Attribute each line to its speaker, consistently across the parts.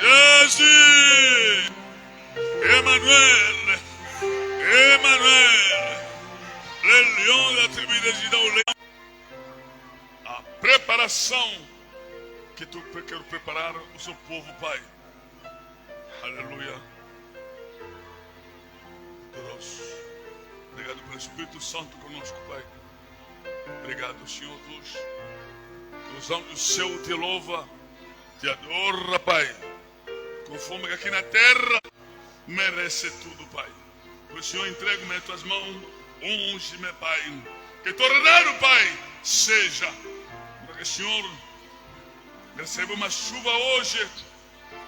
Speaker 1: Jésus, Emmanuel, Emmanuel, le lion de la tribu de Juda, o leão. A preparação que tu quer preparar o seu povo, Pai. Aleluia. Poderoso. Obrigado pelo Espírito Santo conosco, Pai. Obrigado, Senhor Deus. Que os anjos do céu te louva, te adora, Pai. Conforme que aqui na terra merece tudo, Pai. O Senhor entrega-me as tuas mãos, unge-me, Pai. Que teu ordenado, Pai, seja para que o Senhor receba uma chuva hoje,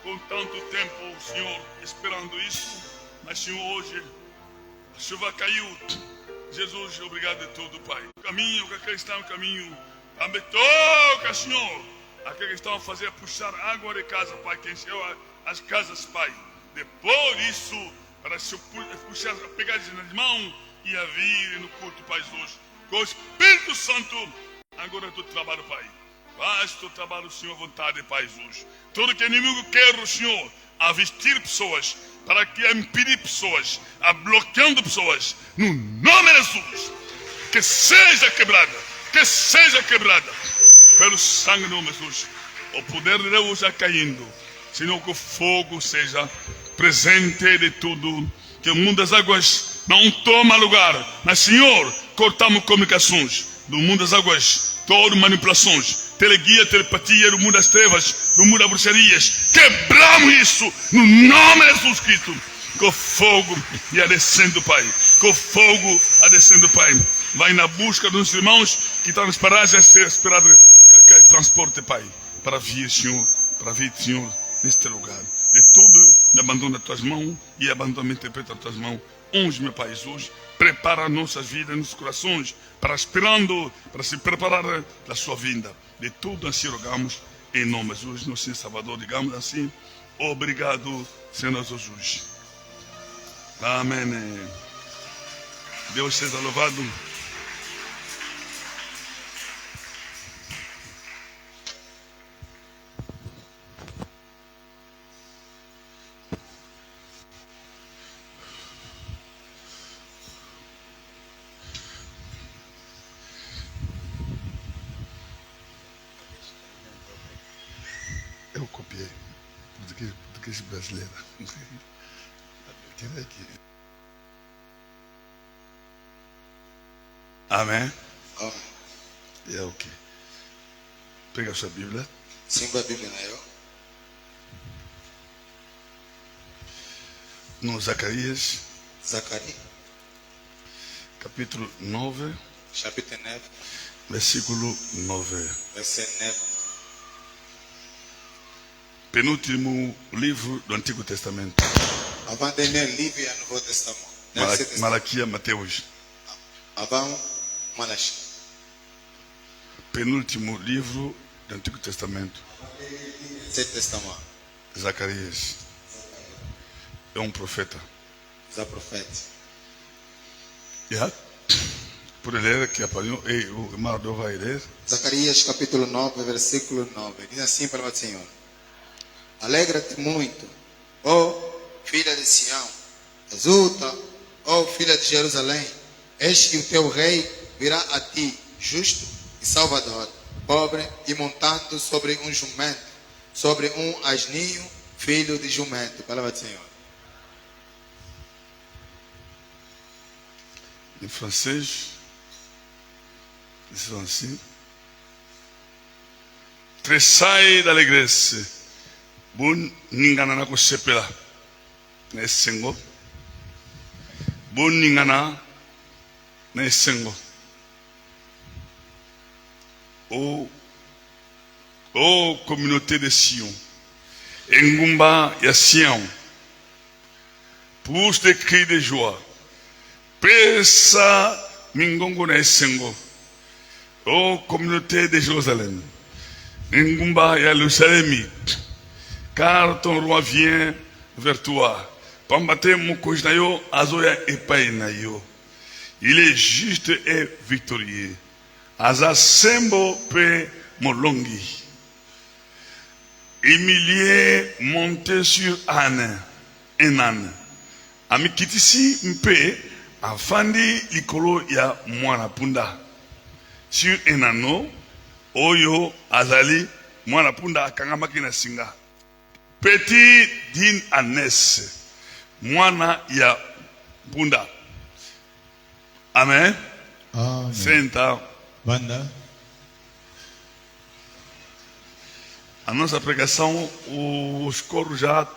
Speaker 1: com tanto tempo, Senhor, esperando isso. Mas, Senhor, hoje a chuva caiu. Jesus, obrigado de tudo, Pai. O caminho, que aqueles que estão no caminho, também toca, Senhor. Aqueles que estão a fazer, puxar água de casa, Pai, que encheu as casas, Pai. Depois disso, para se puxar, pegar nas mãos e a vir no culto, Pai, hoje. Com o Espírito Santo, agora tu trabalho, Pai. Faz teu trabalho, Senhor, à vontade, Pai, hoje. Tudo que o inimigo quer, o Senhor, a vestir pessoas, para que impedir pessoas, a bloqueando pessoas, no nome de Jesus, que seja quebrada, pelo sangue de Jesus. O poder de Deus já caindo, senão que o fogo seja presente de tudo, que o mundo das águas não toma lugar, mas, Senhor, cortamos comunicações do mundo das águas, todas manipulações, teleguia, telepatia, do mundo das trevas, do mundo das bruxarias, quebramos isso no nome de Jesus Cristo. Com fogo ia descendo, Pai. Com fogo ia descendo, Pai. Vai na busca dos irmãos que estão nas paragens a ser esperado transporte, Pai, para vir, Senhor, neste lugar. De tudo, me abandona as tuas mãos e abandona, me interpreta as tuas mãos. Unge, meu Pai Jesus, prepara nossas vidas, nossos corações, para esperando, para se preparar da sua vinda. De tudo assim rogamos, em nome de Jesus, nosso Senhor Salvador, digamos assim, obrigado, Senhor Jesus. Amém. Deus seja louvado. Eu copiei português brasileiro. Amém?
Speaker 2: Amém.
Speaker 1: É o que? Pega a sua Bíblia.
Speaker 2: Sim, a Bíblia não é eu.
Speaker 1: No Zacarias, capítulo 9,
Speaker 2: chapitre 9,
Speaker 1: versículo 9.
Speaker 2: verset 9.
Speaker 1: Penúltimo livro do Antigo Testamento.
Speaker 2: Avant-dernier livre do Novo Testamento.
Speaker 1: Malaquias, Mateus.
Speaker 2: Avant Malachi.
Speaker 1: Penúltimo livro do Antigo Testamento.
Speaker 2: Testamento.
Speaker 1: Zacarias. É um profeta.
Speaker 2: É profeta.
Speaker 1: Por ler que apanhou, o irmão vai ler.
Speaker 2: Zacarias capítulo 9, versículo 9. Diz assim para o Senhor: Alegra-te muito, ó filha de Sião, exulta, ó filha de Jerusalém, eis que o teu rei virá a ti, justo e salvador, pobre e montado sobre um jumento, sobre um asninho, filho de jumento. Palavra do Senhor.
Speaker 1: Em francês, eles falam assim: tressaille d'allégresse, bon ningana na kusepela, na sengo, bon ningana na sengo. Ô communauté de Sion, engumba ya Sion, pousse des cris de joie. Pressa mingongo na sengo. Ô communauté de Jérusalem, engumba ya Jerusalem, car ton roi vient vers toi. Pambate mukoj na yo azoya epai na yo. Il est juste et victorieux. Aza sembo pe molongi. Émilie montait sur un âne. Amikitisi mpe afandi likolo ya mwana punda. Sur un anneau, oyo azali mwana punda akangamaki na singa. Petit d'une ânesse, mwana ya punda. Amen.
Speaker 2: Amen.
Speaker 1: Senta.
Speaker 2: Banda.
Speaker 1: A nossa pregação, os coros já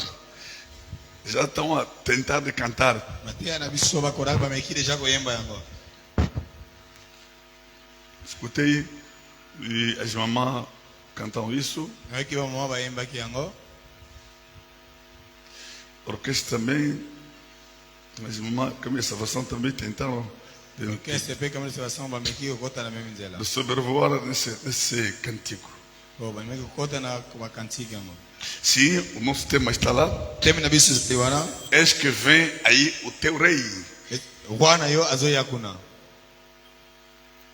Speaker 1: estão a tentar de cantar. Escutei e as mamães cantam isso. A orquestra também, as mamães, como essa versão também tentaram de sobrevoar nesse cantigo. Sim, o nosso tema está lá. Eis que vem aí o teu rei.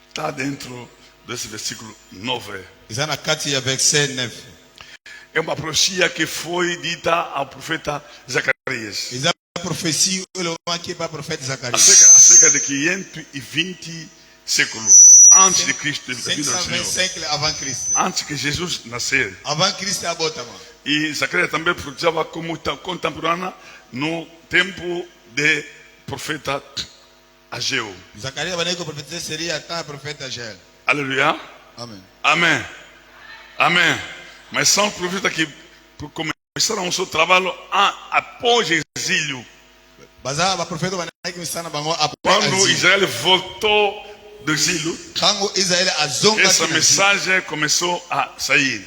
Speaker 1: Está dentro desse versículo 9. É uma profecia que foi dita ao profeta Zacarias. Acerca de 520 séculos antes de Cristo, antes que Jesus nascer. E Zacarias também profetizava como contemporânea no tempo de profeta Ageu. Aleluia.
Speaker 2: Amém.
Speaker 1: Amém. Amém. Mas são profetas que começaram o seu trabalho após o exílio. Quando Israel voltou do exílio, essa mensagem começou a sair.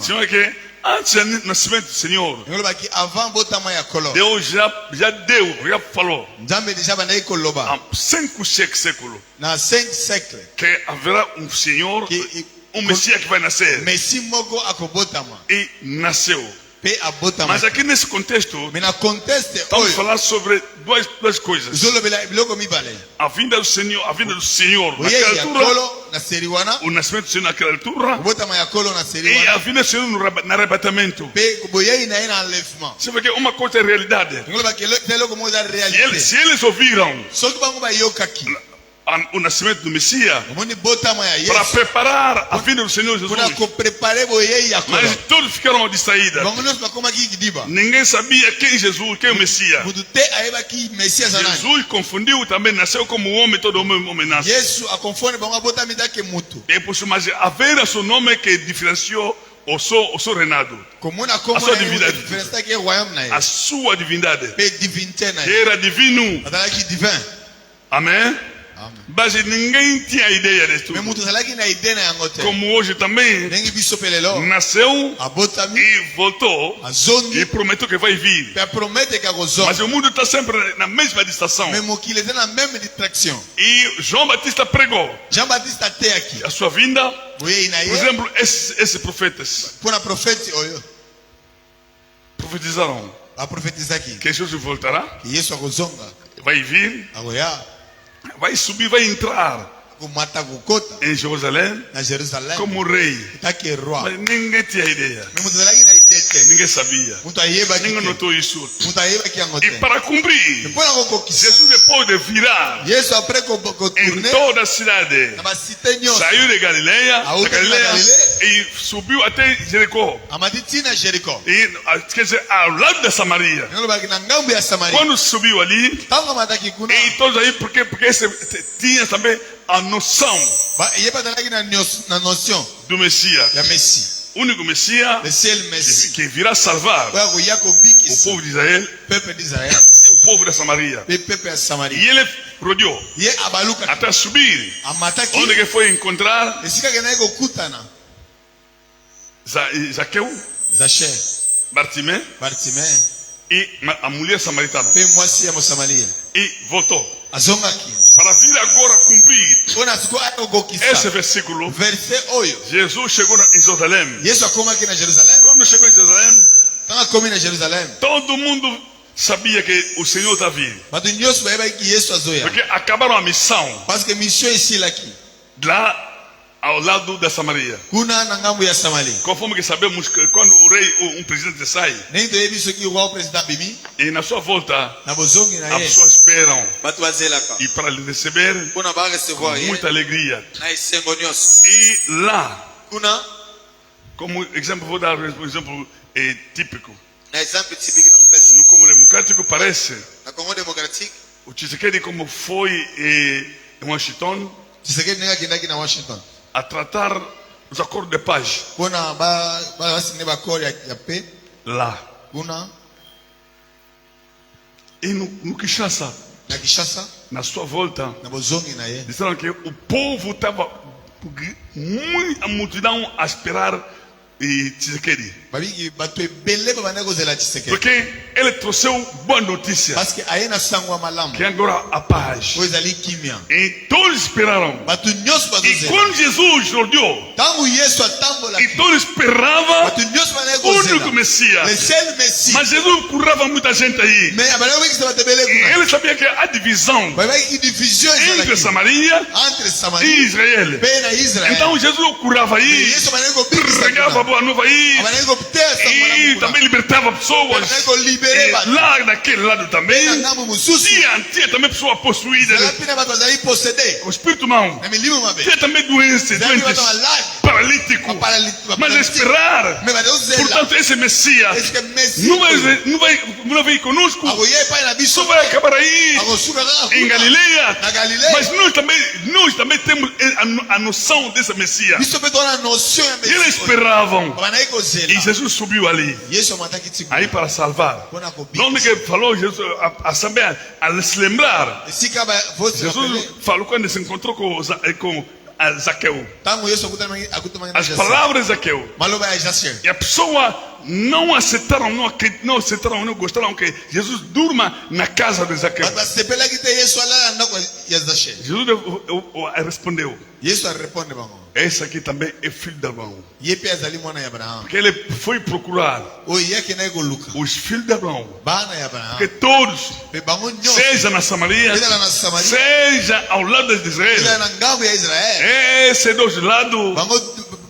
Speaker 1: Senhor, que antes do nascimento do Senhor, Deus já falou há 5 séculos que haverá um Senhor, um Messias que vai nascer. E nasceu. Mas aqui nesse contexto, estamos falando sobre duas coisas. A vinda do Senhor naquela altura, o nascimento do Senhor naquela altura, e a vinda do Senhor no arrebatamento. Você vê que uma coisa é realidade. Se eles ouviram o nascimento do Messias para preparar a vinda do Senhor Jesus, mas todos ficaram distraídos. Ninguém sabia quem Jesus, quem é o Messias. Jesus confundiu também, nasceu como homem, todo homem nasce. E por isso, mas haver seu nome que diferenciou o seu reinado, a sua divindade, a sua divindade, que era divino. Amém. Mas ninguém tinha ideia disso. Como hoje também nasceu e voltou e prometeu que vai vir. Mas o mundo está sempre na mesma distração. E João Batista pregou a sua vinda. Por exemplo, esses profetas profetizaram que Jesus voltará, vai vir, vai subir, vai entrar em Jerusalém como rei. Mas ninguém tinha ideia. Ninguém sabia. Ninguém notou isso. E para cumprir, Jesus, depois de virar em toda a cidade, saiu de Galileia e subiu até Jericó. E, quer dizer, ao lado da Samaria. Quando subiu ali, e todos aí, porque tinha também a noção do Messias, único Messias que virá salvar o povo de Israel e o povo da Samaria. E ele rodeou até subir, onde que foi encontrar Zaqueu, Bartimé e a mulher samaritana. E voltou para vir agora cumprir esse versículo. Jesus chegou em Jerusalém. Quando chegou em Jerusalém, todo mundo sabia que o Senhor está vindo, porque acabaram a missão. Lá ao lado da Samaria.
Speaker 3: kuna na ngambo ya Samari.
Speaker 1: Conforme que sabemos que quando o rei, um presidente sai,
Speaker 3: Nem to yebi soki roi president bimi
Speaker 1: e na sua volta,
Speaker 3: na bozongi na
Speaker 1: as
Speaker 3: ye.
Speaker 1: pessoas esperam.
Speaker 2: bato bazelaka
Speaker 1: E para lhe receber,
Speaker 2: mpona barecevoir ye
Speaker 1: muita alegria.
Speaker 2: na esengo nyonso.
Speaker 1: E lá,
Speaker 2: Kuna
Speaker 1: como exemplo, vou dar um exemplo típico.
Speaker 2: na exemple typique na kopesa
Speaker 1: No Congo Democrático parece,
Speaker 2: na Congo démocratique
Speaker 1: o Tshisekedi como foi em Washington
Speaker 3: Tshisekedi ndenge akendaki na Washington
Speaker 1: a tratar os acordos de paz
Speaker 3: mpona basine bakoro ya paix
Speaker 1: lá.
Speaker 3: kuna
Speaker 1: E no Kinshasa,
Speaker 3: na Kinshasa
Speaker 1: na sua volta,
Speaker 3: na bozongi na ye.
Speaker 1: disseram que o povo estava a multidão a esperar Tshisekedi.
Speaker 3: Babiki bato ebele babandaki kozela Tshisekedi
Speaker 1: Porque ele trouxe boa notícia,
Speaker 3: parce que aye na sango ya malamu
Speaker 1: que agora a paz.
Speaker 3: oyo ezali kimia.
Speaker 1: E todos esperaram.
Speaker 3: Bato nyonso
Speaker 1: E
Speaker 3: bazozela
Speaker 1: quando Jesus olhou,
Speaker 3: ntango Yesu
Speaker 1: e
Speaker 3: atambolaki
Speaker 1: todos esperavam
Speaker 3: bato nyonso bandaki
Speaker 1: o único
Speaker 3: kozela le
Speaker 1: Messias.
Speaker 3: seul Messie.
Speaker 1: Mas Jesus curava muita gente aí.
Speaker 3: Mais abandaki kobekisa bato ebele
Speaker 1: E
Speaker 3: kuna
Speaker 1: ele sabia que a divisão
Speaker 3: babaki division
Speaker 1: entre
Speaker 3: ezalaki
Speaker 1: Samaria
Speaker 3: entre
Speaker 1: e
Speaker 3: Samarie
Speaker 1: Israel.
Speaker 3: mpe na Israel.
Speaker 1: Então Jesus curava aí,
Speaker 3: Yesu abandaki kobikisa
Speaker 1: pregava a
Speaker 3: kuna
Speaker 1: boa nova aí,
Speaker 3: abandaki kotesa sango
Speaker 1: e
Speaker 3: malamu
Speaker 1: também
Speaker 3: kuna
Speaker 1: libertava pessoas.
Speaker 3: abandaki kolibere
Speaker 1: E
Speaker 3: bato
Speaker 1: lá daquele lado também,
Speaker 3: na ngambo mosusu
Speaker 1: tinha também pessoas possuídas
Speaker 3: ezalaki mpe na bato bazali posede
Speaker 1: com o espírito mau.
Speaker 3: na milimo mabe
Speaker 1: Tinha também doentes,
Speaker 3: ezalaki bato malade
Speaker 1: paralíticos. Mas esperar,
Speaker 3: me bazozela
Speaker 1: portanto, esse Messias
Speaker 3: eske Messie
Speaker 1: não veio conosco,
Speaker 3: akoya epai na biso
Speaker 1: só vai acabar aí
Speaker 3: akosuka kaka
Speaker 1: em
Speaker 3: kuna
Speaker 1: Galileia.
Speaker 3: na Galileia.
Speaker 1: Mas nós também temos a noção desse Messias.
Speaker 3: biso mpe toza na notion ya
Speaker 1: E eles
Speaker 3: Messie oyo.
Speaker 1: esperavam.
Speaker 3: babandaki kozela
Speaker 1: E Jesus subiu ali,
Speaker 3: Yesu amataki tikuna
Speaker 1: aí para salvar.
Speaker 3: mpona
Speaker 1: Onde
Speaker 3: kobikisa
Speaker 1: que falou Jesus, a saber, a se lembrar.
Speaker 3: esika vosi
Speaker 1: Jesus falou quando se encontrou com Zaqueu.
Speaker 3: ntango Yesu akutamaki na
Speaker 1: As
Speaker 3: Jase
Speaker 1: palavras de Zaqueu.
Speaker 3: maloba ya Jase
Speaker 1: E a pessoa não aceitaram, não gostaram que Jesus durma na casa de Zaqueu.
Speaker 3: bato basepelaki te Yesu alala na ndako ya Jase.
Speaker 1: Jesus respondeu:
Speaker 3: Yesu areponde bango
Speaker 1: esse aqui também é filho de Abraão.
Speaker 3: ye mpe azali mwana ya Abrahamu
Speaker 1: Porque ele foi procurar
Speaker 3: oyo ye akendaki koluka
Speaker 1: os filhos de Abraão.
Speaker 3: bana ya Abrahamu
Speaker 1: Porque todos,
Speaker 3: mpe bango nyonso
Speaker 1: seja na Samaria,
Speaker 3: ezala na Samaria
Speaker 1: seja ao lado de
Speaker 3: ezala
Speaker 1: Israel,
Speaker 3: na ngambo ya Israel
Speaker 1: esses dois lados
Speaker 3: bango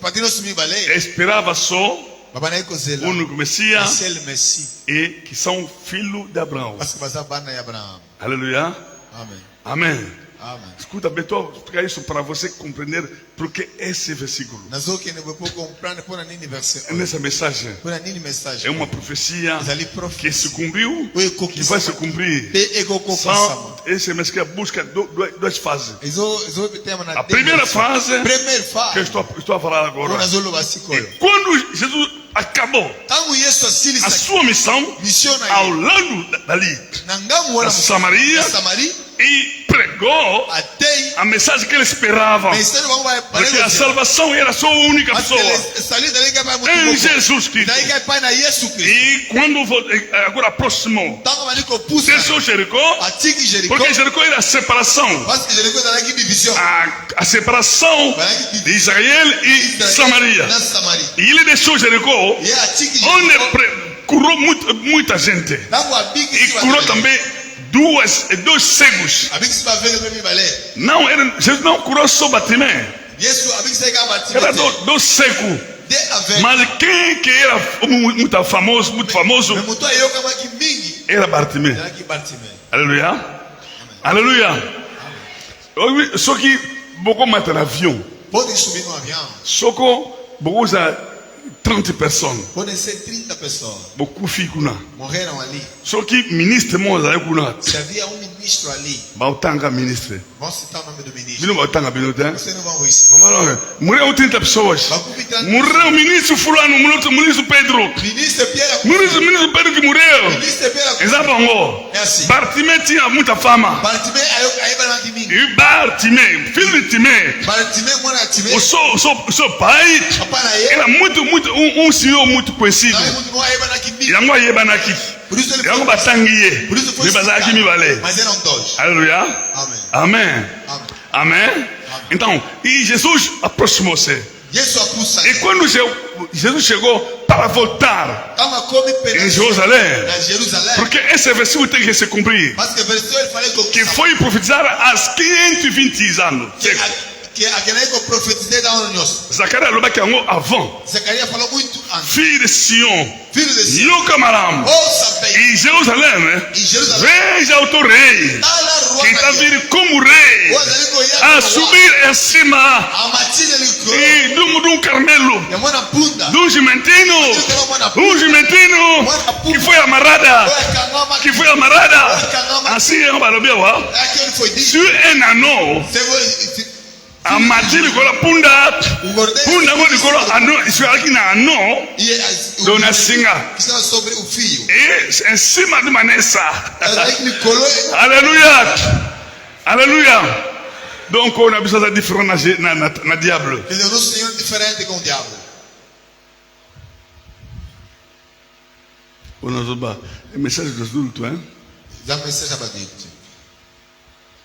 Speaker 3: pati nyonso mibale
Speaker 1: esperava só
Speaker 3: babandaki kozela
Speaker 1: o único Messias
Speaker 3: seul Messie
Speaker 1: e que são filhos de Abraão.
Speaker 3: parce que baza bana ya Abrahamu.
Speaker 1: Aleluia.
Speaker 3: Amen.
Speaker 1: Amém.
Speaker 3: Amen.
Speaker 1: Escuta bem, estou a explicar isso para você compreender porque esse versículo,
Speaker 3: nazokende boye po comprendre mpona nini verset oyo
Speaker 1: nessa mensagem,
Speaker 3: mpona nini message
Speaker 1: é uma profecia
Speaker 3: ezali
Speaker 1: que
Speaker 3: prophétie
Speaker 1: se cumpriu,
Speaker 3: oyo
Speaker 1: que vai se
Speaker 3: ekokisama
Speaker 1: cumprir.
Speaker 3: mpe ekokokisama
Speaker 1: São, esse mês que busca duas fases.
Speaker 3: ezobetema na
Speaker 1: A primeira fase
Speaker 3: première
Speaker 1: que eu
Speaker 3: phase
Speaker 1: estou a falar
Speaker 3: oyo
Speaker 1: agora,
Speaker 3: nazoloba sikoyo
Speaker 1: quando Jesus acabou
Speaker 3: ntango Yesu
Speaker 1: a
Speaker 3: asilisaki
Speaker 1: sua missão
Speaker 3: mission na
Speaker 1: ao
Speaker 3: ye
Speaker 1: lado dali
Speaker 3: na ngambo wana
Speaker 1: na Samaria
Speaker 3: na Samarie
Speaker 1: e pregou
Speaker 3: atei
Speaker 1: a mensagem que eles esperavam,
Speaker 3: message bango
Speaker 1: porque a salvação era só a única
Speaker 3: parce que
Speaker 1: pessoa
Speaker 3: sali ezalaki epai moto
Speaker 1: em
Speaker 3: moko
Speaker 1: Jesus Cristo.
Speaker 3: ezalaki epai na Yesu Kristo
Speaker 1: E quando agora aproximou,
Speaker 3: ntango bandi kopusa
Speaker 1: deixou Jericó,
Speaker 3: atiki Jeriko
Speaker 1: porque Jericó era a separação,
Speaker 3: parce que Jeriko ezalaki division
Speaker 1: a separação de Israel e Samaria.
Speaker 3: na Samarie
Speaker 1: E ele deixou Jericó,
Speaker 3: ye atiki
Speaker 1: onde
Speaker 3: Jeriko
Speaker 1: curou muita gente.
Speaker 3: ntango abikisi
Speaker 1: E curou também dois cegos.
Speaker 3: abikisi bavele mpe mibale
Speaker 1: Não, Jesus não curou só Batimé.
Speaker 3: Yesu abikisaki kaka
Speaker 1: Era
Speaker 3: batime te
Speaker 1: dois cegos.
Speaker 3: de aveugle
Speaker 1: Mas quem que era muito famoso
Speaker 3: me moto ayokamaki mingi
Speaker 1: era Bartimé.
Speaker 3: ezalaki Bartime.
Speaker 1: Aleluia. Aleluia. Só que beaucoup mata no avião.
Speaker 3: Po de subir no avião
Speaker 1: Só que beaucoup usa 30 pessoas.
Speaker 3: po de ser 30 pessoas
Speaker 1: Beaucoup ficuna.
Speaker 3: morreram ali
Speaker 1: Só que ministre moza aí kuna.
Speaker 3: se havia ministro ali
Speaker 1: Bautanga ministre.
Speaker 3: vamos citar o nome do ministro
Speaker 1: Bino bautanga bino tem.
Speaker 3: você não vai ouvir
Speaker 1: Morreu 30 pessoas.
Speaker 3: bakupi 30
Speaker 1: Morreu o ministro fulano, o ministro Pedro.
Speaker 3: ministro Pierre
Speaker 1: Ministro Pedro que morreu.
Speaker 3: ministro Pierre
Speaker 1: Exato.
Speaker 3: é assim
Speaker 1: Bartimé tinha muita fama.
Speaker 3: Bartime ayebanaki mingi
Speaker 1: E Bartimé, filho de Timé,
Speaker 3: Bartime mwana ya Time
Speaker 1: o seu pai
Speaker 3: papa na ye
Speaker 1: era um senhor muito conhecido.
Speaker 3: naye mutu moko ayebanaki mingi
Speaker 1: Yango ayebanaki.
Speaker 3: por isso ele
Speaker 1: Yango
Speaker 3: foi
Speaker 1: batangi ye.
Speaker 3: por isso foi
Speaker 1: Libazaki mibale.
Speaker 3: mas eram dois
Speaker 1: Aleluia.
Speaker 3: Amen
Speaker 1: Amém.
Speaker 3: Amen
Speaker 1: Amém. Então, e Jesus aproximou-se.
Speaker 3: Yesu apusa
Speaker 1: E quando Jesus chegou para voltar
Speaker 3: kama komi
Speaker 1: em
Speaker 3: pena
Speaker 1: Jerusalém,
Speaker 3: na Jerusalém
Speaker 1: porque esse versículo tem que se cumprir,
Speaker 3: parce que verset ele fallait
Speaker 1: que foi profetizar há 520 anos.
Speaker 3: que aquele que profetizei da hora nossa.
Speaker 1: Zacharia alobaki yango avant.
Speaker 3: Zacarias falou muito antes.
Speaker 1: Fille de Sion,
Speaker 3: Filho de Sion,
Speaker 1: yoka malamu.
Speaker 3: ouça bem.
Speaker 1: Em Jerusalém,
Speaker 3: Em Jerusalém,
Speaker 1: veja o teu rei,
Speaker 3: tá lá
Speaker 1: que está
Speaker 3: Ruanda.
Speaker 1: vindo como rei,
Speaker 3: O Azalico
Speaker 1: a subir acima
Speaker 3: a matilha ele criou.
Speaker 1: e de um carmelo,
Speaker 3: É uma bunda.
Speaker 1: de um jumentino que foi amarrada, que foi amarrada. Assim é o Balobiawa.
Speaker 3: É aquilo que foi dito.
Speaker 1: Sur un anneau, a matilha com a punda, punda com a anneau, isso aqui na anneau, dona Singa,
Speaker 3: que estava sobre o fio.
Speaker 1: e em cima de Manessa.
Speaker 3: Aí ele colou.
Speaker 1: Alléluia, alléluia. Donc on a besoin de différents na diable.
Speaker 3: Quer dizer, o nosso Senhor é diferente com o diabo.
Speaker 1: On a besoin de message dos adultos, hein?
Speaker 3: Já mensagem abadite.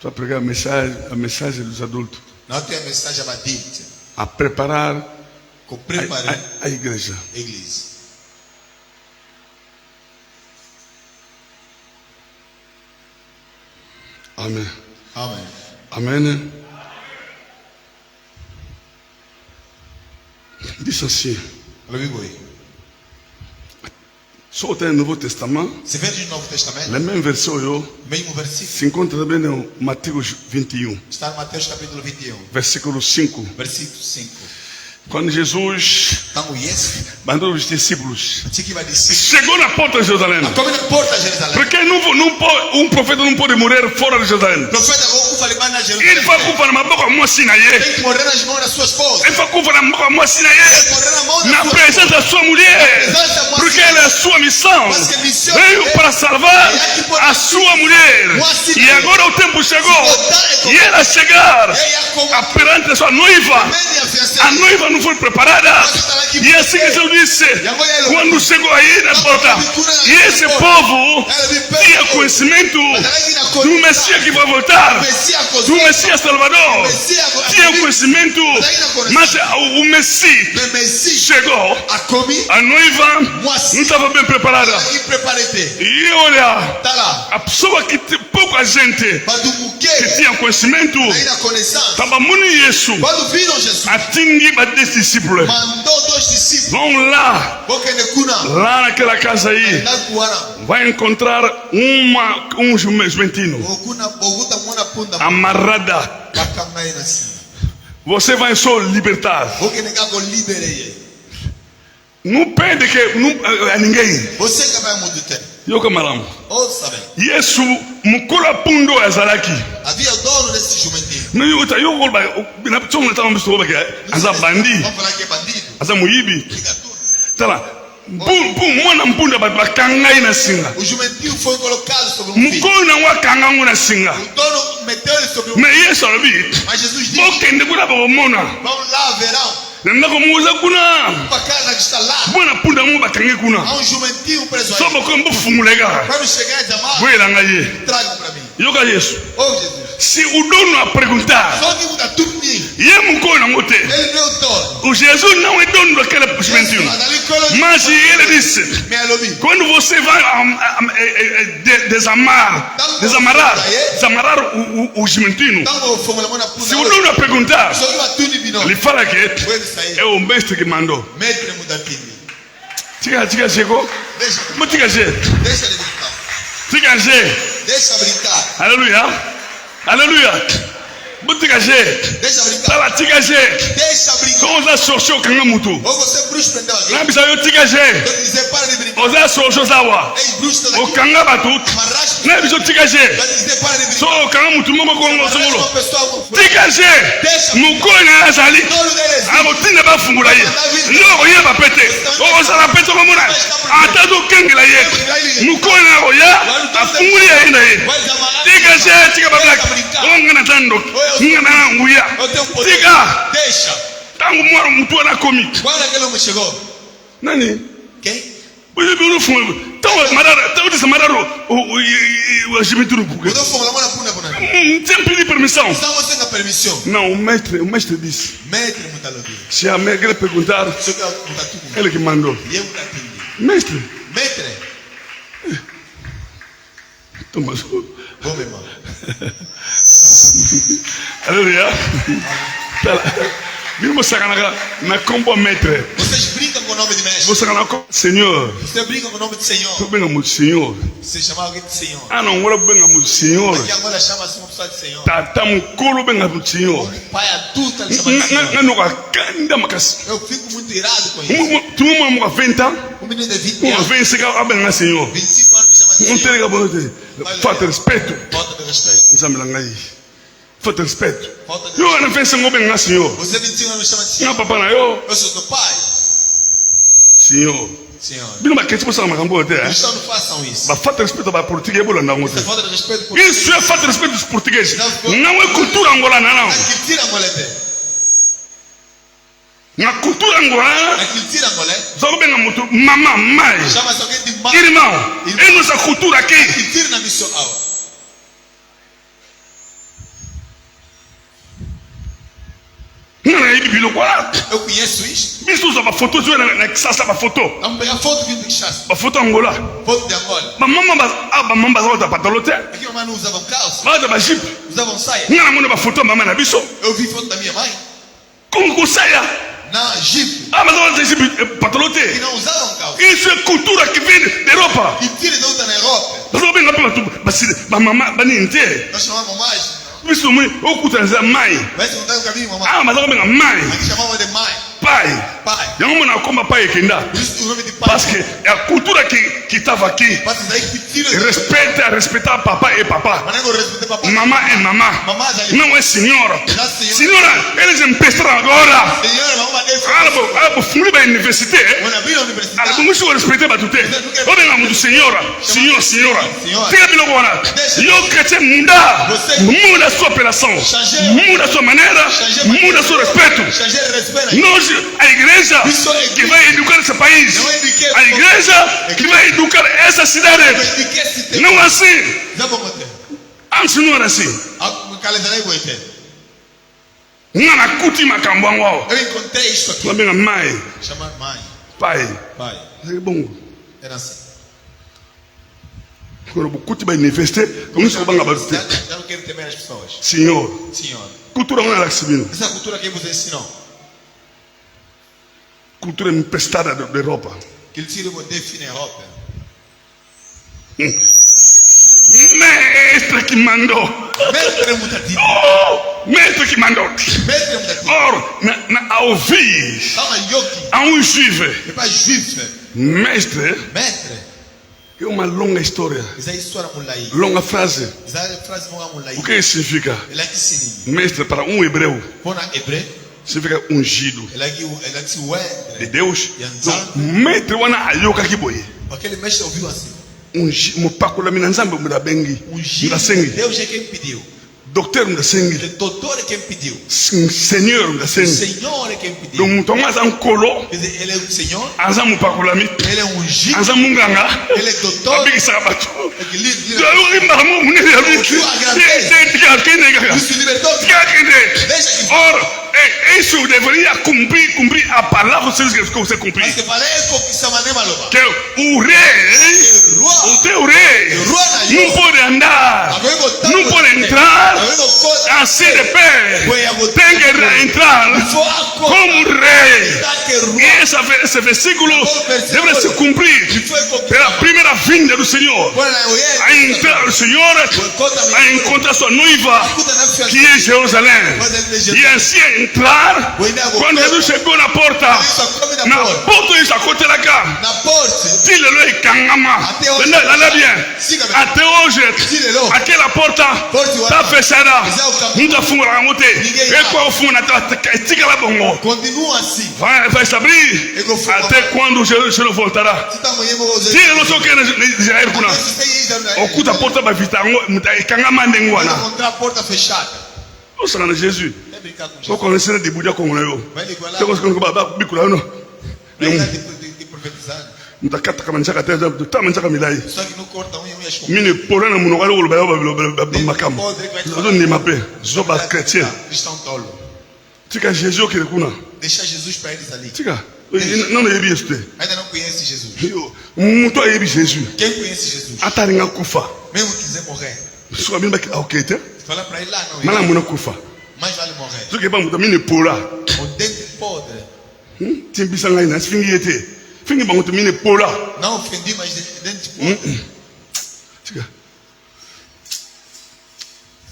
Speaker 1: Tu vas prégar un message dos adultos.
Speaker 3: Não tem a mensagem abadite.
Speaker 1: A preparar
Speaker 3: Com preparar
Speaker 1: a igreja.
Speaker 3: a igreja.
Speaker 1: Amém.
Speaker 3: Amém.
Speaker 1: Amém. Diz assim.
Speaker 3: Olha o boi.
Speaker 1: Só tem no Novo Testamento,
Speaker 3: Você vê no Novo Testamento,
Speaker 1: a mesma versão
Speaker 3: mesmo versículo.
Speaker 1: se encontra também no Mateus 21,
Speaker 3: Está em Mateus capítulo 21,
Speaker 1: versículo 5.
Speaker 3: versículo 5.
Speaker 1: Quando Jesus
Speaker 3: Então, yes,
Speaker 1: mandou os discípulos,
Speaker 3: o que vai dizer?
Speaker 1: chegou na porta de Jerusalém.
Speaker 3: Como na porta de Jerusalém.
Speaker 1: Porque profeta não pode morrer fora de Jerusalém.
Speaker 3: O profeta Goku falou na
Speaker 1: Ele
Speaker 3: Jerusalém.
Speaker 1: vai culpar na boca a moça na
Speaker 3: Tem
Speaker 1: ye.
Speaker 3: que morrer nas mãos da sua esposa.
Speaker 1: Ele vai culpar na boca a moça na
Speaker 3: Tem que
Speaker 1: ye.
Speaker 3: morrer na mão da
Speaker 1: Na
Speaker 3: sua
Speaker 1: presença
Speaker 3: esposa.
Speaker 1: da sua mulher. Porque ela é a sua missão. Veio para salvar a sua mulher. E agora o tempo chegou. E ela chegar perante a sua noiva. A noiva não foi preparada. E assim que Jesus disse, quando chegou aí na porta, e esse povo tinha conhecimento do Messias que vai voltar, do Messias Salvador, tinha conhecimento, mas o Messias chegou, a noiva não estava bem preparada. E olha, a pessoa que tem pouca gente que tinha conhecimento, estava muito isso,
Speaker 3: Quando viram Jesus,
Speaker 1: atingir para 10 discípulos.
Speaker 3: mandou 2 discípulos.
Speaker 1: Vão lá, lá naquela casa aí, vai encontrar um jumentino amarrada. Você vai só libertar. Não pede a ninguém.
Speaker 3: Você que vai mudar.
Speaker 1: Eu camarão.
Speaker 3: Ouça bem.
Speaker 1: Yesu mukula pundo azalaki.
Speaker 3: Havia o dono desse jumentinho.
Speaker 1: No yuta yo golba na tsonga tama msto ba ke aza bandi,
Speaker 3: Vamos falar que é bandido.
Speaker 1: aza muibi.
Speaker 3: Fica tudo.
Speaker 1: Tala. Bum mwana mpunda ba kangai na singa.
Speaker 3: O jumentinho foi colocado sobre um filho.
Speaker 1: Mukona wa kangangu na singa.
Speaker 3: O dono meteu ele sobre um
Speaker 1: Me Yesu alabi.
Speaker 3: Mas Jesus disse:
Speaker 1: Bokende kula ba mona.
Speaker 3: vamos lá, verão.
Speaker 1: Ndako muza kuna.
Speaker 3: Uma casa que está lá.
Speaker 1: Bwana punda mu bakangi kuna.
Speaker 3: Há um jumentinho preso aí.
Speaker 1: Sobo ko mbu fungulega.
Speaker 3: Quando chegar, chamar,
Speaker 1: Bwela ngaye.
Speaker 3: traga para mim.
Speaker 1: Yoka Yesu.
Speaker 3: Oh, Jesus.
Speaker 1: Se o dono a perguntar,
Speaker 3: Só que muda tudo mim.
Speaker 1: e é mukona ngote.
Speaker 3: Ele não é o dono.
Speaker 1: O Jesus não é dono daquele jumentinho.
Speaker 3: Mas ali quando
Speaker 1: Mas ele disse,
Speaker 3: me alobi.
Speaker 1: quando você vai desamarrar o jumentinho,
Speaker 3: Então, fomos lá na
Speaker 1: se o dono a perguntar,
Speaker 3: Só que vai tudo de novo.
Speaker 1: ele fala que
Speaker 3: Pode sair.
Speaker 1: é o mestre que mandou.
Speaker 3: Metre muda time.
Speaker 1: Tica chegou?
Speaker 3: Deixa.
Speaker 1: Tica
Speaker 3: Deixa ele brincar.
Speaker 1: Tica
Speaker 3: Deixa brincar.
Speaker 1: aleluia, aleluia. Tica
Speaker 3: Deixa brincar.
Speaker 1: tala tica
Speaker 3: Deixa brincar.
Speaker 1: como já sochou kanga mutu.
Speaker 3: Ou você bruxo prendeu alguém.
Speaker 1: Na bisa yo tica
Speaker 3: Eu te dizer, para de brincar.
Speaker 1: oza sochou zawa.
Speaker 3: Ei, bruxo, tá
Speaker 1: O
Speaker 3: daqui.
Speaker 1: kanga batu.
Speaker 3: Amarraste.
Speaker 1: Na bisa tica
Speaker 3: Eu te dizer, para de brincar.
Speaker 1: so kanga mutu moko kongo
Speaker 3: Amarraste
Speaker 1: songolo.
Speaker 3: uma pessoa.
Speaker 1: Tika mukona azali.
Speaker 3: Dono deles.
Speaker 1: Abotinda bafungula ye. Ndoko ye bapete. Okosala pete komona. Ata tokengela ye. Mukona oya afunguli ye na ye.
Speaker 3: Vai desamarrar.
Speaker 1: Tika bablaki. Ongana tando. Ngana nguya.
Speaker 3: Eu tenho poder.
Speaker 1: Tika
Speaker 3: Deixa.
Speaker 1: tangu mwana mutu ana komi.
Speaker 3: Quando aquele homem chegou?
Speaker 1: Nani?
Speaker 3: Quem?
Speaker 1: Oye biru fungu. Tawo madara, tawo disa madaro. O jimituru buke.
Speaker 3: Quando fomos lá na puna.
Speaker 1: Tem pedir permissão.
Speaker 3: Estamos sem a permissão.
Speaker 1: Não, o mestre disse.
Speaker 3: Metre muda alobi.
Speaker 1: Se a mãe quer perguntar,
Speaker 3: Só que muda tudo.
Speaker 1: ele que mandou.
Speaker 3: E eu muda time.
Speaker 1: Mestre,
Speaker 3: Metre.
Speaker 1: toma.
Speaker 3: Bom, meu irmão.
Speaker 1: Aleluia. na combo maître.
Speaker 3: Vocês brincam com o nome de mestre.
Speaker 1: Você cana com Senhor.
Speaker 3: Você brinca com o nome de Senhor.
Speaker 1: Tu benga muito Senhor.
Speaker 3: Você chama alguém de Senhor.
Speaker 1: Ah não, agora benga muito Senhor.
Speaker 3: Aqui agora chama-se uma pessoa de Senhor.
Speaker 1: Tata mukulu benga muito Senhor.
Speaker 3: O pai adulto ele chama de Senhor. Eu fico muito irado com isso.
Speaker 1: Tu uma 20 ans.
Speaker 3: Um menino de 20 anos.
Speaker 1: 25 ans benga Senhor.
Speaker 3: 25 anos me chama de
Speaker 1: Não
Speaker 3: Senhor.
Speaker 1: tem bonito. Falta respeito.
Speaker 3: Falta de respeito.
Speaker 1: Nzambelangai. Falta respeito.
Speaker 3: Falta de
Speaker 1: Eu
Speaker 3: respeito.
Speaker 1: não penso em benga Senhor.
Speaker 3: Você 25 anos me chama de Senhor.
Speaker 1: Não papa na eu.
Speaker 3: Eu sou teu pai.
Speaker 1: Senhor.
Speaker 3: Senhor.
Speaker 1: Bino ba kete posa makambo te.
Speaker 3: Cristãos não façam isso.
Speaker 1: Ba falta respeito ba português bolanda
Speaker 3: Isso é
Speaker 1: ngote.
Speaker 3: falta de respeito por
Speaker 1: Isso é falta de respeito dos portugueses. Não é cultura angolana não.
Speaker 3: a cultura angolana.
Speaker 1: Na cultura angolana,
Speaker 3: A cultura angolana
Speaker 1: só benga muito mama mai.
Speaker 3: chama-se alguém de mãe.
Speaker 1: Irmão, é nossa cultura aqui.
Speaker 3: Cultura na missão aula.
Speaker 1: Não é bibilo qual.
Speaker 3: Eu conheço isto.
Speaker 1: Biso usava foto zoe na kisasa ba foto.
Speaker 3: Vamos pegar foto vindo de Kinshasa.
Speaker 1: Ba foto Angola.
Speaker 3: Foto de Angola.
Speaker 1: Ba mama za patalote.
Speaker 3: Aqui mamãe não usavam calça.
Speaker 1: Ba ba jeep.
Speaker 3: Usavam saia.
Speaker 1: Ngana mona ba foto mama na biso.
Speaker 3: Eu vi foto da minha mãe.
Speaker 1: Com saia.
Speaker 3: Na Jeep.
Speaker 1: Mas za jeep
Speaker 3: E
Speaker 1: patalote.
Speaker 3: não usavam calça.
Speaker 1: Isso é cultura que vem da Europa.
Speaker 3: Cultura de outra na Europa.
Speaker 1: Mas eu benga ba mama ba ninte.
Speaker 3: Nós chamamos mais.
Speaker 1: Biso mãe, o kutanza mãe.
Speaker 3: Vai se contar o caminho, mamãe.
Speaker 1: Mas eu benga mãe.
Speaker 3: Aqui chamamos de mãe.
Speaker 1: Pai.
Speaker 3: Pai.
Speaker 1: Yango mona komba pai kenda.
Speaker 3: Por isso o nome de pai.
Speaker 1: Parce que é a cultura que estava aqui.
Speaker 3: Parce que daí cultura.
Speaker 1: Respeitar papai e papá.
Speaker 3: Mas não respeita papai.
Speaker 1: Mamá é mamá.
Speaker 3: Mamá já lhe.
Speaker 1: Não é senhora.
Speaker 3: Não é senhora.
Speaker 1: Senhora, eles emprestaram agora.
Speaker 3: Senhora, vamos bater.
Speaker 1: Algo fundo da universidade.
Speaker 3: Quando abrir a universidade.
Speaker 1: Algo muito respeitar batute. Olha lá muito senhora. Senhora.
Speaker 3: Senhora.
Speaker 1: Fica bem agora. Eu quero muda a sua operação. Muda a sua maneira. Muda o seu respeito.
Speaker 3: Changer de respeito.
Speaker 1: Nós, a igreja que vai educar esse país. A igreja que vai educar essa cidade. Não assim. Antes não era assim. Ngana kuti makambo angwao.
Speaker 3: Eu encontrei isso aqui.
Speaker 1: Labenga mãe.
Speaker 3: Chamar mãe.
Speaker 1: Pai.
Speaker 3: Pai.
Speaker 1: É bom.
Speaker 3: Era assim.
Speaker 1: Quando kuti vai manifestar, como isso vai
Speaker 3: Já não quero temer as pessoas.
Speaker 1: Senhor.
Speaker 3: Senhor.
Speaker 1: Cultura não é lá que
Speaker 3: Essa cultura que vos ensinou.
Speaker 1: Cultura emprestada da Europa.
Speaker 3: Que ele tira o define a Europa.
Speaker 1: Mestre que mandou.
Speaker 3: Mestre mutativo.
Speaker 1: Mestre que mandou.
Speaker 3: Mestre mutativo.
Speaker 1: Or, na ouvir
Speaker 3: Chama yoki.
Speaker 1: a juive.
Speaker 3: É para juif.
Speaker 1: Mestre
Speaker 3: Mestre.
Speaker 1: é uma longa história.
Speaker 3: Essa história mulai.
Speaker 1: Longa frase.
Speaker 3: Essa frase mulai.
Speaker 1: O que significa?
Speaker 3: Ela que se
Speaker 1: Mestre para hebreu.
Speaker 3: Pona hebreu.
Speaker 1: Significa ungido
Speaker 3: Ela que se ué.
Speaker 1: de Deus. Então, mestre wana ayoka kiboye.
Speaker 3: Aquele mestre ouviu assim.
Speaker 1: Mupakula mina nzambe mudabengi. Mudasengi.
Speaker 3: Deus é quem pediu.
Speaker 1: Docteur mudasengi.
Speaker 3: O doutor é quem pediu.
Speaker 1: Seigneur
Speaker 3: O
Speaker 1: mudasengi.
Speaker 3: Senhor é quem pediu.
Speaker 1: Donc mutonga aza nkolo.
Speaker 3: Ele é o Senhor.
Speaker 1: Aza mupakulami.
Speaker 3: Ele é ungido.
Speaker 1: Aza munganga.
Speaker 3: Ele é doutor.
Speaker 1: Abikisaka bato.
Speaker 3: Ele se libertou.
Speaker 1: Or, isso deveria cumprir a palavra que você cumprir.
Speaker 3: Parce que fallait que ça m'a maloba.
Speaker 1: Que o rei, o teu rei, não pode andar, não pode entrar assim de pé. Tem que entrar como rei. E esse versículo deve se cumprir pela primeira vinda do Senhor. A entrar o Senhor, a encontrar sua noiva, que é Jerusalém. E assim entrar, quando Jesus chegou na porta isso aconteceu cá.
Speaker 3: Na porte.
Speaker 1: Dile-lo e cangama. Olha bem. Até hoje, aquela porta está fechada. Não está fungando. E qual funda? Tica lá bongo.
Speaker 3: Continua assim.
Speaker 1: Vai se abrir até quando Jesus voltará. Dile-lo só que Israel kuna. Okuta porta vai visitar. Cangama ndengwana.
Speaker 3: Encontrar a porta fechada.
Speaker 1: Você na Jesus. Só conhecendo de Buda com eu.
Speaker 3: Vai ligar lá.
Speaker 1: Você consegue bicula não?
Speaker 3: Vai lá de profetizar.
Speaker 1: Mutakata kama nchaka teza tama milai.
Speaker 3: Só que não corta unha com.
Speaker 1: Mini porana munogalo ulba makamo. Zozo ni mape. Zoba chrétien.
Speaker 3: Cristão tolo.
Speaker 1: Tika Jesus que kuna.
Speaker 3: Deixa Jesus para eles ali.
Speaker 1: Tika. Não é yebi este.
Speaker 3: Ainda não conhece Jesus.
Speaker 1: Muito yebi Jesus.
Speaker 3: Quem conhece Jesus?
Speaker 1: Ataringa kufa.
Speaker 3: Mesmo que quiser morrer.
Speaker 1: Sua bimba okay te?
Speaker 3: Fala para ele lá não.
Speaker 1: Mala muna kufa.
Speaker 3: Mais vale morrer.
Speaker 1: Ce qui est pas mon ami Paula.
Speaker 3: O dente podre.
Speaker 1: Timbisa ngai na fingi ete. Fingi bango to mine Paula.
Speaker 3: Não ofendi, mas dente podre.
Speaker 1: Tiga.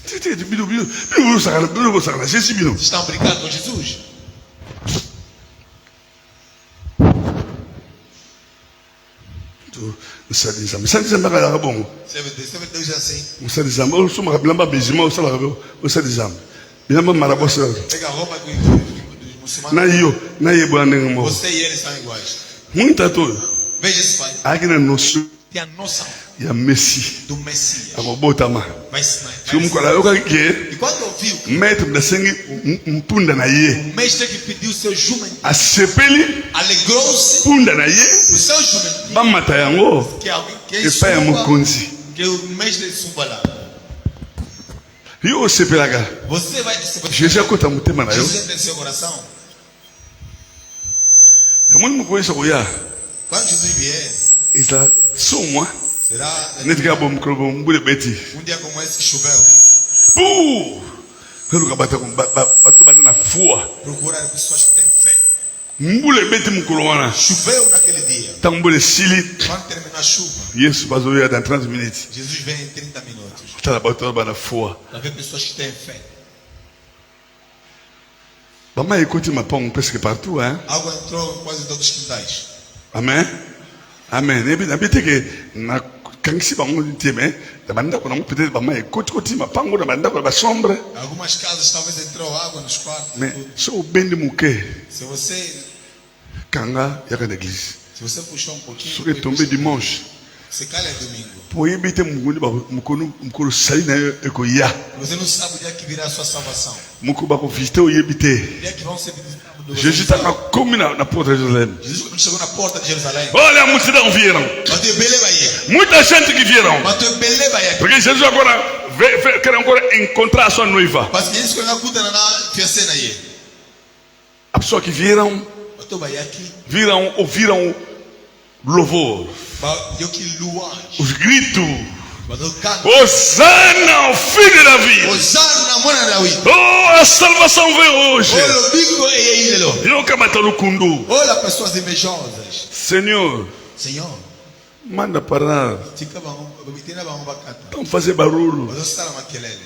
Speaker 1: Tite bido. Bido sakana. Jesus bino.
Speaker 3: Vocês estão brincando com Jesus?
Speaker 1: Musadizamba kala bongo.
Speaker 3: Serve Deus assim.
Speaker 1: Musadizamba o suma bilamba bezima o sala kabelo. Musadizamba. Bilamba marabosa.
Speaker 3: Pega a roupa dos muçulmanos.
Speaker 1: Na ye bwana ngmo.
Speaker 3: Você e eles são iguais.
Speaker 1: Muita to.
Speaker 3: Veja esse pai.
Speaker 1: Akina noção.
Speaker 3: Tem a noção
Speaker 1: Ya Messi.
Speaker 3: do Messias.
Speaker 1: Akobotama.
Speaker 3: Vai
Speaker 1: Sumkola yoka ke.
Speaker 3: E quando ouviu,
Speaker 1: Maître da sengi mpunda na ye.
Speaker 3: o mestre que pediu seu jumento
Speaker 1: Asepeli
Speaker 3: alegrou-se.
Speaker 1: punda na ye.
Speaker 3: O seu jumento.
Speaker 1: Bamata yango.
Speaker 3: Que alguém que
Speaker 1: Epai ya mokonzi.
Speaker 3: que o mestre sumba lá.
Speaker 1: Yo sepelaka.
Speaker 3: Você vai
Speaker 1: Jesus akota mutema na yo.
Speaker 3: Jesus entra em seu coração.
Speaker 1: Kamoni mukoyesa koya.
Speaker 3: Quando Jesus vier,
Speaker 1: Isa somwa.
Speaker 3: será
Speaker 1: Netika bom krobo mbule beti.
Speaker 3: dia como esse que choveu.
Speaker 1: Buu. Heruka batu bana na fua.
Speaker 3: Procurar pessoas que têm fé.
Speaker 1: Mbule beti mukolo wana.
Speaker 3: Choveu naquele dia.
Speaker 1: Tambule sili.
Speaker 3: Quando terminar a chuva,
Speaker 1: Yesu bazoya dans 30 minutes.
Speaker 3: Jesus vem em 30 minutos.
Speaker 1: Tala batu bana fua.
Speaker 3: Para ver pessoas que têm fé.
Speaker 1: Bama ekoti mapong presque partout hein.
Speaker 3: Água entrou em quase todos os quintais.
Speaker 1: Amen. Amen. Na biteke na kangisi bango nteme. Da banda ko na peut-être bama ekoti mapango da banda ko ba sombre.
Speaker 3: Algumas casas talvez entrou água nos quartos.
Speaker 1: Mais
Speaker 3: Tudo.
Speaker 1: so bende muke
Speaker 3: Se você
Speaker 1: kanga yaka d'église.
Speaker 3: puxou um pouquinho,
Speaker 1: Soki tombé dimanche.
Speaker 3: você calha domingo.
Speaker 1: Po yebite mukuni ba mukolo sali na yo ekoya.
Speaker 3: Você não sabe o dia que virá a sua salvação.
Speaker 1: Muko ba ko visiter o yebite.
Speaker 3: O dia que vão ser visitados.
Speaker 1: Jésus t'a commis na porte de Jérusalem.
Speaker 3: Jesus quando chegou na porta de Jerusalém.
Speaker 1: Olha a multidão vieram.
Speaker 3: Bateu beleza aí.
Speaker 1: Muita gente que vieram.
Speaker 3: Bateu beleza aí.
Speaker 1: Porque Jesus agora quer agora encontrar a sua noiva.
Speaker 3: Parce que isso que eu não cuida na fiacena aí.
Speaker 1: A pessoa que vieram,
Speaker 3: Bateu aí aqui.
Speaker 1: ouviram louvor,
Speaker 3: Eu que louange.
Speaker 1: os gritos.
Speaker 3: Bateu canto.
Speaker 1: Hosana ao filho de Davi.
Speaker 3: Hosanna mwana David.
Speaker 1: Oh, a salvação vem hoje.
Speaker 3: Olha o bico e ele.
Speaker 1: Eu que matar o kundu.
Speaker 3: Olha pessoas invejosas.
Speaker 1: Senhor,
Speaker 3: Senhor,
Speaker 1: manda parar.
Speaker 3: tika bango, bitina bango bakata.
Speaker 1: Vamos fazer barulho.
Speaker 3: Bazo sala makelele.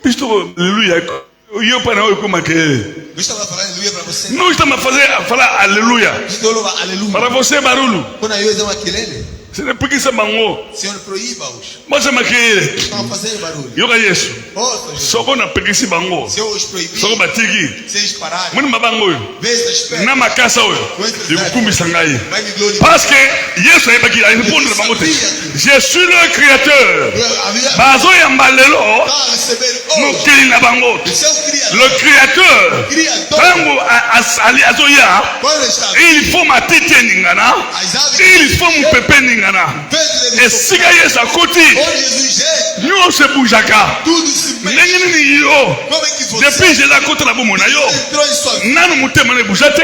Speaker 1: Bicho, aleluia. Eu para não como aquele.
Speaker 3: Eu estava falando aleluia para você.
Speaker 1: Não estamos a falar aleluia.
Speaker 3: Estou louva aleluia.
Speaker 1: Para você barulho.
Speaker 3: Quando eu ia makelele,
Speaker 1: Você não porque você mangou.
Speaker 3: Senhor proíba-os.
Speaker 1: Mas é maquele.
Speaker 3: Estão fazendo barulho.
Speaker 1: Eu ganhei isso.
Speaker 3: Ouça, Jesus.
Speaker 1: Só quando peguei esse bango.
Speaker 3: Se eu os proibir,
Speaker 1: Só batigi.
Speaker 3: se eles pararem,
Speaker 1: Muito mabango.
Speaker 3: vê se espera.
Speaker 1: Na macassa hoje. Eu cumpri sangai.
Speaker 3: Vai me glorificar.
Speaker 1: Parce que Jesus est aqui. Il répond à bango. Je suis le créateur. Bazo ya malelo.
Speaker 3: Tá recebendo
Speaker 1: No
Speaker 3: hoje.
Speaker 1: kili na bango.
Speaker 3: O seu criador.
Speaker 1: Le créateur.
Speaker 3: Criador.
Speaker 1: Tango ali azoya.
Speaker 3: Quando ele está
Speaker 1: Il faut ma tete ningana.
Speaker 3: as aves,
Speaker 1: Il faut mon pepe ningana.
Speaker 3: vende
Speaker 1: Esika Yesu akoti.
Speaker 3: onde Jesus é,
Speaker 1: Nyonso bujaka.
Speaker 3: tudo se mexe.
Speaker 1: Ndenge nini yo.
Speaker 3: Como é que você
Speaker 1: Depuis Jésus akota na bomo na yo.
Speaker 3: entrou em sua vida?
Speaker 1: Nanu mutema na ebuja te.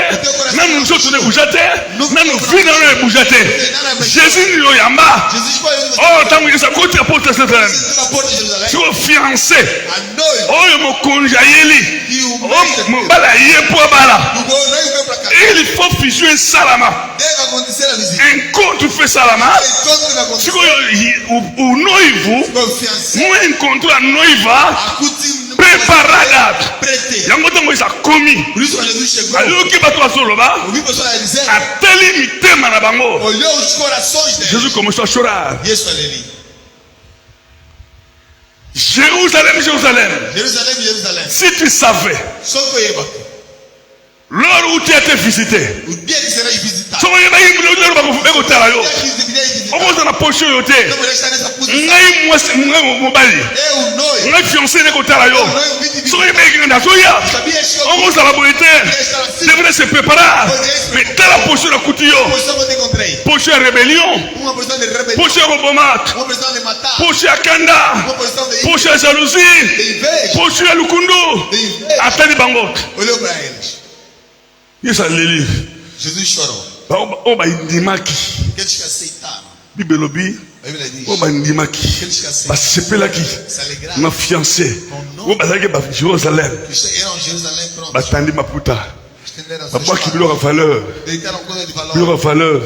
Speaker 1: Nanu nzoto na ebuja te. Nanu vida na ebuja te. Jésus ni yo yamba.
Speaker 3: Jesus foi onde você
Speaker 1: Oh, tango Yesu akoti a porte de Jérusalem.
Speaker 3: entrou na porta de Jerusalém.
Speaker 1: Siko fiancé.
Speaker 3: A noiva
Speaker 1: Oyo mokonzi ayeli.
Speaker 3: e o
Speaker 1: Oh,
Speaker 3: mestre
Speaker 1: mobala ye po abala.
Speaker 3: o noivo veio para cá.
Speaker 1: Il faut fusion salama.
Speaker 3: Deve acontecer a visita.
Speaker 1: Encontro fait salama.
Speaker 3: Enquanto deve acontecer,
Speaker 1: Siko o noivo.
Speaker 3: confiança.
Speaker 1: Mo encontrou a noiva
Speaker 3: Acuti
Speaker 1: preparada.
Speaker 3: prete.
Speaker 1: Yango tango Yesu akomi.
Speaker 3: Por isso Jesus chegou.
Speaker 1: Ayoki bato bazoloba.
Speaker 3: Ouvi pessoas dizendo,
Speaker 1: Ateli mitema na bango.
Speaker 3: olhou os corações deles.
Speaker 1: Jésus começou a chorar.
Speaker 3: Yesu aleli.
Speaker 1: Jérusalem, Jérusalem.
Speaker 3: Jerusalém, Jerusalém.
Speaker 1: Si tu savais
Speaker 3: Só conheba.
Speaker 1: l'heure où tu as été visité.
Speaker 3: O dia que serás visitado.
Speaker 1: Soki oyebaki l'heure bakotala yo.
Speaker 3: O dia que virei visitar.
Speaker 1: Okoza na poche oyo te.
Speaker 3: Não vou estar nessa posição.
Speaker 1: Ngai mwasi, ngai mobali.
Speaker 3: Eu, noivo.
Speaker 1: Ngai fiancé nekotala yo.
Speaker 3: Noivo, vim de
Speaker 1: Soki oyebaki nga nazoya.
Speaker 3: Sabia que eu
Speaker 1: Okozala boye te. Devrait se préparer. Mais tala poche na kuti yo.
Speaker 3: posição que eu te encontrei.
Speaker 1: Poche ya rébellion.
Speaker 3: Uma posição de rebelião.
Speaker 1: Poche ya robomate.
Speaker 3: Uma posição de matar.
Speaker 1: Poche ya kanda.
Speaker 3: Uma posição de
Speaker 1: Poche ya jalousie.
Speaker 3: inveja.
Speaker 1: Poche ya lukundu.
Speaker 3: De inveja.
Speaker 1: Atali bango.
Speaker 3: Olhou para eles.
Speaker 1: Yesu aleli.
Speaker 3: Jesus chorou.
Speaker 1: Oyo bayindimaki.
Speaker 3: Que eles aceitaram.
Speaker 1: Bible lobby.
Speaker 2: La Bible dit.
Speaker 1: Oh bandimaki. Basepelaki. Ma fiancée. Oh bazaki ba Jérusalem. Batandi maputa. La boîte qui bloque la valeur. Bloque la valeur.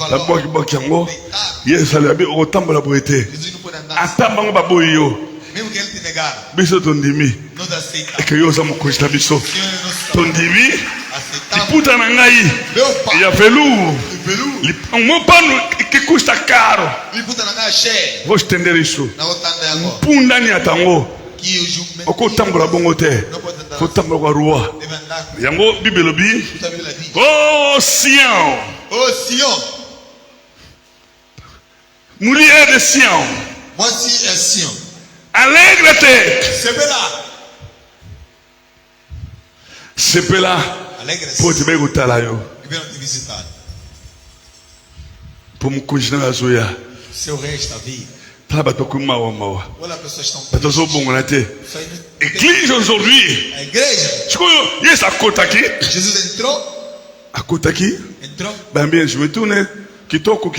Speaker 1: La boîte qui bloque yango. Yes, ça l'abi autant pour la beauté. Atabango baboyo. Biso tondimi. Que yo za mokosta biso. Tondimi. Iputa na ngai. Ya velours. Mon pano que custa caro. Vou estender isso. Punda ni atango. Oko tambola bongo te. Faut tambola kwa roi. Yango Bible bi. Oh Sion.
Speaker 2: Oh Sion.
Speaker 1: Moulier de Sion.
Speaker 2: Voici un Sion.
Speaker 1: Allègre-te. Sepela. Pour te faire utala yo. Pour me continuer à zoya.
Speaker 2: Seu reste à vie.
Speaker 1: Voilà, la
Speaker 2: pessoa está
Speaker 1: Église aujourd'hui. Yes, à Kotaki.
Speaker 2: Jésus entrou.
Speaker 1: À Kotaki.
Speaker 2: Entrou.
Speaker 1: Ben bien, je me tourne. Kitoko.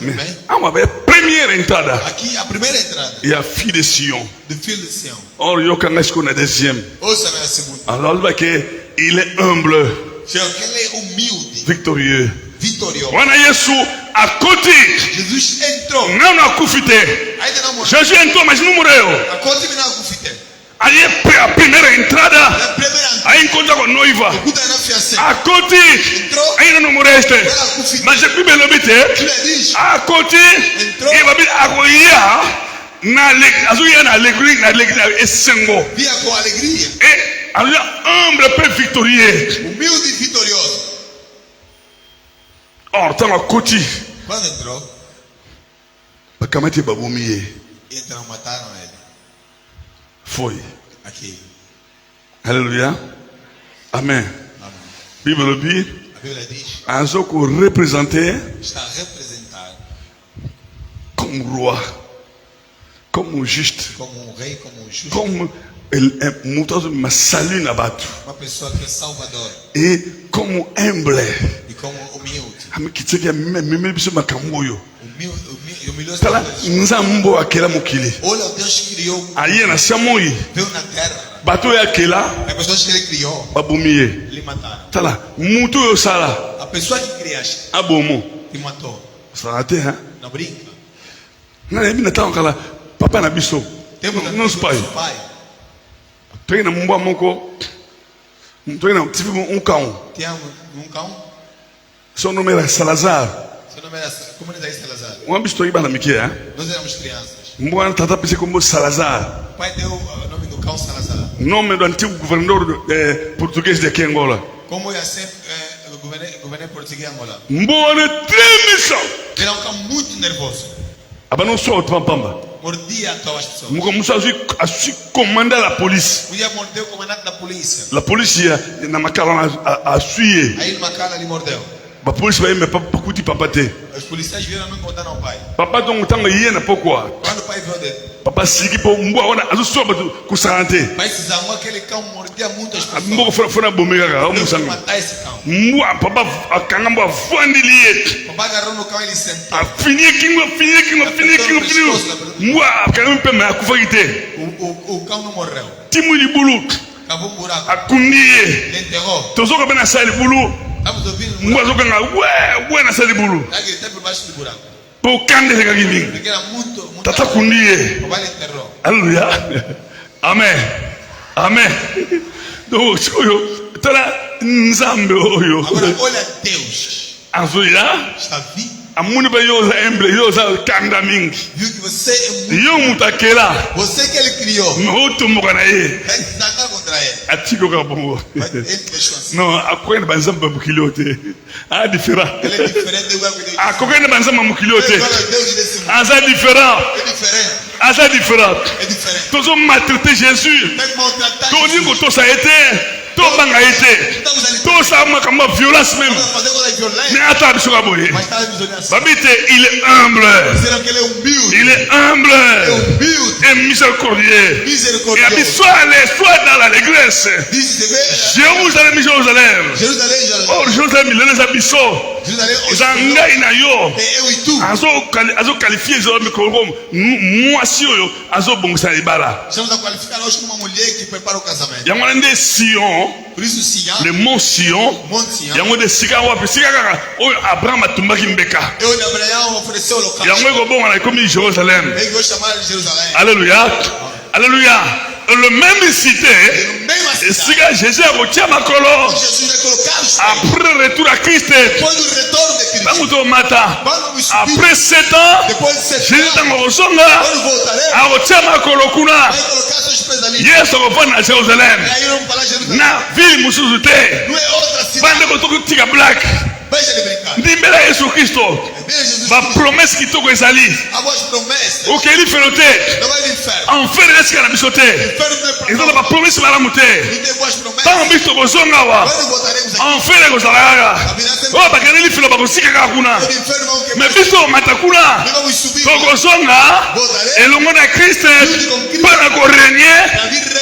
Speaker 1: Mais, première entrada.
Speaker 2: Aqui a primeira entrada.
Speaker 1: Il y a fille de Sion.
Speaker 2: De fille de Sion.
Speaker 1: Or, il y a qu'un deuxième. Alors, il est humble. Victorieux. Wana Yesu akoti.
Speaker 2: Jesus entrou.
Speaker 1: Não akufite. Jesus entrou, mas não morreu.
Speaker 2: Akoti mina akufite.
Speaker 1: Aí a primeira entrada. Aí encontra com a noiva. Akoti. Ainda não morreste. Mas a Bíblia não diz. Akoti. E a Bíblia agoia na alegria essengo.
Speaker 2: Via com alegria.
Speaker 1: E a humble peu victorieux.
Speaker 2: Humilde e vitorioso.
Speaker 1: Or, tant à côté.
Speaker 2: Quando entrou,
Speaker 1: bakamati babumiye.
Speaker 2: Então mataram ele.
Speaker 1: Foi.
Speaker 2: Aqui.
Speaker 1: Alléluia. Amen. Bible dit.
Speaker 2: A Bíblia diz.
Speaker 1: Azoko représenté.
Speaker 2: Está representado.
Speaker 1: Comme roi. Comme juste.
Speaker 2: Como rei, como justo.
Speaker 1: Comme uma salut na batu.
Speaker 2: Uma pessoa que é salvador.
Speaker 1: E como humble.
Speaker 2: E como humilde.
Speaker 1: Amikiteke meme biso makamboyo.
Speaker 2: Humilde.
Speaker 1: Tala nzambo akela mokili.
Speaker 2: Olha, Deus criou.
Speaker 1: Aye na samoi.
Speaker 2: Veio na terra.
Speaker 1: Bato ya kela.
Speaker 2: As pessoas que ele criou.
Speaker 1: Babumiye.
Speaker 2: Ele mataram.
Speaker 1: Tala mutu yo sala.
Speaker 2: A pessoa que criaste.
Speaker 1: Abomo.
Speaker 2: Te matou.
Speaker 1: Sarate ha.
Speaker 2: Não brinca.
Speaker 1: Na ebi na tanga kala papa na biso. Nos pai. Tem na mbwa moko. Tem na tivi cão.
Speaker 2: Tem cão?
Speaker 1: Seu nome era Salazar.
Speaker 2: Seu nome era como ele diz Salazar?
Speaker 1: Uma bicho iba na miquia.
Speaker 2: Nós éramos crianças.
Speaker 1: Mbwa tata pensei como Salazar.
Speaker 2: O pai deu o nome do cão Salazar.
Speaker 1: Nome do antigo governador português de aqui em Angola.
Speaker 2: Como ia ser governador português de Angola?
Speaker 1: Mbwa ne tremissão.
Speaker 2: Era um cão muito nervoso.
Speaker 1: Abano só o pampamba.
Speaker 2: Mordia todas as pessoas.
Speaker 1: Musa a comandar a polícia.
Speaker 2: Podia morder o comandante da polícia.
Speaker 1: A polícia na Macala a suie.
Speaker 2: Aí no Macala ele mordeu.
Speaker 1: A polícia vai me paputi papate.
Speaker 2: Os policiais vieram não contar ao pai.
Speaker 1: Papa donc tanga iena pourquoi?
Speaker 2: Quando o pai viu dele.
Speaker 1: Papa sigi po mbwa wana azu soba ku sarante.
Speaker 2: Pai se zangou aquele cão mordia muitas pessoas.
Speaker 1: Mbwa fora bomega ka musanga.
Speaker 2: Matar esse cão.
Speaker 1: Mbwa papa akanga mbwa vandiliye.
Speaker 2: Papa agarrou no cão e ele sentou.
Speaker 1: Fini kingo. Mbwa akanga mpeme akufagite.
Speaker 2: O cão não morreu.
Speaker 1: Timu di bulu.
Speaker 2: Cavou buraco.
Speaker 1: Akundiye.
Speaker 2: Ele enterrou.
Speaker 1: Tozoka bena sali bulu.
Speaker 2: Estamos ouvindo.
Speaker 1: Mbwa zokanga we na sali bulu.
Speaker 2: Ele está por baixo do buraco.
Speaker 1: Po kande le gagimi.
Speaker 2: Porque era muito.
Speaker 1: Tata kundiye.
Speaker 2: Papa ele enterrou.
Speaker 1: Alléluia. Amen. Donc oyo tala nzambe oyo.
Speaker 2: Agora olha Deus.
Speaker 1: Azuya.
Speaker 2: Está vivo.
Speaker 1: Amuni ba yo emble yo za kanda mingi.
Speaker 2: Viu que você é muito.
Speaker 1: Yo mutakela.
Speaker 2: Você que ele criou.
Speaker 1: Moto mokana ye.
Speaker 2: Ele está contra ele.
Speaker 1: Atiko ka bongo.
Speaker 2: Ele deixou assim.
Speaker 1: Non, akwenda banzamba mukiliote. Ah différent.
Speaker 2: Ele é diferente do que Deus.
Speaker 1: Akwenda banzamba mukiliote.
Speaker 2: Deus desse mundo.
Speaker 1: Asa différent.
Speaker 2: É diferente.
Speaker 1: Asa différent.
Speaker 2: É diferente.
Speaker 1: Tozo maltraiter Jésus.
Speaker 2: Tem que maltratar
Speaker 1: Toni ko
Speaker 2: Jesus.
Speaker 1: to ça a été to banga ete to sa makamba violence même mais attends biso ka boye babite il est humble et miséricordieux et habitué soit dans l'église Jérusalem oh Jérusalem il est abisso zanga inayo azo qualifier zo mikoro mwasi oyo azo bongisa libala yango nde Sion le mont Sion yango de sika wapi sika kaka oyo Abraham atumbaki mbeka yango ekobonga na ekomi Jérusalem. Alléluia alléluia. Le même cité, si Jésus a retiré ma colonne, après le retour à Christ, après 7 ans, Jésus a retiré ma colonne. Yes, on va à Jérusalem. Na ville Moussouzoute. Bande de Tika Black. Nimbela Yesu Christo. Ma promesse qui toque les alliés. Ok, il fait noter. En fait, il reste à la bisoté. Ils ont ma promesse à la montée. Tant que tu as besoin d'avoir. En fait, les Gosalaga. Oh, parce que il fait le bagossi Kakuna. Mais biso Matakuna. Togosonga. Et le monde à Christ. Pas encore régner.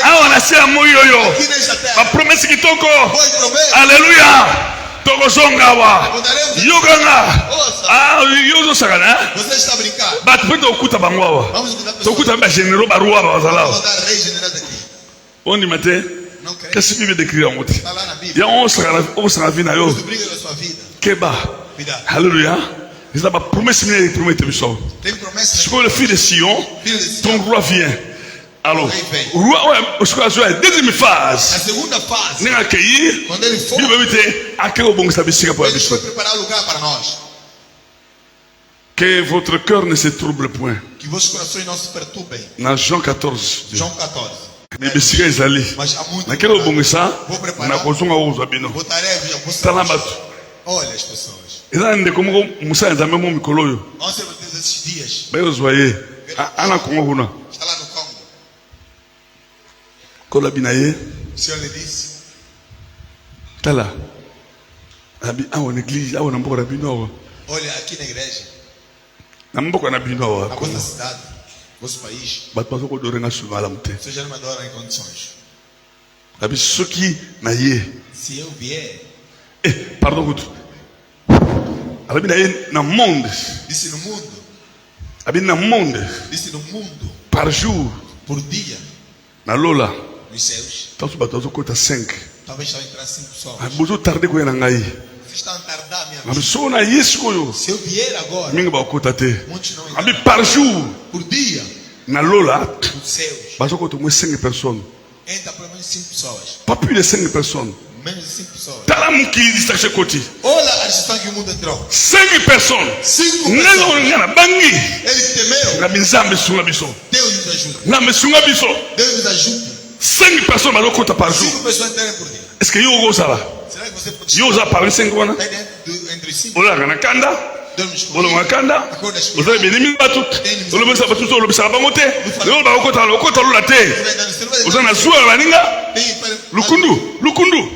Speaker 1: Ah, on a fait un moyoyo. Ma promesse qui toque. Alléluia. Togosongawa yoganga yozo sagana bat pete okuta bangwawa tokuta ba généraux baruwa bazalawa on dit matin qu'est-ce que Bible décrit en mot ya on sera vina yo keba alléluia c'est la promesse mais promet biso sur le fils de Sion ton roi vient. Alors, roi, deuxième phase.
Speaker 2: La segunda phase.
Speaker 1: N'est accueilli. Que votre cœur ne se trouble point.
Speaker 2: Que vos corações não se perturbem.
Speaker 1: Dans Jean 14.
Speaker 2: Jean 14.
Speaker 1: Bibisiga ezali. Naquele obongisa na kozonga uzabino.
Speaker 2: Olha as pessoas.
Speaker 1: Ezande como musa nzambe mo mikolo yo.
Speaker 2: Nós temos esses dias.
Speaker 1: Bayo zoye. Ana Congo kuna.
Speaker 2: Está lá no Congo.
Speaker 1: Kola binaye.
Speaker 2: O Senhor lhe disse.
Speaker 1: Tala. Abi awo na église, awo na mboko na bino.
Speaker 2: Olha aqui na igreja.
Speaker 1: Na mboko na bino.
Speaker 2: Na vossa cidade, vosso país.
Speaker 1: Bato bazo ko dorenga subala mute.
Speaker 2: Você já não me adora em condições.
Speaker 1: Abi soki na ye.
Speaker 2: Se eu vier.
Speaker 1: Pardon good. Abi na ye na monde.
Speaker 2: Disse no mundo.
Speaker 1: Abi na monde.
Speaker 2: Disse no mundo.
Speaker 1: Par jour.
Speaker 2: Por dia.
Speaker 1: Na lola.
Speaker 2: Nos céus.
Speaker 1: Tanto bato bazo kota 5.
Speaker 2: Talvez só entrar 5 pessoas.
Speaker 1: Abi bozo tarde ko na ngai.
Speaker 2: Vocês estão a tardar, minha
Speaker 1: Abi so na yesu koyo.
Speaker 2: Se eu vier agora.
Speaker 1: Minga ba kota te.
Speaker 2: Muitos não.
Speaker 1: Abi par jour.
Speaker 2: Por dia.
Speaker 1: Na lola.
Speaker 2: Nos céus.
Speaker 1: Bazo kota mo 5 personnes.
Speaker 2: Entra pelo menos 5 pessoas.
Speaker 1: Pas plus de 5 personnes.
Speaker 2: Menos de 5 pessoas.
Speaker 1: Tala mukili distance côté.
Speaker 2: Olha a distância que o mundo entrou.
Speaker 1: 5 personnes.
Speaker 2: 5
Speaker 1: pessoas. Ngana bangi.
Speaker 2: Eles temeram.
Speaker 1: Na minzambe sunga biso.
Speaker 2: Deus nos ajuda.
Speaker 1: Na mesunga biso.
Speaker 2: Deus nos ajuda.
Speaker 1: 5 personnes bazo kota par jour.
Speaker 2: 5 pessoas entrarem por dia.
Speaker 1: Est-ce que yo go sala?
Speaker 2: Será que você pode?
Speaker 1: Yo za parler 5 wana?
Speaker 2: Entre 5.
Speaker 1: Ola kana kanda. Olo makanda. Ozo benimi batu. Olo besa batu olo besa bangote. Olo ba okota lo te. Ozo na zuwa baninga. Lukundu.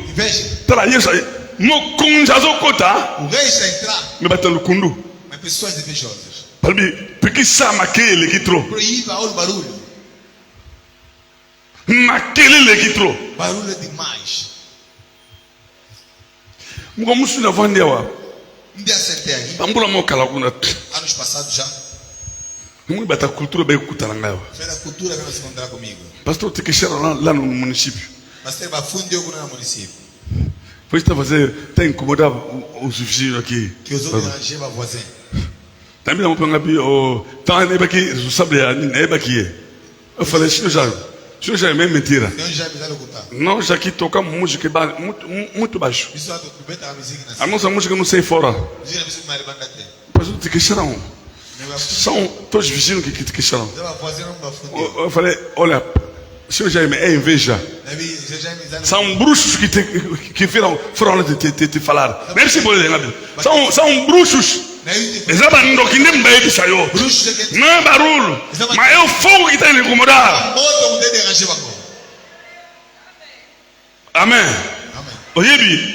Speaker 1: Tala yesa mo konja zo kota.
Speaker 2: O rei está entrar.
Speaker 1: Me bata lukundu.
Speaker 2: Mas pessoas invejosas.
Speaker 1: Palbi porque sama kele kitro.
Speaker 2: Proíba o barulho.
Speaker 1: Makele le kitro.
Speaker 2: Barulho demais.
Speaker 1: Mugo musu na vande wa.
Speaker 2: Um dia sentei aí.
Speaker 1: Ambula mo kala kuna.
Speaker 2: Anos passados já.
Speaker 1: Mu bata cultura be kutana ngayo.
Speaker 2: Foi a cultura que vai se encontrar comigo.
Speaker 1: Pastor te queixar lá no município.
Speaker 2: Pastor Bafundio no município.
Speaker 1: Foi está fazer tá incomodar os vizinhos aqui.
Speaker 2: Que os outros arranjam voisin.
Speaker 1: Também não põe aqui o tá nem aqui responsable nem aqui. Eu falei senhor já é meio mentira.
Speaker 2: Senhor já me dá lutar.
Speaker 1: Nós já aqui tocamos música muito baixo.
Speaker 2: Isso é do beta a música
Speaker 1: a nossa música não sai fora.
Speaker 2: Dizem a música mais banda tem.
Speaker 1: Pastor te queixaram. São todos os vizinhos que te queixaram. Eu falei, olha, o senhor Jaime é inveja. São bruxos que foram te falar. Nem se pode dizer. São bruxos. Exatamente o que nem bebe saiu. Não é barulho. Mas é o fogo que está a incomodar. Amen. Oyebi.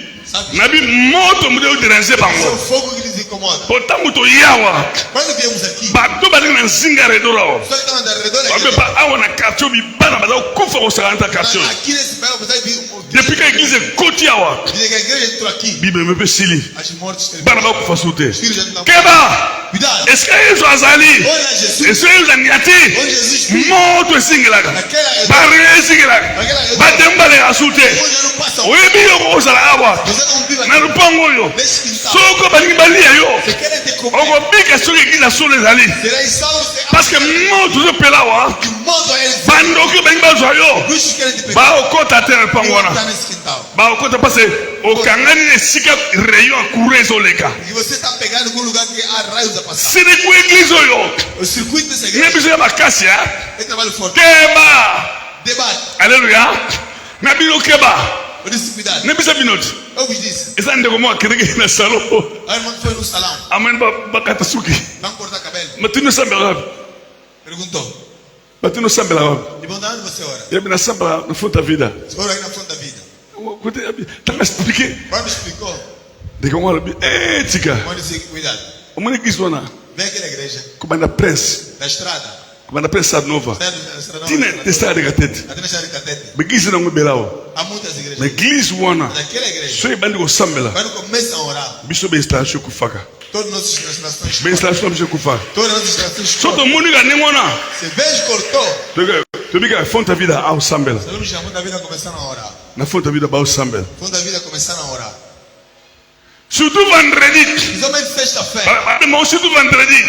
Speaker 1: Nabi moto mude déranger bango.
Speaker 2: C'est o fogo que lhes incomoda.
Speaker 1: Pourtant muto yawa.
Speaker 2: Quando viemos aqui,
Speaker 1: Bato bali na zinga redoro.
Speaker 2: só que estavam ao redor
Speaker 1: Babe
Speaker 2: aqui.
Speaker 1: ba awa na quartier bi bana baza kufa ko santa quartier.
Speaker 2: Aqui nesse bairro você viu
Speaker 1: Depuis que l'église koti yawa.
Speaker 2: desde que a igreja entrou aqui,
Speaker 1: Bible me pe sili.
Speaker 2: as mortes
Speaker 1: Bana ba kufa sute.
Speaker 2: os filhos já não
Speaker 1: Keba.
Speaker 2: cuidado.
Speaker 1: Est-ce que Yesu azali?
Speaker 2: Olha Jesus,
Speaker 1: Est-ce que Yesu anyati?
Speaker 2: olha Jesus Cristo.
Speaker 1: Moto esingilaka.
Speaker 2: Naquela
Speaker 1: Barre esingilaka. Badembale asute.
Speaker 2: hoje não passa.
Speaker 1: Oyebi yo ko sala awa.
Speaker 2: Você não vive
Speaker 1: Na
Speaker 2: aqui
Speaker 1: lupango yo.
Speaker 2: nesse quintal.
Speaker 1: Soko balingi balia yo.
Speaker 2: Você quer ter comer?
Speaker 1: Oko bika soki église solo ezali.
Speaker 2: Será salvo?
Speaker 1: Parce que moto zo pela wa.
Speaker 2: Que modo é esse?
Speaker 1: Bandoki balingi bazwa yo.
Speaker 2: Bicho querem te pegar.
Speaker 1: Ba okota te na lupango wana.
Speaker 2: Tá nesse quintal.
Speaker 1: Ba okota parce okangani esika rayon akuru ezoleka.
Speaker 2: E você está pegando em algum lugar que há raios a passar.
Speaker 1: Sini ku église oyo.
Speaker 2: O circuito dessa
Speaker 1: Nye
Speaker 2: igreja
Speaker 1: biso ya makasi ya.
Speaker 2: é trabalho forte.
Speaker 1: Keba.
Speaker 2: Debate.
Speaker 1: Alléluia. Na bino keba.
Speaker 2: Eu disse cuidado.
Speaker 1: Ne bisa binoti.
Speaker 2: Eu vos disse.
Speaker 1: Eza ndeko mo akedeke na salon.
Speaker 2: A irmã foi no salão.
Speaker 1: Amen bakata suki.
Speaker 2: Vamos cortar cabelo.
Speaker 1: Matino sambela.
Speaker 2: Perguntou.
Speaker 1: Matino sambela.
Speaker 2: E bom, onde você ora?
Speaker 1: Yabi na sambela no fundo da vida.
Speaker 2: Você ora aí na frente da vida.
Speaker 1: Kote yabi tanga expliquer.
Speaker 2: O pai me explicou.
Speaker 1: Deka mo alabi tika.
Speaker 2: Pode dizer cuidado.
Speaker 1: Omani kisona.
Speaker 2: Vem aqui na igreja.
Speaker 1: Kubanda press.
Speaker 2: Da estrada.
Speaker 1: Kubanda press sad nova.
Speaker 2: Sai da estrada.
Speaker 1: Tine testa de gatete.
Speaker 2: Até na estrada de Catete.
Speaker 1: Begisi na ngubelao.
Speaker 2: Há muitas
Speaker 1: Na
Speaker 2: igrejas.
Speaker 1: église wana.
Speaker 2: Naquela igreja.
Speaker 1: So ibandi ko sambela.
Speaker 2: Quando começam a orar,
Speaker 1: Biso be installation kufaka.
Speaker 2: todas nossas nações.
Speaker 1: Be installation biso kufaka.
Speaker 2: Todas nossas nações.
Speaker 1: So to moni ga ningona.
Speaker 2: Você veja, cortou.
Speaker 1: To biga fonte da vida au sambela.
Speaker 2: Nós me chamando da vida começaram a orar.
Speaker 1: Na fonte da vida ba au sambela.
Speaker 2: Fundo da vida começaram a orar.
Speaker 1: Surtout vendredi.
Speaker 2: Principalmente sexta-feira.
Speaker 1: Mas surtout vendredi.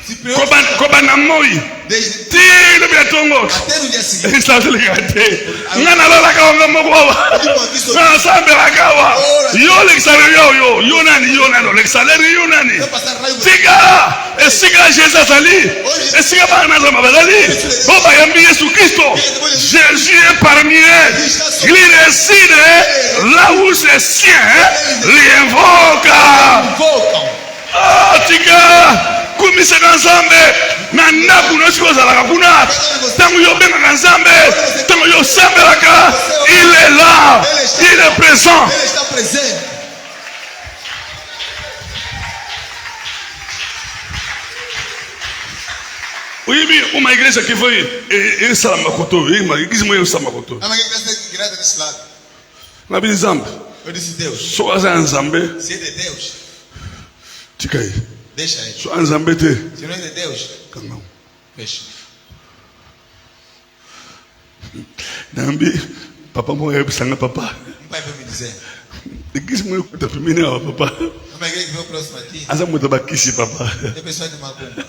Speaker 2: Se preocupa.
Speaker 1: Koba na moi.
Speaker 2: Desde
Speaker 1: Tino bia tongo.
Speaker 2: até no dia seguinte.
Speaker 1: Está se ligate. Ngana lola ka nga mogwa. Na sambela kawa. Yo le salaire yo nani le salaire yo nani.
Speaker 2: Vai passar raiva.
Speaker 1: Siga. Siga Jesus ali. Siga bana za mabadali. Baba yambi Yesu Kristo. Jésus est parmi eux. Il réside là où ses siens l'invoquent.
Speaker 2: Invocam.
Speaker 1: Ah, tika. Kumisaka nzambe na ndaku nosi kozalaka kuna ntango yo obengaka nzambe ntango yo osambelaka il est là, il est présent.
Speaker 2: Ele está presente.
Speaker 1: Oyebi uma igreja que foi esala makoto igreja moyo esala makoto
Speaker 2: A minha igreja desse lado.
Speaker 1: na bi nzambe
Speaker 2: Eu disse Deus.
Speaker 1: so aza nzambe
Speaker 2: Se é de Deus,
Speaker 1: tika ye
Speaker 2: deixa ele.
Speaker 1: so nzambe te
Speaker 2: Se não é de Deus,
Speaker 1: kanga
Speaker 2: fecha.
Speaker 1: nambi papa mo yebisanga papa
Speaker 2: Um pai vai me dizer.
Speaker 1: igreja moyo kuta pimini awa papa
Speaker 2: A minha igreja que veio próximo a ti.
Speaker 1: aza moto bakisi papa
Speaker 2: Tem pessoas de macumba.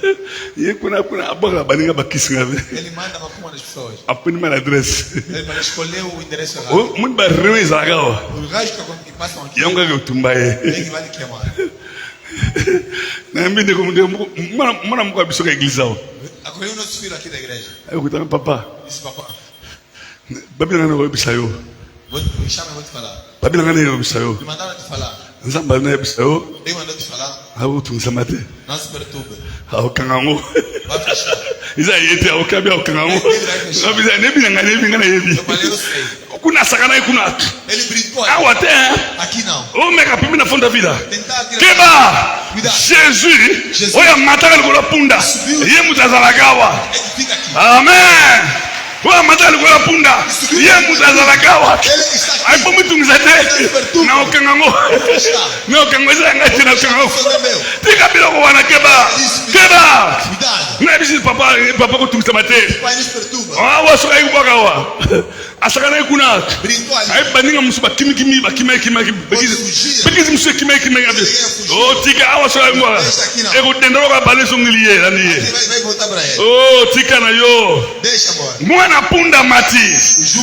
Speaker 1: ye kuna aboka baninga bakisi ngabe
Speaker 2: Ele manda macumba nas pessoas.
Speaker 1: apuni mana adresse
Speaker 2: Ele vai escolher o endereço errado.
Speaker 1: muni barewe ezalaka awa
Speaker 2: Os raios que passam aqui,
Speaker 1: yango kaka otumba ye
Speaker 2: ele que vai lhe queimar.
Speaker 1: nambi ndeko mwana moko ya biso ka eglize awa
Speaker 2: Acolheu nosso filho aqui da igreja.
Speaker 1: ayokutanga papa
Speaker 2: Disse, papá,
Speaker 1: babilanga na koyebisa yo
Speaker 2: me chama e vou te falar.
Speaker 1: babilanga na koyebisa yo
Speaker 2: Me mandaram te falar.
Speaker 1: nzambe ali nayebisa yo
Speaker 2: Ele mandou te falar.
Speaker 1: akotungisama te
Speaker 2: Não se perturbe.
Speaker 1: aokanga yango
Speaker 2: Vai fechar.
Speaker 1: eza ye te aokabi aokanga yango nebilanga nebinga nayebi
Speaker 2: Eu falei, eu sei.
Speaker 1: kuna asaka naye kuna
Speaker 2: Ele brincou aqui.
Speaker 1: awa te
Speaker 2: Aqui não.
Speaker 1: omeka pimi na fonda vida
Speaker 2: Tentar aqui.
Speaker 1: keba
Speaker 2: Cuidado.
Speaker 1: jésus oyo amataka likolo ya punda ye moto azalaka awa
Speaker 2: Ele fica aqui.
Speaker 1: amen oyo amataka likolo ya punda ye moto azalaka awa
Speaker 2: Ele está aqui.
Speaker 1: aipomitungisa te naokanga yango naokanga eza yanga te naokanga yango
Speaker 2: Isso não é meu.
Speaker 1: tika biloko wana keba keba
Speaker 2: Cuidado.
Speaker 1: nayebisi papa kotungisama te
Speaker 2: O pai nos perturba.
Speaker 1: awa soki ayekubwaka awa asaka naye kuna
Speaker 2: Brincou ali.
Speaker 1: ayebaninga mosusu bakimikimi bekisi mosusu ekimekimeki o tika awa soki ayekubwaka ekudenda loka bale esongeli ye lani ye
Speaker 2: Ele vai voltar para ele.
Speaker 1: o tika na yo
Speaker 2: Deixa agora.
Speaker 1: mwana punda mati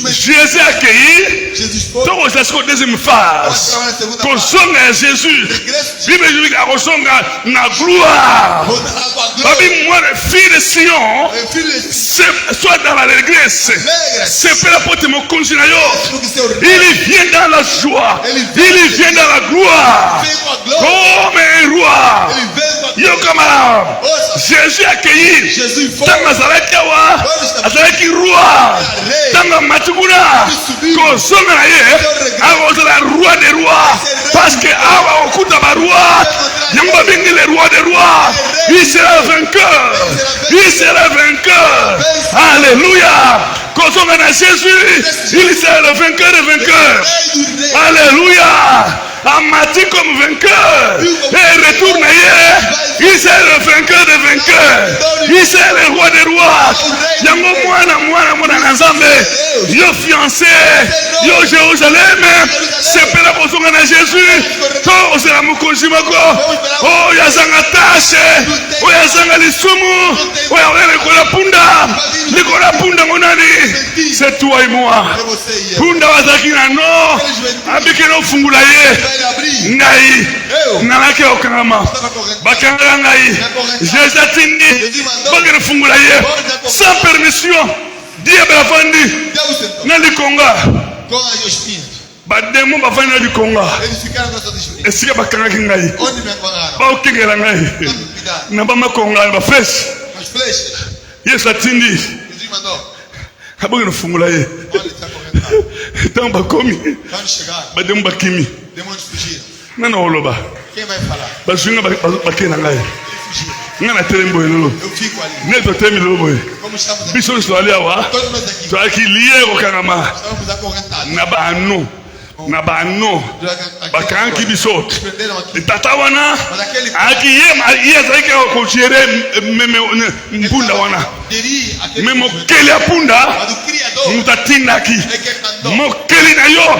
Speaker 1: jésus akei
Speaker 2: Jesus foi.
Speaker 1: tokozala siko deuxième phase kozonga ya jésus bible ezobi akozonga na gloire
Speaker 2: Voltará com a glória.
Speaker 1: babi mwana fille de sion
Speaker 2: É filho de
Speaker 1: soit dans l'allégresse c'est pour la porte mon konzi na yo
Speaker 2: Deus que seu rei.
Speaker 1: il vient dans la joie il vient dans la gloire
Speaker 2: Vem com a glória.
Speaker 1: comme un roi
Speaker 2: Ele vem com a glória.
Speaker 1: yoka comme Jésus accueilli. Tant Azalakawa, Azalaki roi. Tant Matukuna, Kosomeraye, Awazala roi des rois. Parce que Awa Okutaba roi, Yamba Bengi le roi des rois. Il sera vainqueur. Il sera vainqueur. Alléluia. Quand on a Jésus, il sera le vainqueur des vainqueurs. Alléluia. Amati comme vainqueur. Et retourne ailleurs. Il sera le vainqueur des vainqueurs. Il sera le roi des rois. Yango mwana Nazambe. Yo fiancé. Yo Jérusalem. C'est pour la personne de Jésus. Tout sera mukonzi mako. Oh yazanga tache. Oh yazanga lisumu. Oh yazanga punda. Likola punda monani. C'est toi et moi. Punda wazaki na no. Abike no fungula ye. Ngai. Nalake okangama. Bakanga ngai. Jésus atindi. Bakere fungula ye. Sans permission. Dieu bafandi. Nali konga. Bademo bafandi nali konga. Esika bakanga ngai. Ba okengela ngai. Na ba makonga ba flesh. Yesu atindi. Kabogeno fungula ye. Tant bakomi. Bademo bakimi. Nana oloba. Bazunga bakena ngai. Ngana telembo elolo. Neto temi lobo. Biso swali awa. Twaki lié okangama. Na bano bakanki biso tata wana aki ye azaki ko gere meme mpunda wana memo keli apunda mutatinaki mokeli na yo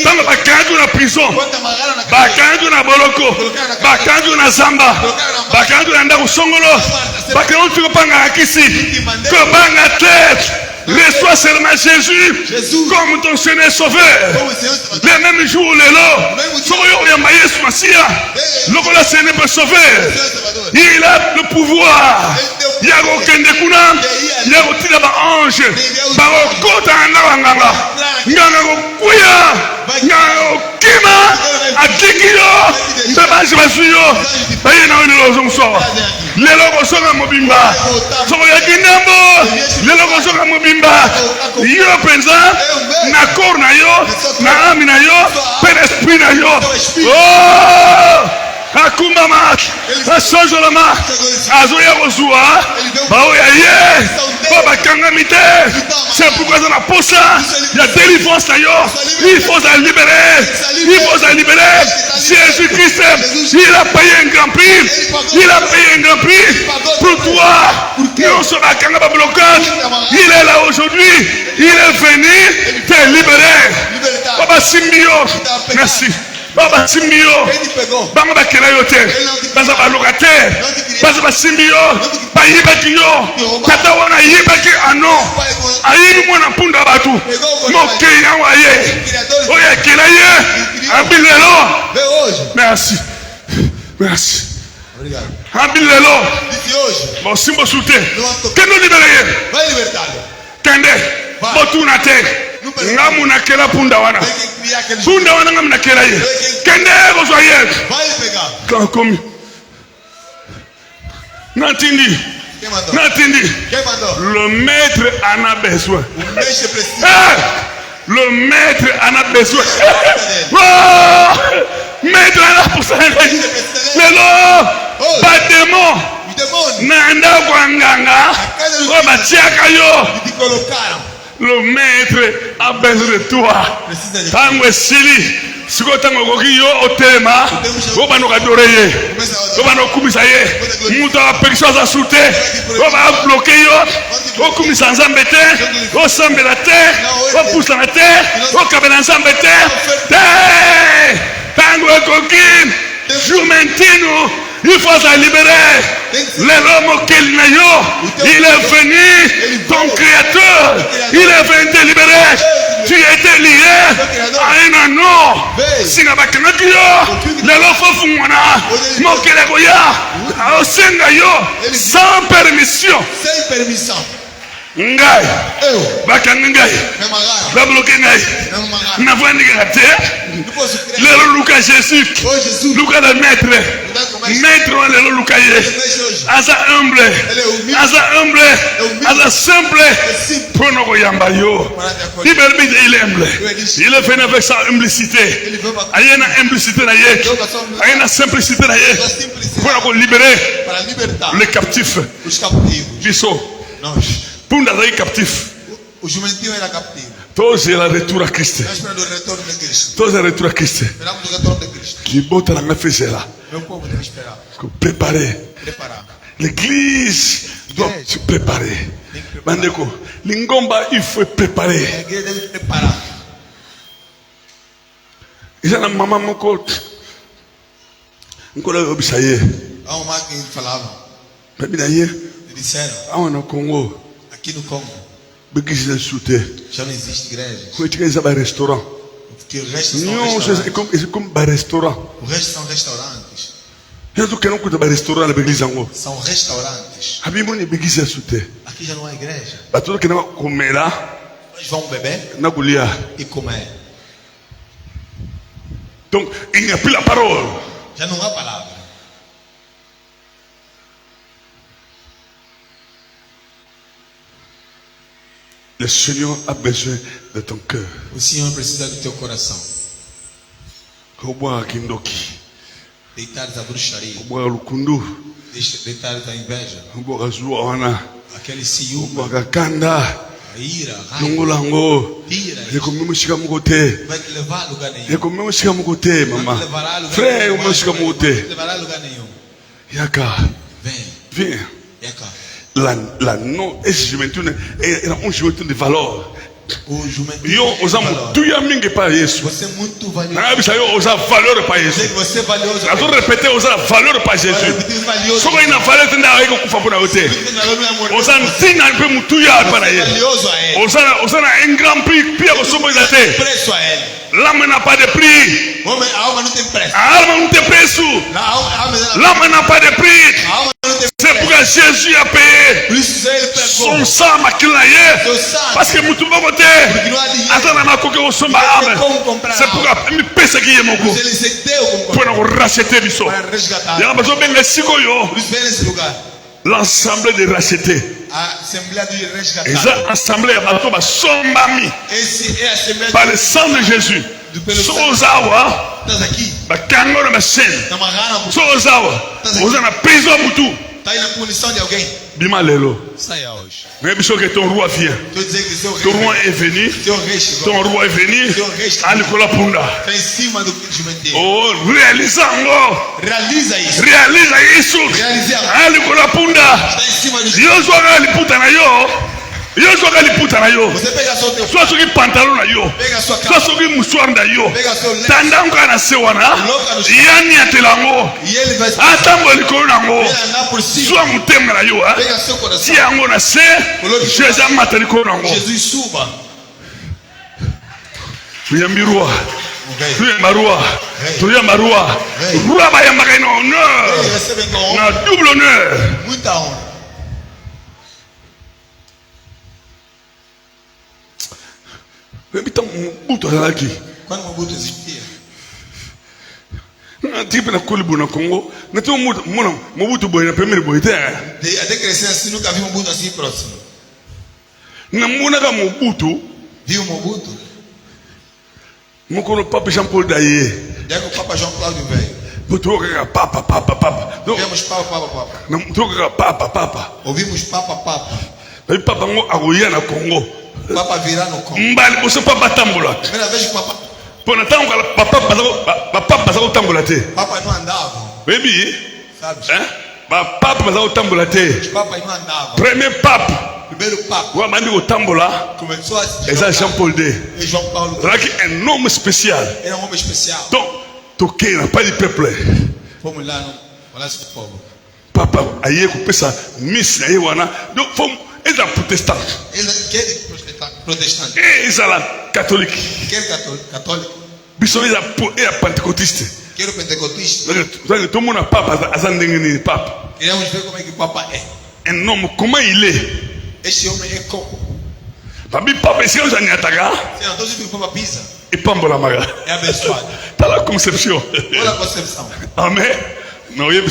Speaker 1: tanga bakanki na prison bakanki na boloko bakanki na zamba bakanki na ndako songolo bakanki ko panga akisi ko banga tête. Reçois seulement Jésus comme ton Seigneur Sauveur. Le même jour, il a le pouvoir. Il y a aucun découlant. Il y a aucun ange. Yo présent, na corps na yo, na âme na yo, per esprit na yo. Oh! Akuma mat, asojo la mat, azoya rozua, baoya ye, baba kangamite. C'est pourquoi dans la posa, il y a délivrance na yo. Il faut la libérer, il faut la libérer. Jésus Christ, il a payé un grand prix, il a payé un grand prix pour toi. Nous sommes à Kangaba blocage. Il est là aujourd'hui, il est venu te libérer. Baba Simbio, merci. Baba Simbio, Baba Kelayote, Baba Locataire, Baba Simbio, Bayibakio, Katawana Yibaki Ano, Aïe Mona Punda Batu, Moke Yawaye, Oya Kelaye, Abilelo. Merci, merci. Abilelo, mon Simbo Souté, que nous libérer. Kende, Botunate. Ngamuna kela punda wana ngamuna kela ye kende bozoye comme natindi le maître en a besoin. Le maître en a besoin. Maître en a besoin. Lelo pas démon nanda kwanganga obatiaka yo. Le maître a besoin de toi. Tango sili, siko tango gokiyo otema, oba no kadoreye, oba no kumisaye, muto a personne à souté, oba bloquer yo, o kumisa nzambete, o sambe la terre, o pousse la terre, o kabela nzambete. Tango gokin, jumentino. Il faut se libérer. L'homme qu'il n'a eu, il est venu, ton créateur, il est venu te libérer. Tu étais lié à un anneau. Si tu n'as pas de sans permission. Ngai bakanga ngai ba bloquer ngai na vandi gate le Lucas Jésus Lucas le maître Petro le lukaye. Aza humble. Aza simple. Prono yamba yo. Il est humble. Il est venu avec sa humblicité. Il y a une humblicité na ye. Il y a une simplicité na ye. Pour libérer les captifs. Biso. Pour nous les captifs. Tous est la retour à Christ. Tous est le retour à Christ. Qui botte la main fait là. Préparer. L'église doit se préparer. Bandeko, l'ingomba il faut préparer. Il y a une maman mon côté. Nkola obisaye. Baby d'ailleurs. On au Congo.
Speaker 2: Aqui no Congo.
Speaker 1: L'église est soutée.
Speaker 2: Já não existe igreja.
Speaker 1: Quand tu es un restaurant.
Speaker 2: Porque o resto são
Speaker 1: Non,
Speaker 2: restaurantes.
Speaker 1: c'est comme un restaurant.
Speaker 2: O resto são restaurantes.
Speaker 1: Il y a tout quelqu'un qui est un restaurant à l'église en haut.
Speaker 2: São restaurantes.
Speaker 1: Habibon l'église est soutée.
Speaker 2: Aqui já não há igreja.
Speaker 1: Bah tout quelqu'un comme là.
Speaker 2: Eles vão beber
Speaker 1: Na gulia.
Speaker 2: e comer.
Speaker 1: Donc il n'y a plus la parole.
Speaker 2: Já não há palavra.
Speaker 1: Le Seigneur a besoin de ton cœur.
Speaker 2: O Senhor precisa do teu coração.
Speaker 1: Koboa kindoki.
Speaker 2: Deitares a bruxaria.
Speaker 1: Koboa lukundu.
Speaker 2: Deitares a inveja.
Speaker 1: Koboa zua wana.
Speaker 2: Aquele ciúme.
Speaker 1: Koboa kakanda.
Speaker 2: A ira. A raiva.
Speaker 1: Longolango.
Speaker 2: Ira.
Speaker 1: Eko mimo shika mukote.
Speaker 2: Vai te levar a lugar nenhum.
Speaker 1: Eko mimo shika mukote mama. Frère, mimo shika
Speaker 2: Vai te
Speaker 1: mukote.
Speaker 2: levar a lugar nenhum.
Speaker 1: Yaka.
Speaker 2: Vem.
Speaker 1: Viens.
Speaker 2: Yaka.
Speaker 1: La non est jumentune est un jumentune de valeur.
Speaker 2: O jumento.
Speaker 1: Yo osamu tuya mingi pa Yesu.
Speaker 2: Você é muito valioso.
Speaker 1: Na bisa yo osa valeur pa Yesu.
Speaker 2: Você é valioso.
Speaker 1: Na to répéter osa valeur pa Jésus. Soko ina valeur tenda ayiko kufa pona ote. Osa ntinga mpe mutuya pa na ye.
Speaker 2: Valioso a ele.
Speaker 1: Osa na un grand prix pia ko sobo izate.
Speaker 2: Preço a ele.
Speaker 1: L'âme n'a pas de prix.
Speaker 2: A alma não tem preço.
Speaker 1: Alma não tem preço. L'âme n'a pas de prix. C'est pourquoi Jésus a payé
Speaker 2: Por isso ele pegou.
Speaker 1: son sang maquillé. Parce que mutu bokote. Atana na koke osomba ame. C'est pourquoi mi pesa ki yemoko.
Speaker 2: Ele se deu como
Speaker 1: Pour nous racheter biso.
Speaker 2: para resgatar.
Speaker 1: Ya bazo benga siko yo.
Speaker 2: Por isso vem nesse lugar.
Speaker 1: L'ensemble de racheter.
Speaker 2: A Assembleia de Resgatar.
Speaker 1: Eza assemblée bato ba sombami
Speaker 2: Esse é a Assembleia
Speaker 1: par le sang de Jésus. Sozawa
Speaker 2: Estás aqui.
Speaker 1: ba kango na scène.
Speaker 2: Está amarrado.
Speaker 1: Sozawa. Oza na prison mutu.
Speaker 2: Está aí na punição de alguém.
Speaker 1: Bima lelo.
Speaker 2: Saia hoje.
Speaker 1: Mais biso que ton roi vient.
Speaker 2: Estou dizendo que seu
Speaker 1: Ton
Speaker 2: rei.
Speaker 1: roi est venu.
Speaker 2: Seu rei chegou.
Speaker 1: Ton roi est venu. Ali kola punda.
Speaker 2: Está em cima do jumenteiro.
Speaker 1: Oh, réalisant.
Speaker 2: Realiza isso.
Speaker 1: Réalisa isso. Ali kola punda.
Speaker 2: Está em cima do
Speaker 1: Yo zo ali puta na yo. Yo zo ali puta na yo.
Speaker 2: Você pega só o teu.
Speaker 1: Soit soki pantalon na yo.
Speaker 2: Pega a sua
Speaker 1: Soit
Speaker 2: capa.
Speaker 1: soki mouchoir na yo.
Speaker 2: Pega seu lenço.
Speaker 1: Tandanga na se wana. Yani atelango.
Speaker 2: E ele vai
Speaker 1: Atambo likolo nango.
Speaker 2: ele andar por cima.
Speaker 1: Soit mutema na yo.
Speaker 2: Pega seu coração.
Speaker 1: Ti yango na se. Jésus amata likolo nango.
Speaker 2: Jesus suba.
Speaker 1: Tuyambirwa.
Speaker 2: Rei.
Speaker 1: Tuyambarwa. Tuyambarwa. Roi bayambaka ina
Speaker 2: Ele
Speaker 1: honneur.
Speaker 2: recebe com honra.
Speaker 1: Na double honneur.
Speaker 2: Muita honra.
Speaker 1: Ebita mutu azalaki.
Speaker 2: Quando Mobutu existia.
Speaker 1: Tipo na Kolibu na Congo. Na tu Mobutu boy na premier boy te.
Speaker 2: Até crescer assim, nunca vi Mobutu assim próximo.
Speaker 1: Na mona ka Mobutu.
Speaker 2: Viu Mobutu?
Speaker 1: Mokono Papa Jean Paul Daye.
Speaker 2: Já que o Papa João Cláudio veio.
Speaker 1: Botu ka papa.
Speaker 2: Ouvimos Papa.
Speaker 1: Na tu ka papa.
Speaker 2: Ouvimos Papa.
Speaker 1: Aí papa ngo agoya na Congo.
Speaker 2: Papa virar no Congo.
Speaker 1: Mbali boso papa tambola.
Speaker 2: Primeira vez que Papa
Speaker 1: Pona tango kala papa bazako tambola te.
Speaker 2: Papa não andava.
Speaker 1: Baby,
Speaker 2: Sabe?
Speaker 1: papa bazako tambola te.
Speaker 2: Os papas não andavam.
Speaker 1: Premier pape.
Speaker 2: Primeiro Papa
Speaker 1: Wa mandi ko tambola.
Speaker 2: começou a se
Speaker 1: Eza Jean Paul II.
Speaker 2: E João Paulo
Speaker 1: Zalaki un homme spécial.
Speaker 2: era um homem especial.
Speaker 1: Donc, toqué n'a pas du peuple.
Speaker 2: Fomos lá no Palácio do Povo.
Speaker 1: Papa aye kupesa miss aye wana. Donc, faut eza protestant.
Speaker 2: Ele quer protestante,
Speaker 1: Eza la catholique.
Speaker 2: quer católico,
Speaker 1: Biso eza pentecôtiste.
Speaker 2: quer pentecostista.
Speaker 1: Donc, tout le monde a papa azandengeni papa.
Speaker 2: Queremos ver como é que o Papa é.
Speaker 1: Un homme comment il est.
Speaker 2: Este homem é como.
Speaker 1: Babi papa ici on nyataga.
Speaker 2: Se não, todos que o Papa pisa
Speaker 1: Et pambola maga.
Speaker 2: é abençoado.
Speaker 1: T'as la conception.
Speaker 2: Olha a concepção.
Speaker 1: Amen. Não ia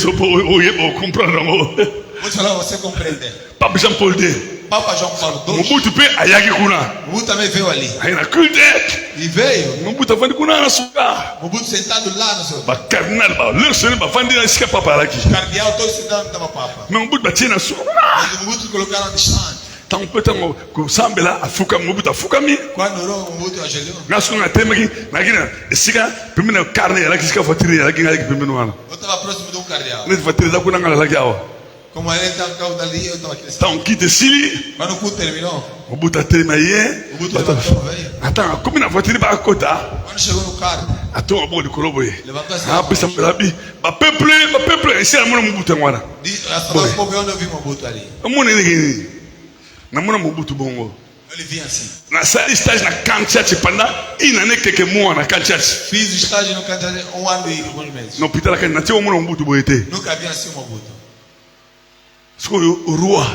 Speaker 1: comprendre.
Speaker 2: Vou te falar, você compreender.
Speaker 1: Papa Jean Paul II.
Speaker 2: Papa João Paulo II.
Speaker 1: Mobutu pe ayaki kuna.
Speaker 2: Mobutu também veio ali.
Speaker 1: Aí na culte.
Speaker 2: E veio.
Speaker 1: Mobutu avandi kuna na suka.
Speaker 2: Mobutu sentado lá no seu.
Speaker 1: Ba cardinal ba leur sene ba vandi na sika papa laki.
Speaker 2: Cardeal todo sentado no papa.
Speaker 1: Mais Mobutu batie na suka.
Speaker 2: Mas Mobutu colocaram distante.
Speaker 1: Tant peut tango ko sambela afuka Mobutu afukami.
Speaker 2: Quando orou Mobutu ajoelhou.
Speaker 1: Na suka na temaki na gina sika pimina carne laki sika fatiri laki ngai pimino wana.
Speaker 2: Eu estava próximo de cardeal.
Speaker 1: Ne fatiri da kuna ngala laki awa.
Speaker 2: Como ele estava no carro dali, eu estava aqui.
Speaker 1: Então, quite Sili.
Speaker 2: Quando o culto terminou,
Speaker 1: Mobutu atremaye.
Speaker 2: Mobutu levantou, veio.
Speaker 1: Attends, como na voiture ba kota?
Speaker 2: Quando chegou no carro,
Speaker 1: Attends, bon de koloboye.
Speaker 2: levantou essa
Speaker 1: Ah, pesa melabi. Ba peuple, esse é a mona Mobutu ngwana.
Speaker 2: falou o povo, eu vi Mobutu ali.
Speaker 1: Mona ningi. Na mona Mobutu bongo.
Speaker 2: Ele vinha assim.
Speaker 1: Na sa stage na camp church pendant une année quelques mois na camp church.
Speaker 2: Fiz o estágio no canto de ano e alguns meses.
Speaker 1: No hospital kan na tio mona Mobutu boyete.
Speaker 2: Nunca havia assim Mobutu.
Speaker 1: Sko roi.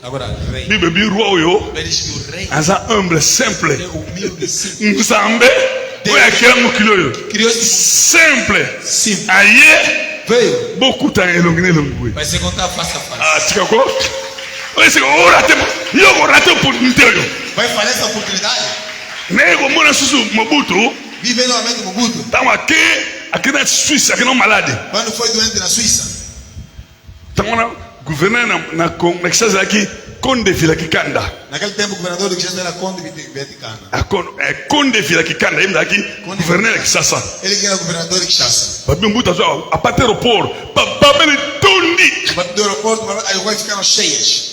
Speaker 2: Agora, rei.
Speaker 1: Bible bi roi yo.
Speaker 2: Ele diz que o rei
Speaker 1: Asa humble, simple.
Speaker 2: é humilde, simples.
Speaker 1: Nzambe. Oya kila mukilo yo.
Speaker 2: Criou-se
Speaker 1: Simple.
Speaker 2: simples.
Speaker 1: Aye.
Speaker 2: Veio.
Speaker 1: Beaucoup de temps elongine longwe.
Speaker 2: Vai se contar face a face.
Speaker 1: Ah, tika ko? Oye, se orate yo orate opportunité yo.
Speaker 2: Vai falhar essa oportunidade?
Speaker 1: Nego mona susu Mobutu.
Speaker 2: Vive novamente Mobutu.
Speaker 1: Tango aqui na Suíça, aqui na malade.
Speaker 2: Quando foi doente na Suíça,
Speaker 1: Tango na gouverneur na Kinshasa aqui, Conde Vila Kikanda.
Speaker 2: naquele tempo o governador do Kinshasa era Conde Viticana.
Speaker 1: Conde Vila Kikanda, ele daqui, gouverneur Kinshasa.
Speaker 2: Ele que era governador de Kinshasa.
Speaker 1: Babi Mbuta zo, a partir do aeroport, babele tondi.
Speaker 2: Do aeroporto, as ruas ficaram cheias.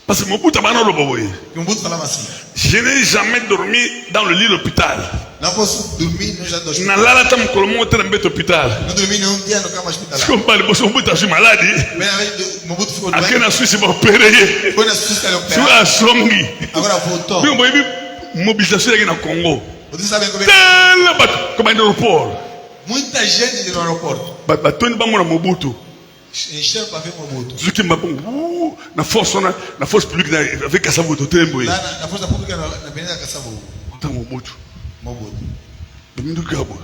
Speaker 1: Parce que Mobutu bana lo boboye.
Speaker 2: E Mobutu falava assim:
Speaker 1: Je n'ai jamais dormi dans le lit de l'hôpital.
Speaker 2: não posso dormir no jardim do hospital.
Speaker 1: Na lala tam kolomo tena mbete hôpital.
Speaker 2: Não dormi nenhum dia no cama hospitalar.
Speaker 1: Comme pas le boss Mobutu a malade.
Speaker 2: Bem, a vez Mobutu ficou
Speaker 1: Aqui
Speaker 2: doente.
Speaker 1: na Suíça ba opéré.
Speaker 2: Foi na Suíça ele
Speaker 1: Sur
Speaker 2: operou.
Speaker 1: a songi.
Speaker 2: Agora voltou.
Speaker 1: Bien boyebi mobilisation aqui na Congo.
Speaker 2: Vocês sabem como é?
Speaker 1: Tela bat comme un aéroport.
Speaker 2: Muita gente no aeroporto.
Speaker 1: Batoni bango na Mobutu.
Speaker 2: Encheram para ver Mobutu.
Speaker 1: Zuki mabongo na force publique na avec Kasavuto tembo.
Speaker 2: Lá na força pública na Avenida Kasavu.
Speaker 1: Tá Mobutu.
Speaker 2: Mobutu.
Speaker 1: Domingo gabo.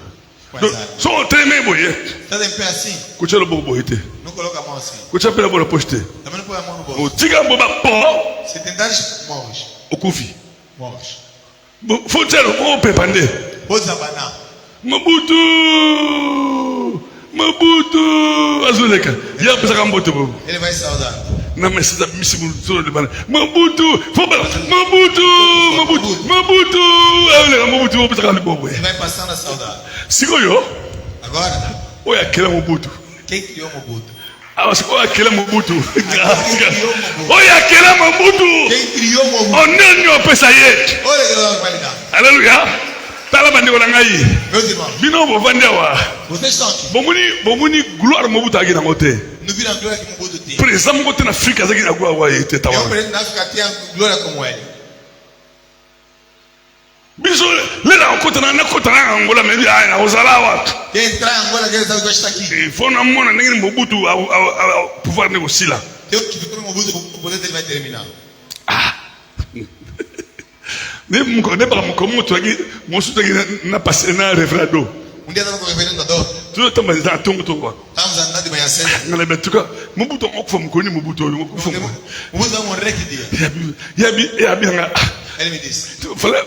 Speaker 2: Quais áreas?
Speaker 1: Só treme boye.
Speaker 2: Está em pé assim.
Speaker 1: Kuchelo bobo ite.
Speaker 2: Não coloca a mão assim.
Speaker 1: Kucha pela bola poste.
Speaker 2: Também não põe a mão no
Speaker 1: O
Speaker 2: bolso.
Speaker 1: tiga boba po.
Speaker 2: Se tentares, morres.
Speaker 1: O kufi.
Speaker 2: Morres.
Speaker 1: Fotelo o pepande.
Speaker 2: Pode abanar.
Speaker 1: Mobutu. Azuleka. Ya pesa kambote bobo.
Speaker 2: Ele vai saudar.
Speaker 1: Na mesa misimu solo de bana. Mobutu. Fobala. Mobutu. Olha Mobutu pesa kambote bobo.
Speaker 2: Ele vai passando a saudade.
Speaker 1: Sikoyo.
Speaker 2: Agora,
Speaker 1: Oya kila Mobutu.
Speaker 2: quem criou Mobutu?
Speaker 1: Oya kila Mobutu. Oya kila Mobutu.
Speaker 2: Quem criou Mobutu?
Speaker 1: Onenyo pesa ye.
Speaker 2: Olha que Deus vai lhe dar.
Speaker 1: Alléluia. Tala bandi wala ngai.
Speaker 2: Meus irmãos,
Speaker 1: Bino bo vandewa.
Speaker 2: vocês estão aqui.
Speaker 1: Bomuni gloire Mobutu agi na mote.
Speaker 2: Não viram a glória que Mobutu tinha.
Speaker 1: Président mo te na Afrika zagi na gloire wa yete
Speaker 2: É um
Speaker 1: tawa.
Speaker 2: presidente da África que tinha glória como ele.
Speaker 1: Biso lela okota na Angola me ai na ozalawa.
Speaker 2: Quem entrar em Angola, quem sabe que vai estar aqui.
Speaker 1: Il faut na mona ningi Mobutu pouvoir négocier là.
Speaker 2: Tem que ficar no Mobutu, o poder dele vai terminar.
Speaker 1: Ne para mokomoto agi mosuto agi na passer na revrado.
Speaker 2: Dia estava com o reverendo Ador.
Speaker 1: Tu tamba za tongo tongo.
Speaker 2: Estávamos andando de manhã cedo.
Speaker 1: Ngala betuka Mobutu okufa mukoni Mobutu okufa.
Speaker 2: Mobutu vai morrer que dia?
Speaker 1: Ya nga.
Speaker 2: Ele me disse.
Speaker 1: Fala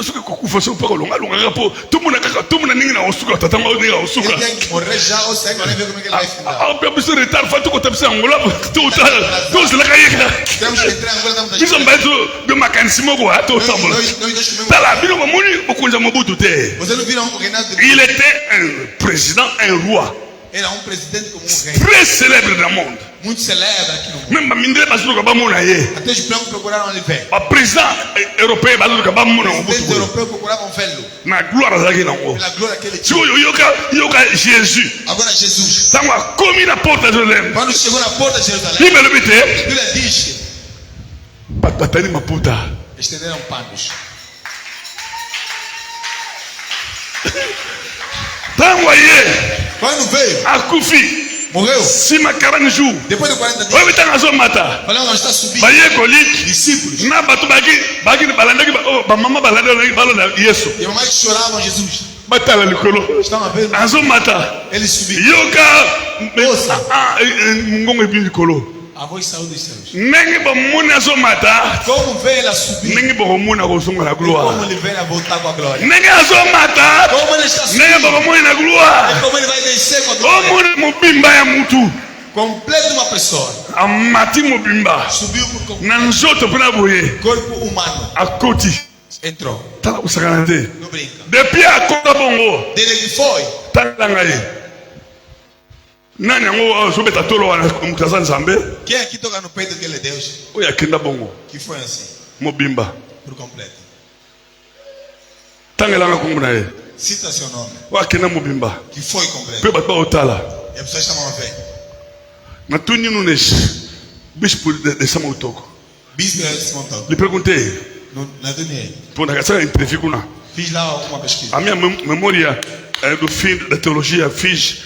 Speaker 1: suka kufa so pa longa rapo tumuna ningi na osuka tatanga ningi na osuka.
Speaker 2: Ele tem que morrer já ou sai para ver como é que ele vai ficar.
Speaker 1: Ah, bien sûr retard fa to tapisa Angola to la kayeka.
Speaker 2: Temos que entrar em Angola, estamos
Speaker 1: Biso mbazo de makanisimo ko ato tambola.
Speaker 2: Nós comemos.
Speaker 1: Tala bino mamoni okunja Mobutu te.
Speaker 2: Vocês não viram o Renato?
Speaker 1: Il était un président, un roi
Speaker 2: Era um presidente como um rei.
Speaker 1: très célèbre dans le monde.
Speaker 2: Muito célebre aqui no mundo.
Speaker 1: Même Bamindre Basuka Bamona ye.
Speaker 2: Até os brancos procuraram ele ver.
Speaker 1: A président européen Basuka Bamona
Speaker 2: Os
Speaker 1: Mobutu.
Speaker 2: europeus procuravam vê-lo.
Speaker 1: Na gloire zaki nango.
Speaker 2: Pela glória que ele
Speaker 1: Si
Speaker 2: tinha.
Speaker 1: yoka Jésus.
Speaker 2: Agora Jesus.
Speaker 1: Tango a commis na porte de Jérusalem.
Speaker 2: Quando chegou na porta de Jerusalém,
Speaker 1: Bible le bite.
Speaker 2: Bíblia diz
Speaker 1: Batani maputa.
Speaker 2: que estenderam panos.
Speaker 1: Tango ye.
Speaker 2: Quando veio,
Speaker 1: Akufi.
Speaker 2: morreu.
Speaker 1: Sima 40 jours.
Speaker 2: Depois de 40 dias,
Speaker 1: Oye bitanga zo mata.
Speaker 2: falou, nós está subindo.
Speaker 1: Baye kolik.
Speaker 2: Discípulos.
Speaker 1: Na batu bagi balanda ba mama balanda balanda Yesu.
Speaker 2: E a mamãe que choravam Jesus.
Speaker 1: batala likolo
Speaker 3: Estão a ver?
Speaker 1: azomata
Speaker 3: Ele subiu.
Speaker 1: yoka ngongo ebi likolo
Speaker 3: A voz saiu dos céus.
Speaker 1: ndenge bamoni azomata
Speaker 3: Como vê ela subir?
Speaker 1: ndenge bakomona kozonga na
Speaker 3: E como
Speaker 1: gloire
Speaker 3: ele vem a voltar com a glória?
Speaker 1: ndenge azomata
Speaker 3: Como ele está
Speaker 1: ndenge
Speaker 3: subindo?
Speaker 1: bakomoni na gloire
Speaker 3: E como ele vai descer com a glória?
Speaker 1: omoni mobimba ya mutu
Speaker 3: Completo uma pessoa.
Speaker 1: amati mobimba
Speaker 3: Subiu por completo.
Speaker 1: na nzoto mpona boye
Speaker 3: Corpo humano.
Speaker 1: akoti
Speaker 3: Entrou.
Speaker 1: tala kosakana te
Speaker 3: Não brinca.
Speaker 1: depuis akota bongo
Speaker 3: Dele que foi.
Speaker 1: talanga ye nani yango azobeta tolo wana moto aza nzambe
Speaker 3: Quem aqui toca no peito que ele é Deus?
Speaker 1: oyo akenda bongo
Speaker 3: Que foi assim.
Speaker 1: mobimba
Speaker 3: Por completo.
Speaker 1: tangelanga kombo na ye
Speaker 3: Cita seu nome.
Speaker 1: oyo akenda mobimba
Speaker 3: Que foi completo.
Speaker 1: mpe bato baotala
Speaker 3: E a pessoa chama a ver.
Speaker 1: natuni nunes bispo de sama utoko
Speaker 3: Bispo se montou.
Speaker 1: lhe perguntei
Speaker 3: Na Dunia.
Speaker 1: mpo nakasaka entrevue kuna
Speaker 3: Fiz lá uma pesquisa.
Speaker 1: a minha memória do fim da teologia fiz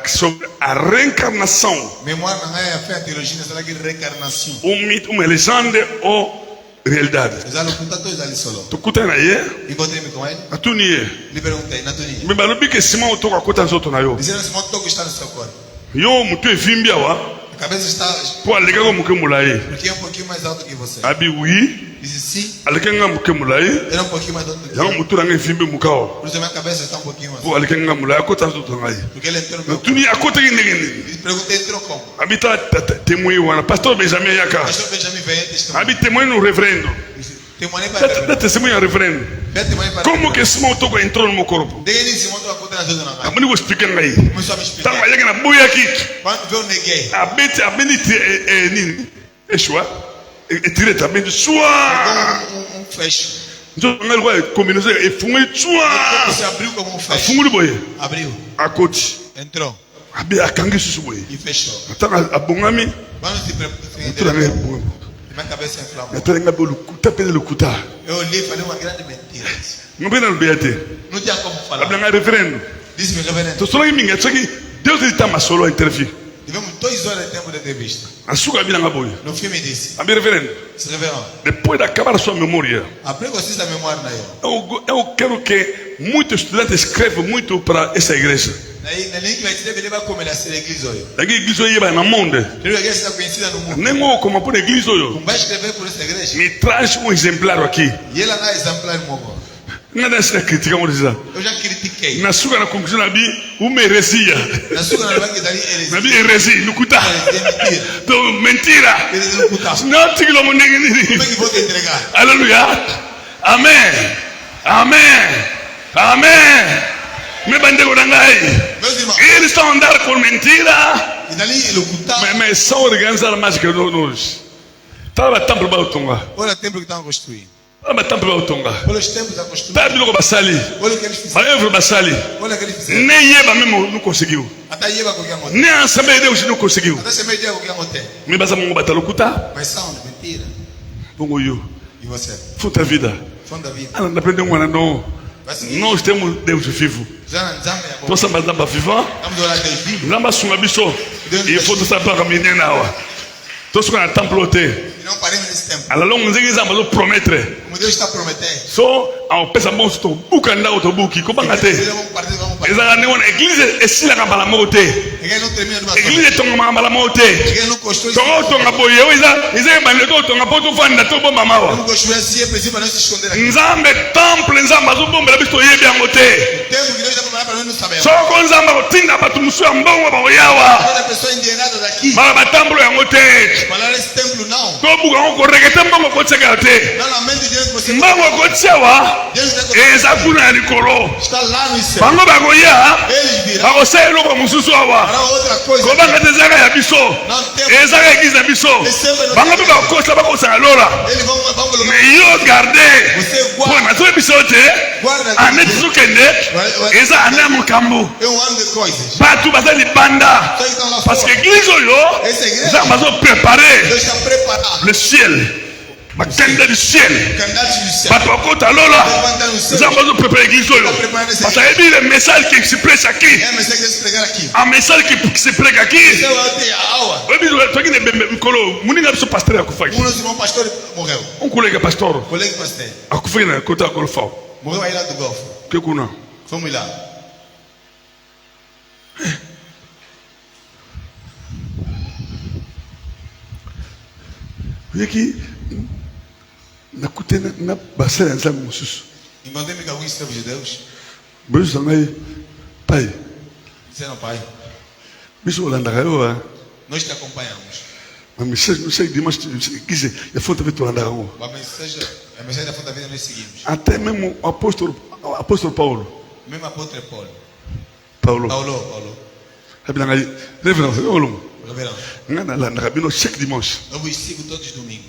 Speaker 1: sobre a reencarnação
Speaker 3: Memória não é a fé, a teologia, será que reencarnação?
Speaker 1: mito uma legenda ou realidade
Speaker 3: Mas ela conta todos ali solo.
Speaker 1: tokuta na ye
Speaker 3: Encontrei-me com ele.
Speaker 1: natuni ye
Speaker 3: Lhe perguntei, na Dunia.
Speaker 1: me balobi ke nsima otoko akota nzoto na yo
Speaker 3: Disseram assim, todo que está no seu corpo.
Speaker 1: yo motu evimbi awa
Speaker 3: A cabeça está,
Speaker 1: mpo alekaka moke molai
Speaker 3: porque é um pouquinho mais alto que você.
Speaker 1: abi wi
Speaker 3: Disse sim,
Speaker 1: alekanga moke molai
Speaker 3: era um pouquinho mais alto que
Speaker 1: yango
Speaker 3: eu.
Speaker 1: motu nanga evimbi moka awa
Speaker 3: Por isso minha cabeça está um pouquinho mais
Speaker 1: mpo
Speaker 3: alta.
Speaker 1: alekanga molai akota nzoto na ngai
Speaker 3: Porque ele entrou no meu corpo.
Speaker 1: natuni akotaki ndenge nini
Speaker 3: E perguntei, entrou como?
Speaker 1: abi ta témoin wana pasteur benjamin yaka
Speaker 3: Pastor Benjamin veio testemunho.
Speaker 1: abi témoin no reverendo
Speaker 3: Testemunho para
Speaker 1: da testemunho ya reverendo
Speaker 3: testemunho para
Speaker 1: como que nsima otoko entrou no meu corpo
Speaker 3: Desde esse momento eu acordei na ajuda na mãe.
Speaker 1: amoni koexplike ngai
Speaker 3: Começou a me explicar.
Speaker 1: ntango ayaki na boyaki
Speaker 3: Quando eu neguei,
Speaker 1: abendi nini eshua etirete abendi swa
Speaker 3: um fecho.
Speaker 1: nzoto ngai likoa ekombinaso efungoli swa
Speaker 3: Se abriu como um fecho.
Speaker 1: afungoli boye
Speaker 3: Abriu,
Speaker 1: akoti
Speaker 3: entrou
Speaker 1: abe akangi susu boye
Speaker 3: e fechou.
Speaker 1: ntango abongami
Speaker 3: Quando se
Speaker 1: motu na ngai
Speaker 3: preparou,
Speaker 1: ebongami
Speaker 3: minha cabeça inflamou.
Speaker 1: natali ngai lokuta mpe lokuta
Speaker 3: Eu olhei e falei uma grande mentira.
Speaker 1: ngo mpe nalobeya te
Speaker 3: Não tinha como falar.
Speaker 1: abela ngai reverendo
Speaker 3: Disse-me, reverendo,
Speaker 1: tosolaki mingi atoki deus edi ta masolo ya interview
Speaker 3: tivemos 2 horas de tempo de entrevista.
Speaker 1: asuka abi nanga boye
Speaker 3: No fim me disse,
Speaker 1: abi reverendo
Speaker 3: se reverendo,
Speaker 1: depois de acabar a sua memória
Speaker 3: abri com essa memória na eu.
Speaker 1: eu quero que muitos estudantes escrevam muito para essa igreja
Speaker 3: Daí, na link vai te ele vai comer a igreja hoje.
Speaker 1: daqui igreja oyo yeba na monde
Speaker 3: A igreja está conhecida no mundo.
Speaker 1: ndenge okoma mpona igreja oyo
Speaker 3: Como vai escrever por essa igreja?
Speaker 1: me traz exemplar aqui
Speaker 3: E ela não é exemplar mogo.
Speaker 1: nga nasika kritika ngo diza
Speaker 3: Eu já critiquei.
Speaker 1: nasuka na conclusion na bi uma heresia
Speaker 3: Na sua na banca dali eles.
Speaker 1: na bi heresie lukuta
Speaker 3: Eles mentira.
Speaker 1: to mentira
Speaker 3: Eles não cutavam.
Speaker 1: na tikilo mo ndenge
Speaker 3: Como é
Speaker 1: nini
Speaker 3: que vou te entregar?
Speaker 1: Alléluia. Amen. Amen. Amen. Me bandego na ngai.
Speaker 3: Meus irmãos,
Speaker 1: Eles estão a andar com mentira.
Speaker 3: e dali ele ocultava.
Speaker 1: Mas são organizar mágica nos. Tava templo ba utonga.
Speaker 3: Olha o templo que estavam construindo.
Speaker 1: Tava templo ba utonga.
Speaker 3: Olha os templos a construir.
Speaker 1: Tava biloko basali.
Speaker 3: Olha o que eles fizeram.
Speaker 1: Ba œuvre basali.
Speaker 3: Olha o que eles fizeram.
Speaker 1: Nem yeba mesmo não conseguiu.
Speaker 3: Até Ieba qualquer moto.
Speaker 1: Nem a Assembleia de Deus não conseguiu.
Speaker 3: Até semeia de qualquer moto.
Speaker 1: Me basa mungu batalokuta.
Speaker 3: Mas são mentira.
Speaker 1: Bongo yo.
Speaker 3: E você?
Speaker 1: Futa vida.
Speaker 3: Fã da vida.
Speaker 1: Ana aprende um ano não.
Speaker 3: Vai seguir.
Speaker 1: Nós temos Deus vivo.
Speaker 3: Já na Zambia é bom.
Speaker 1: Tô samba zamba vivant.
Speaker 3: Vamos orar Deus vivo.
Speaker 1: Nzambe asunga biso il faut tosala minene awa tosuka na temple te
Speaker 3: E não paremos nesse tempo.
Speaker 1: alalongo ndenge nzambe azopromettre
Speaker 3: Como Deus está prometendo.
Speaker 1: so aopesa bonso tobuka ndako tobuki kobanga te
Speaker 3: Vamos partir, vamos partir.
Speaker 1: ezalaka ndenge wana eglize esilaka mbala moko te
Speaker 3: Ninguém não termina de uma
Speaker 1: eglize etongamaka mbala moko te
Speaker 3: Ninguém não construiu.
Speaker 1: tokotonga boye oyo eza ebandeli totonga mpo tofanda tobomba mawa
Speaker 3: Vamos construir assim, é preciso para não se esconder aqui.
Speaker 1: nzambe temple nzambe azobombela biso toyebi yango te
Speaker 3: O tempo que Deus está preparando para nós não sabemos.
Speaker 1: soko nzambe akotinda bato mosusu ya mbongo bakoyawa
Speaker 3: Toda pessoa indignada daqui.
Speaker 1: bala batambulo yango te
Speaker 3: Falar esse templo não.
Speaker 1: tobuka yango korekete mbongo kotiaka te
Speaker 3: Não lamento Deus que você
Speaker 1: mbango akotiawa
Speaker 3: Deus está
Speaker 1: eza kuna ya likolo
Speaker 3: está lá no céu.
Speaker 1: bango bakoya
Speaker 3: Eles virão
Speaker 1: bakosala eloko mosusu awa
Speaker 3: para outra coisa.
Speaker 1: kobanga te ezaka ya biso
Speaker 3: Não tem.
Speaker 1: ezaka eglize na biso bango mpe bakosa bakosala lola
Speaker 3: Eles vão colocar.
Speaker 1: me yo garde
Speaker 3: Você
Speaker 1: mpo
Speaker 3: guarda.
Speaker 1: nazoyebisa yo te
Speaker 3: Guarda.
Speaker 1: ane tozokende eza ane ya mokambo
Speaker 3: É um ano de coisas.
Speaker 1: bato baza libanda
Speaker 3: Só estão lá
Speaker 1: parce que
Speaker 3: fora.
Speaker 1: eglize oyo
Speaker 3: Essa igreja.
Speaker 1: nzambe azoprepare
Speaker 3: Deus está preparado.
Speaker 1: le ciel bakende du ciel
Speaker 3: Candidatos do céu.
Speaker 1: bato bakota lola
Speaker 3: Levantar no céu.
Speaker 1: nzambe azoprepare église oyo parce que ayebi le message qui se prêche aqui
Speaker 3: É a mensagem que se pregar aqui.
Speaker 1: un message qui se prêche aqui
Speaker 3: Céu até a aula.
Speaker 1: oyebi toki na ebembe mikolo moninga biso pasteur akufaki
Speaker 3: Um dos irmãos pastor morreu.
Speaker 1: un collègue pasteur
Speaker 3: Colega pastor.
Speaker 1: akufaki na kota ya golfao
Speaker 3: Morreu aí lá do Golfo.
Speaker 1: ke kuna
Speaker 2: Vamos lá.
Speaker 3: Yeki nakutena na basela nzambe mususu.
Speaker 2: Encontrei-me com alguns servos de Deus.
Speaker 3: Biso ngai pai.
Speaker 2: Disseram, pai,
Speaker 3: Biso olandaka yo
Speaker 2: nós te acompanhamos.
Speaker 3: ma message no sei dimanche kize ya fonta vitu olandaka ngo.
Speaker 2: A mensagem da Fonte da Vida nós seguimos.
Speaker 3: Até mesmo o apóstolo Paulo.
Speaker 2: Mesmo apóstolo
Speaker 3: Paulo.
Speaker 2: Paulo.
Speaker 3: Habila ngai reverend olum.
Speaker 2: Reverendo.
Speaker 3: Ngana landaka bino chaque dimanche.
Speaker 2: Eu vos sigo todos os domingos.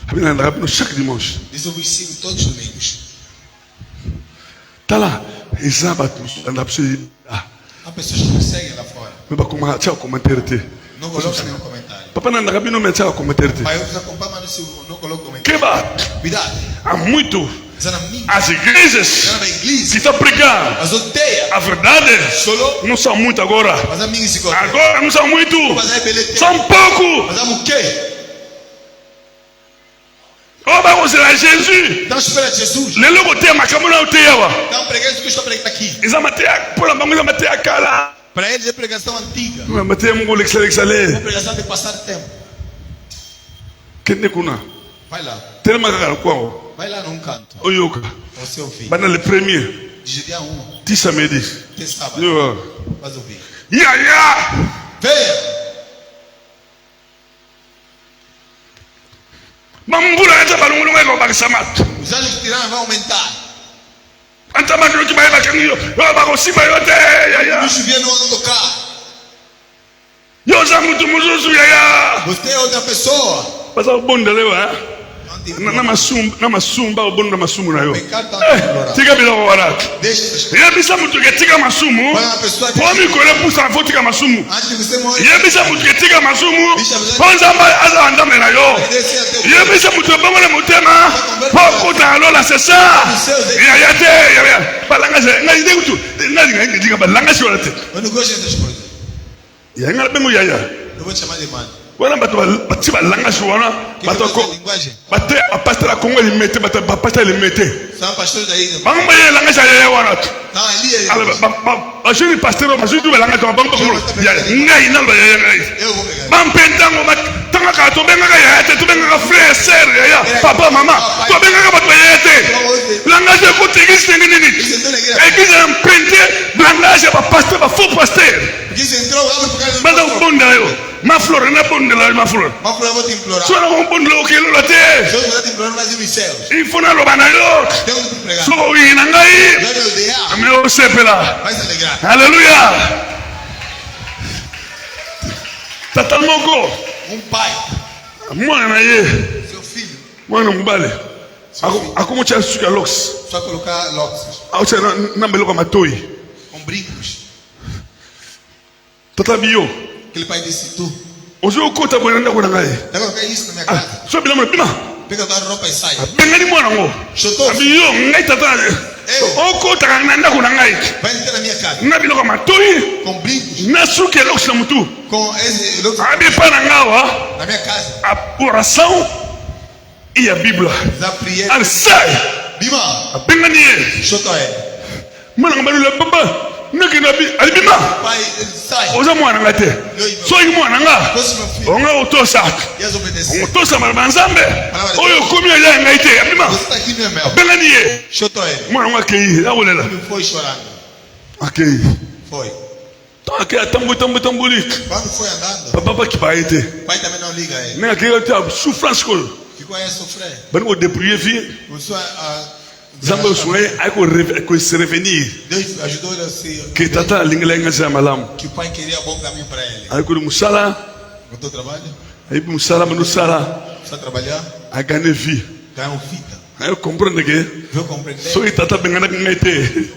Speaker 3: Habila landaka bino chaque dimanche.
Speaker 2: Diz, eu vos sigo todos os domingos.
Speaker 3: Tala eza bato landa biso
Speaker 2: Há pessoas que nos seguem lá fora.
Speaker 3: me bakoma tia commentaire te.
Speaker 2: Não colocam nenhum comentário.
Speaker 3: Papa landaka bino me tia commentaire te.
Speaker 2: Pai, eu vos acompanho, mas não coloco comentário.
Speaker 3: Keba
Speaker 2: Cuidado.
Speaker 3: há muito
Speaker 2: Zana minha.
Speaker 3: as igrejas
Speaker 2: Zana da
Speaker 3: que
Speaker 2: igreja.
Speaker 3: estão pregando
Speaker 2: Mas odeia.
Speaker 3: a verdade
Speaker 2: Solo.
Speaker 3: não são muito agora.
Speaker 2: Mas a minha se gosta.
Speaker 3: Agora não são muito,
Speaker 2: Mas é beleza.
Speaker 3: são pouco.
Speaker 2: Mas amo o quê?
Speaker 3: Oba kozela Jésus
Speaker 2: Então espera Jesus.
Speaker 3: lelo koteya makambo na oteyawa
Speaker 2: Então pregando o que eu estou pregando aqui.
Speaker 3: eza mateya mpona bango eza mateya kala
Speaker 2: Para eles é pregação antiga.
Speaker 3: mateya mongo olekisa
Speaker 2: Uma pregação de passar tempo.
Speaker 3: kende kuna
Speaker 2: Vai lá.
Speaker 3: telema kaka lokwango
Speaker 2: Vai lá num canto.
Speaker 3: oyoka
Speaker 2: O seu filho.
Speaker 3: bana le premier
Speaker 2: De dia 1.
Speaker 3: ti samedi
Speaker 2: Até sábado.
Speaker 3: yo
Speaker 2: Faz ouvir.
Speaker 3: yaya
Speaker 2: Venha.
Speaker 3: mambula ata balongolongo ekobakisa mato
Speaker 2: Os anjos que tiraram vão aumentar.
Speaker 3: ata makiloki bayebakangi yo bakosimba yo te yaya
Speaker 2: O bicho vindo não tocar.
Speaker 3: yo oza mutu mosusu yaya
Speaker 2: Você é outra pessoa.
Speaker 3: baza kobondela yo
Speaker 2: Não te
Speaker 3: na masumba obonda masumu na yo
Speaker 2: pecado está implorar.
Speaker 3: tika biloko wana
Speaker 2: Deixa essas coisas.
Speaker 3: yebisa mutu ke tika masumu
Speaker 2: Quando a pessoa
Speaker 3: po mikolo epusa fo tika masumu
Speaker 2: antes de você morrer,
Speaker 3: yebisa mutu ke tika masumu po nzambe aza nzambe na yo
Speaker 2: descer até o
Speaker 3: yebisa mutu ebongole motema po kota alola sesa yaya te yaya balangasi ngai nde kutu ngai balangasi wana te
Speaker 2: Eu não gosto dessas coisas.
Speaker 3: yaya ngai bengo yaya
Speaker 2: Eu vou te chamar de mano.
Speaker 3: wana bato bati balangasi wana
Speaker 2: Que
Speaker 3: bato
Speaker 2: essa linguagem?
Speaker 3: bate bapasteur ya kongo elimete bato bapasteur elimete
Speaker 2: São pastores da igreja.
Speaker 3: bango baye elangasi ya yaya wana te
Speaker 2: Não, ali é.
Speaker 3: bazwi pasteur bazwi tu balangasi wana bango ngai naloba yaya ngai
Speaker 2: Eu vou pegar.
Speaker 3: bampe ntango batangaka tobengaka yaya te tobengaka frère ser yaya papa mama tobengaka bato ya yaya te langage ekotekisi ndenge nini
Speaker 2: Eles entrou na igreja.
Speaker 3: eglize ya mpente langage ya bapasteur bafaux pasteur
Speaker 2: Porque você entrou, abre por causa do
Speaker 3: baza
Speaker 2: pastor.
Speaker 3: kobondela yo maflore nabondela yo maflore
Speaker 2: Mas eu vou te implorar.
Speaker 3: so na kobondela okelola te
Speaker 2: Se eu puder te implorar, mas nos céus.
Speaker 3: ifo naloba na yo
Speaker 2: Tenho que te pregar.
Speaker 3: so oyi na ngai
Speaker 2: Vai me odiar.
Speaker 3: me osepela
Speaker 2: Vai se alegrar.
Speaker 3: halleluya tata moko
Speaker 2: Pai,
Speaker 3: mwana na ye
Speaker 2: seu filho,
Speaker 3: mwana mobale akomotya suki ya lox
Speaker 2: só colocar locks
Speaker 3: aotya na mbeloko ya matoi
Speaker 2: com brincos.
Speaker 3: tata biyo
Speaker 2: Aquele pai disse: Tu,
Speaker 3: ozwi okota boye na ndako na ngai
Speaker 2: vai colocar isso na minha casa.
Speaker 3: so bilamo bima
Speaker 2: Pega tua roupa e sai.
Speaker 3: abengani mwana ngo
Speaker 2: Chutou.
Speaker 3: abiyo ngai tata okotaka na ndako na ngai
Speaker 2: Vai entrar na minha casa
Speaker 3: na biloko ya matoi
Speaker 2: com brincos,
Speaker 3: na suki ya lox na mutu
Speaker 2: com esse locks
Speaker 3: abi epai na ngai awa
Speaker 2: na minha casa.
Speaker 3: a oração e a bíblia
Speaker 2: Da prière.
Speaker 3: ali sai
Speaker 2: Bima,
Speaker 3: abengani ye
Speaker 2: chutou ele.
Speaker 3: mwana nga balula papa nakenda ali bima
Speaker 2: Pai, ele sai.
Speaker 3: oza mwana nga te soki mwana nga
Speaker 2: Fosse meu filho.
Speaker 3: onga otosa
Speaker 2: E as obedecer.
Speaker 3: otosa maloba nzambe oyo okomi oya ya ngai te abima
Speaker 2: Você está aqui, meu mel.
Speaker 3: abengani ye
Speaker 2: Chutou ele.
Speaker 3: mwana ngo akei akolela
Speaker 2: Ele foi chorando.
Speaker 3: akei
Speaker 2: Foi.
Speaker 3: ntango akei atamboli
Speaker 2: Quando foi andando,
Speaker 3: papa bakiba ye te
Speaker 2: o pai também não liga a ele.
Speaker 3: ndenge akei te souffrance koyo
Speaker 2: Ficou aí a sofrer.
Speaker 3: bani kodéprouille vi
Speaker 2: Começou a
Speaker 3: nzambe osunga ye ayekose revenir
Speaker 2: Deus ajudou ele a se.
Speaker 3: ke tata alingela ye ngasi ya malamu
Speaker 2: Que o pai queria bom caminho para ele.
Speaker 3: ayekoli mosala
Speaker 2: Botou trabalho,
Speaker 3: ayebi mosala manosala
Speaker 2: precisa trabalhar,
Speaker 3: agane vie
Speaker 2: ganhou fita.
Speaker 3: aye comprendre ke
Speaker 2: Veio compreender.
Speaker 3: soki tata abenganaki ngai te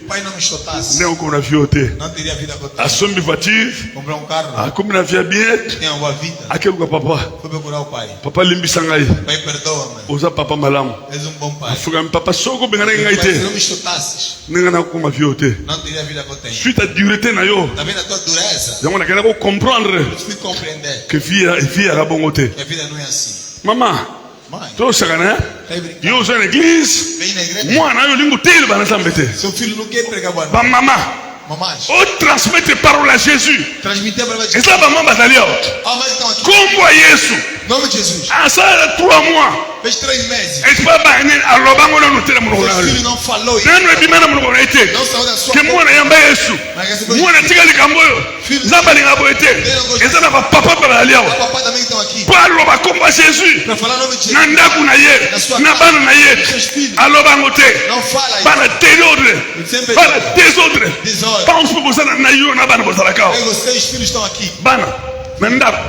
Speaker 2: O pai não me chotasse,
Speaker 3: ndenge okomi na vie oyo te
Speaker 2: não teria vida para ter.
Speaker 3: asombi voiture
Speaker 2: Comprar um carro,
Speaker 3: akomi na vie ya bien
Speaker 2: tem uma boa vida.
Speaker 3: akeluka papa
Speaker 2: Foi procurar o pai.
Speaker 3: papa alimbisa ngai
Speaker 2: Pai, perdoa-me.
Speaker 3: oza papa malamu
Speaker 2: És um bom pai.
Speaker 3: afukami papa soki obenganaki ngai
Speaker 2: Pai, se
Speaker 3: te
Speaker 2: não me chotasses,
Speaker 3: ndenge nakokoma vie oyo te
Speaker 2: não teria vida que eu tenho.
Speaker 3: suite a durité na yo
Speaker 2: Tá vendo a tua dureza?
Speaker 3: yango nakenda kocomprendre
Speaker 2: Eu fui compreender
Speaker 3: ke vie yaka bongo te
Speaker 2: que a vida não é assim.
Speaker 3: mama
Speaker 2: Mãe,
Speaker 3: tosakana yo oza na église
Speaker 2: Vem na igreja.
Speaker 3: mwana yo olingi oteyela bana nzambe te
Speaker 2: Seu filho não quer pregar boa noite.
Speaker 3: bamama
Speaker 2: Mamãe,
Speaker 3: otransmettre parole à Jésus
Speaker 2: transmitir a palavra de Jesus.
Speaker 3: eza bamama bazali awa
Speaker 2: Ah, mas estão aqui.
Speaker 3: kombo ya yesu
Speaker 2: Em nome de Jesus.
Speaker 3: asala 3 mois
Speaker 2: Fez 3 meses.
Speaker 3: esipa bani alobango nano te na monoko na
Speaker 2: Seu filho
Speaker 3: yo
Speaker 2: não falou isso.
Speaker 3: nano ebima na monoko na ye te
Speaker 2: Não saiu da sua
Speaker 3: ke
Speaker 2: boca.
Speaker 3: mwana yamba yesu mwana tika likambo oyo nzambe alinga boye te eza na bapapa mpe bazali
Speaker 2: O
Speaker 3: awa
Speaker 2: papai também estão aqui.
Speaker 3: mpo aloba kombo ya jésus
Speaker 2: Para falar em nome de
Speaker 3: na
Speaker 2: Jesus.
Speaker 3: ndako na ye na bana na ye alobango te
Speaker 2: Não fala isso.
Speaker 3: bana désordre bana désordre
Speaker 2: Desordem.
Speaker 3: pense mpe bozala na yo na bana bozalaka awa
Speaker 2: Aí vocês, filhos, estão aqui.
Speaker 3: bana na ndako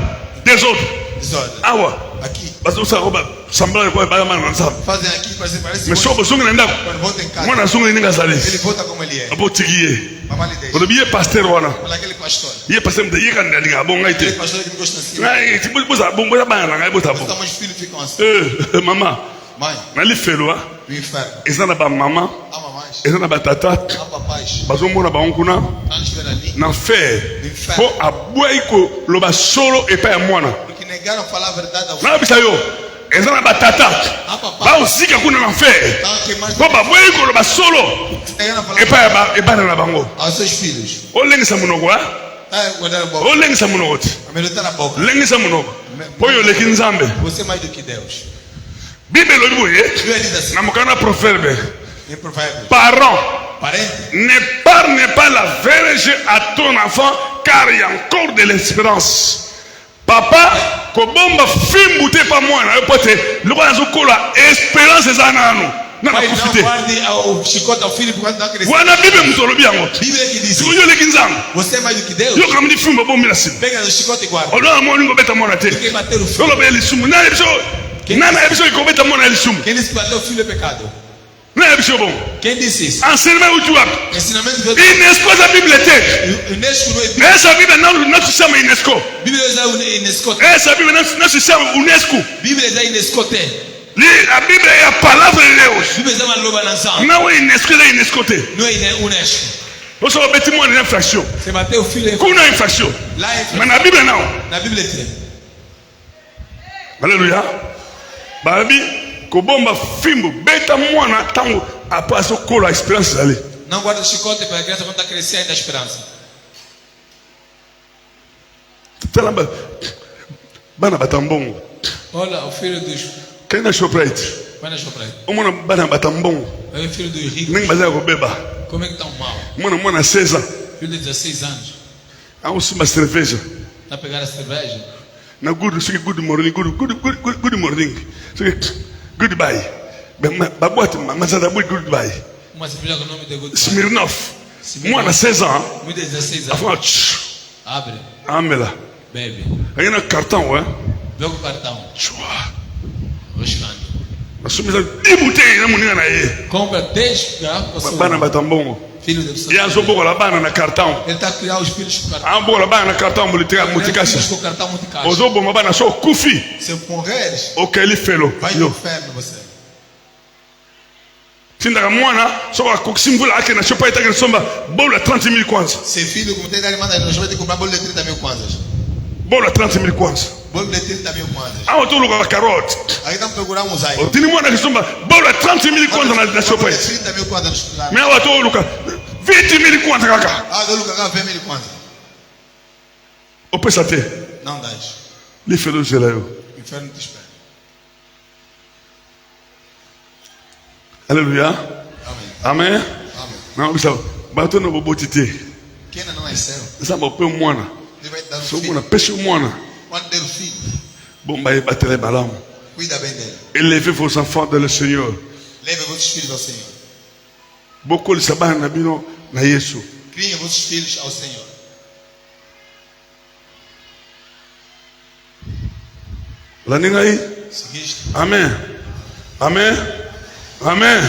Speaker 3: désordre
Speaker 2: Desordem.
Speaker 3: awa
Speaker 2: Aqui.
Speaker 3: bazosala ko basambala ko bayamana na nzambe
Speaker 2: Fazem aqui, parece
Speaker 3: mais soko bozongi na ndako
Speaker 2: quando volta em casa.
Speaker 3: mwana azongi ndenge azali
Speaker 2: Ele volta como ele é.
Speaker 3: abotiki ye
Speaker 2: Mamãe lhe deixa.
Speaker 3: olobi ye paster wana
Speaker 2: Olha aquele pastor.
Speaker 3: ye paster moto ye kandi alinga abo ngai
Speaker 2: Aquele
Speaker 3: te
Speaker 2: pastor que não gosta assim.
Speaker 3: boza bongo ya bana na ngai bota
Speaker 2: Os
Speaker 3: bo
Speaker 2: tamanhos filhos ficam assim.
Speaker 3: mama
Speaker 2: Mãe,
Speaker 3: nalifelo
Speaker 2: no inferno.
Speaker 3: eza na bamama
Speaker 2: Há mamães.
Speaker 3: eza na batata
Speaker 2: Há papais.
Speaker 3: bazomona bango kuna
Speaker 2: Lá nos ver ali.
Speaker 3: na fer mpo abwai koloba solo epai ya mwana
Speaker 2: Porque negaram falar a verdade ao filho.
Speaker 3: nayebisa yo eza na batata baozika kuna na fer
Speaker 2: Estavam a queimar.
Speaker 3: mpo babwai koloba solo
Speaker 2: Negaram falar
Speaker 3: epai ya bana na bango
Speaker 2: aos seus filhos.
Speaker 3: olengisa monoko a
Speaker 2: Ah, guardar a boca.
Speaker 3: olengisa monoko te
Speaker 2: Amelhotar a boca.
Speaker 3: lengisa monoko mpo oyo oleki nzambe
Speaker 2: Você é mais do que Deus.
Speaker 3: bible elobi boye
Speaker 2: Bíblia diz assim.
Speaker 3: na mokanda na proverbe
Speaker 2: Em Provérbios.
Speaker 3: parent
Speaker 2: Parente.
Speaker 3: n'épargne pas la verge à ton enfant car il y a encore de l'espérance papa kobomba fimbu te pa mwana yo po te lokola nazokola espérance eza nano na
Speaker 2: Pai,
Speaker 3: nakufi
Speaker 2: não
Speaker 3: te
Speaker 2: guarde o chicote ao filho porque não crescer.
Speaker 3: wana bible moto olobi yango
Speaker 2: Bíblia que diz.
Speaker 3: sikoyo oleki nzambe
Speaker 2: Você é mais do que Deus.
Speaker 3: yoka midi fimbu abombi na nsima
Speaker 2: Pega o chicote e guarda.
Speaker 3: olona mo olingi obeta mwana te
Speaker 2: Quem bater o filho.
Speaker 3: oloba ya lisumu nani yebiso nani ayebiso ekobeta mwana ya lisumu
Speaker 2: Quem disse que bater o filho é pecado?
Speaker 3: nani ayebiso bongo
Speaker 2: Quem disse isso?
Speaker 3: enseignement uti wapi
Speaker 2: Ensinamento de
Speaker 3: unesco eza bible te
Speaker 2: Unesco não é Bíblia.
Speaker 3: esa bible natusama unesco
Speaker 2: Bíblia é Unesco.
Speaker 3: esa bible natusama unesco
Speaker 2: Bíblia é Unesco.
Speaker 3: a bible é a palavra de deus
Speaker 2: Bíblia é uma loba lançada.
Speaker 3: não é unesco eza unesco te
Speaker 2: Não é Unesco.
Speaker 3: oso babeti mwana na infraction
Speaker 2: Você bateu o filho é
Speaker 3: kuna infraction
Speaker 2: lá é
Speaker 3: mas na bible não
Speaker 2: na Bíblia tem.
Speaker 3: aleluya babi kobomba fimbu beta mwana ntango apo azokola expérience ezali
Speaker 2: Não guarda o chicote para a criança quando está crescendo ainda a esperança.
Speaker 3: tala bana batambongo
Speaker 2: Olha, o filho dos.
Speaker 3: kei na shoprite
Speaker 2: Vai na choprade.
Speaker 3: omona bana batambongo
Speaker 2: É o filho dos ricos.
Speaker 3: ndenge bazali kobeba
Speaker 2: Como é que estão mal?
Speaker 3: omona mwana 16 ans
Speaker 2: Filho de 16 anos.
Speaker 3: aosomba cerveja
Speaker 2: Está a pegar a cerveja.
Speaker 3: na good soki good morning good morning soki goodbye baboite mazada boi goodbye
Speaker 2: Uma cerveja com o nome de Good.
Speaker 3: smirnov mwana 16 ans
Speaker 2: Muito de 16 anos.
Speaker 3: afanga
Speaker 2: Abre.
Speaker 3: amela
Speaker 2: Bebe.
Speaker 3: aye na carton we
Speaker 2: Vê o cartão. Buscando.
Speaker 3: asomisa 10 bouteille na moninga na ye
Speaker 2: Compra 10 garrafas.
Speaker 3: bana batambongo
Speaker 2: Filho de pessoa.
Speaker 3: ye azobokola bana na carton
Speaker 2: Ele está a criar os filhos com cartão.
Speaker 3: abokola bana na carton
Speaker 2: Ele filhos
Speaker 3: motikasi
Speaker 2: com cartão muito caro.
Speaker 3: ozoboma bana so okufi
Speaker 2: Se eu morreres,
Speaker 3: okeli felo
Speaker 2: vai no
Speaker 3: yo
Speaker 2: inferno você.
Speaker 3: tindaka mwana soko akokisi mvula ake na shopa etake somba bolo ya 30 000 kwanza
Speaker 2: Ser filho, como tem que mandar, nós vamos ter que comprar bolo de 30 mil kwanzas.
Speaker 3: bolo ya 30 000 kwanza
Speaker 2: Bolo de 30 mil kwanzas.
Speaker 3: awa toluka carotte
Speaker 2: Aí estamos procurando um zai.
Speaker 3: otindi mwana kisomba bolo ya 30 000 kwanza na shopa
Speaker 2: Bolo de
Speaker 3: ete
Speaker 2: 30 mil kwanzas.
Speaker 3: me awa toluka 20 000 kwanza kaka
Speaker 2: Ah, eu nunca ganhei 20 mil kwanzas.
Speaker 3: opesa te
Speaker 2: Não dás.
Speaker 3: lifelo ozela yo
Speaker 2: O inferno te espera.
Speaker 3: alleluya
Speaker 2: Amém.
Speaker 3: amen
Speaker 2: Amém.
Speaker 3: naobisa bato na boboti te
Speaker 2: Quem ainda não nasceu,
Speaker 3: nzambe ope mwana
Speaker 2: Ele vai te dar um
Speaker 3: so
Speaker 2: filho.
Speaker 3: mwana pesi mwana
Speaker 2: Quando der o filho,
Speaker 3: bomba yebatele malamu
Speaker 2: cuida bem dele.
Speaker 3: élevez vos enfants dans le seigneur
Speaker 2: Leve vossos filhos ao Senhor.
Speaker 3: bokolisa bana na bino na yesu
Speaker 2: Criem vossos filhos ao Senhor.
Speaker 3: olandi ngai
Speaker 2: Seguiste?
Speaker 3: amen amen amen